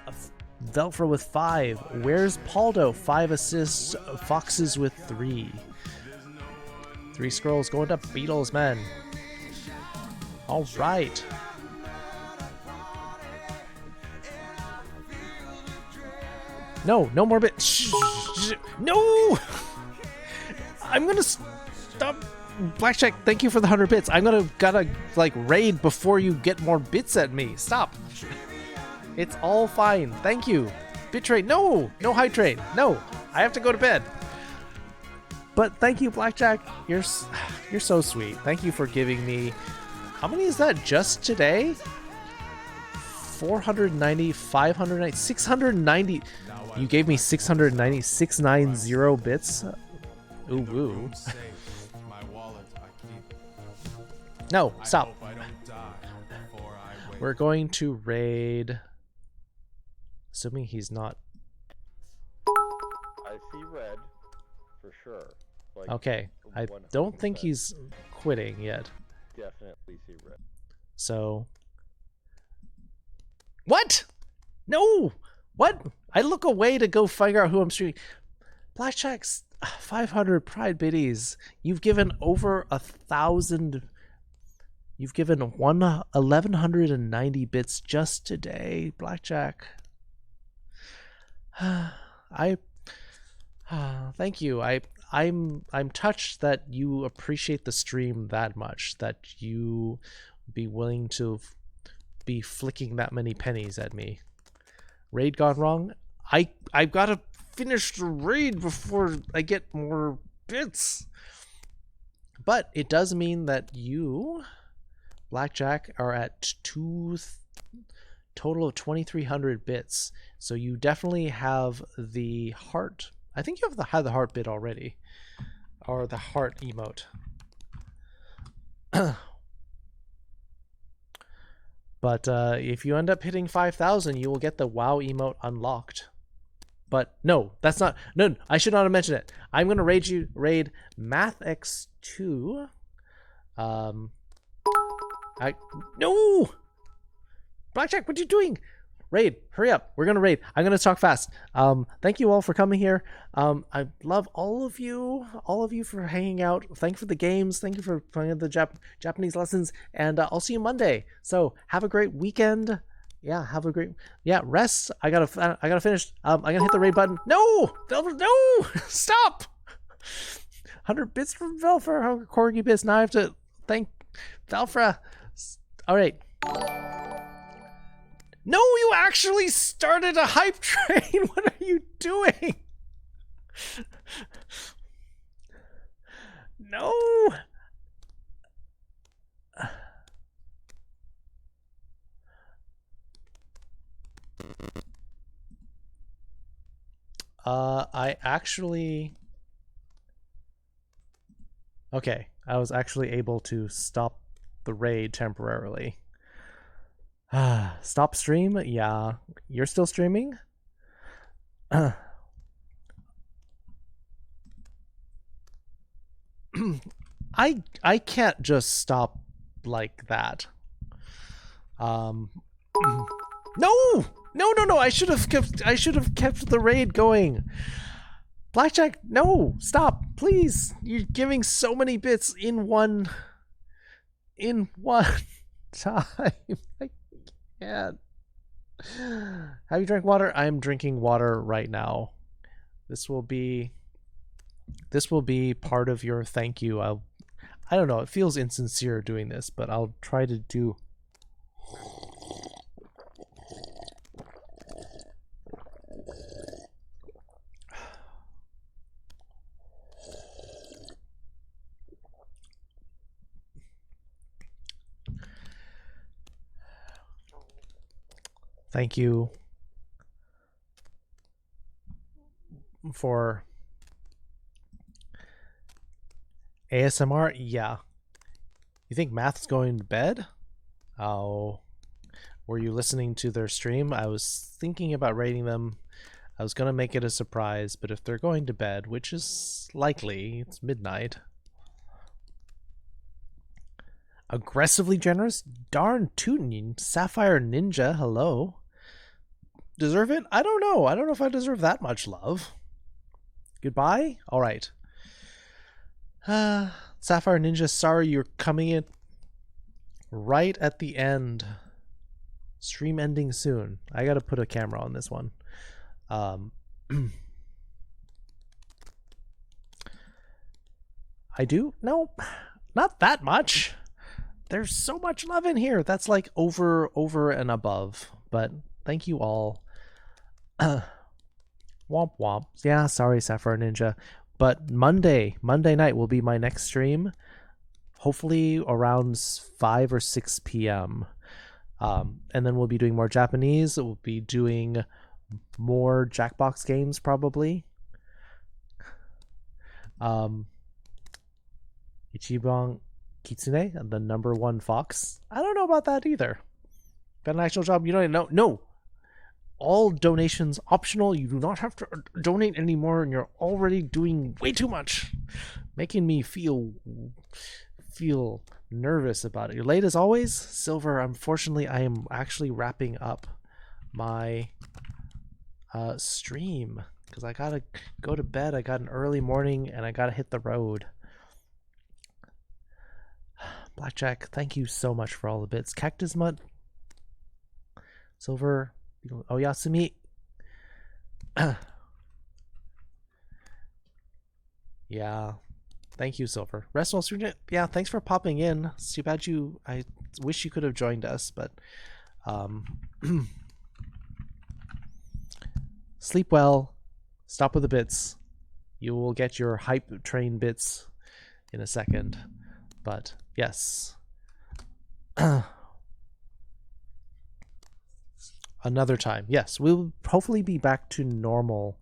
Velfra with 5. Where's Paldo? 5 assists. Foxes with 3. 3 scrolls going to Beatles, man. All right. No, no more bits. Shh. No! I'm gonna stop. Blackjack, thank you for the 100 bits. I'm gotta like raid before you get more bits at me. Stop. It's all fine. Thank you. Bit trade. No, no high trade. No, I have to go to bed. But thank you, Blackjack. You're so sweet. Thank you for giving me. How many is that just today? 490, 590, 690. You gave me 690, 690 bits. Ooh, woo. No, stop. We're going to raid. Assuming he's not. I see red, for sure. Like, okay, I don't think he's quitting yet. Definitely see red. So. What? No! What? I look away to go figure out who I'm streaming. Blackjack's 500 Pride Biddies. You've given over 1,000. You've given 1,190 bits just today, Blackjack. Thank you. I'm touched that you appreciate the stream that much, that you be willing to be flicking that many pennies at me. Raid gone wrong? I've got to finish the raid before I get more bits. But it does mean that you, Blackjack, are at total of 2,300 bits. So you definitely have the heart. I think you have the heart bit already, or the heart emote. But if you end up hitting 5,000, you will get the WoW emote unlocked. But no, that's not. No, I should not have mentioned it. I'm gonna raid MathX2. No, Blackjack, what are you doing? Raid, hurry up. We're gonna raid. I'm gonna talk fast. Thank you all for coming here. I love all of you for hanging out. Thank you for the games. Thank you for playing the Japanese lessons. And I'll see you Monday. So have a great weekend. Yeah, have a great rest. I gotta finish. I'm gonna hit the raid button. No, no, stop. 100 bits from Velfra. Corgi bits. Now I have to thank Velfra. All right. No, you actually started a hype train. What are you doing? No. I actually... Okay, I was actually able to stop the raid temporarily. Stop stream? Yeah. You're still streaming? I can't just stop like that. No! No! I should have kept the raid going. Blackjack, no! Stop, please! You're giving so many bits in one time. I can't. Have you drank water? I'm drinking water right now. This will be part of your thank you. I don't know, it feels insincere doing this, but I'll try to do. Thank you for ASMR. Yeah. You think Math's going to bed? Oh. Were you listening to their stream? I was thinking about rating them. I was going to make it a surprise, but if they're going to bed, which is likely, it's midnight. Aggressively generous? Darn tootin'. Sapphire Ninja, hello. Deserve it? I don't know. I don't know if I deserve that much love. Goodbye? Alright. Sapphire Ninja, sorry you're coming in right at the end. Stream ending soon. I gotta put a camera on this one. I do? No, not that much. There's so much love in here. That's like over and above. But thank you all. Womp womp. Yeah, sorry, Sapphire Ninja. But Monday night will be my next stream. Hopefully around 5 or 6 p.m. And then we'll be doing more Japanese. We'll be doing more Jackbox games probably. Ichiban Kitsune, the #1 fox. I don't know about that either. Got an actual job? You don't know? No. All donations optional. You do not have to donate anymore, and you're already doing way too much, making me feel nervous about it. You're late as always, Silver. Unfortunately, I am actually wrapping up my stream because I gotta go to bed. I got an early morning, and I gotta hit the road. Blackjack, thank you so much for all the bits. Cactus Mud, Silver, oh Yasumi. Yeah, thank you, Silver. Rest well, student. Yeah, thanks for popping in. It's too bad I wish you could have joined us, but sleep well. Stop with the bits. You will get your hype train bits in a second, but yes. Another time. Yes, we'll hopefully be back to normal,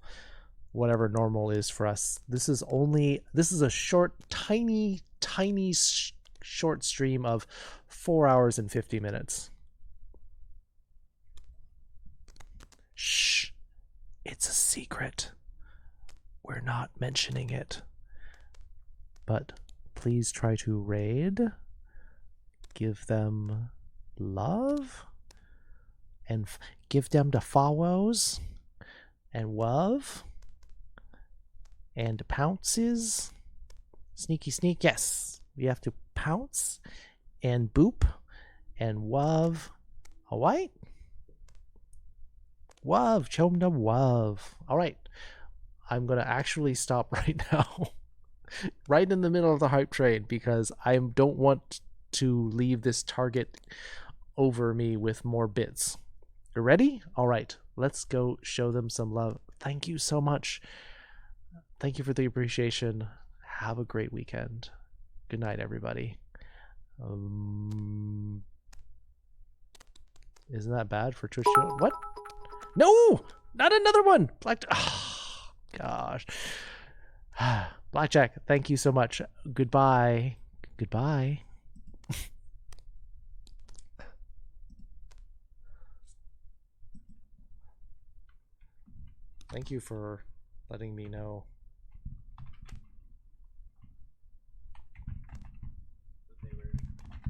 whatever normal is for us. This is a short, tiny short stream of 4 hours and 50 minutes. Shh. It's a secret. We're not mentioning it. But please try to raid. Give them love. And give them the follows. And love. And pounces. Sneaky sneak. Yes. We have to pounce. And boop. And love. Alright? Love. Show them the love. Alright. I'm going to actually stop right now. Right in the middle of the hype train, because I don't want to leave this target over me with more bits. You ready? Alright. Let's go show them some love. Thank you so much. Thank you for the appreciation. Have a great weekend. Good night, everybody. Isn't that bad for Twitch? What? No! Not another one! Oh, gosh. Blackjack, thank you so much. Goodbye. Goodbye. Thank you for letting me know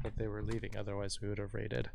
that they were leaving. Otherwise, we would have raided.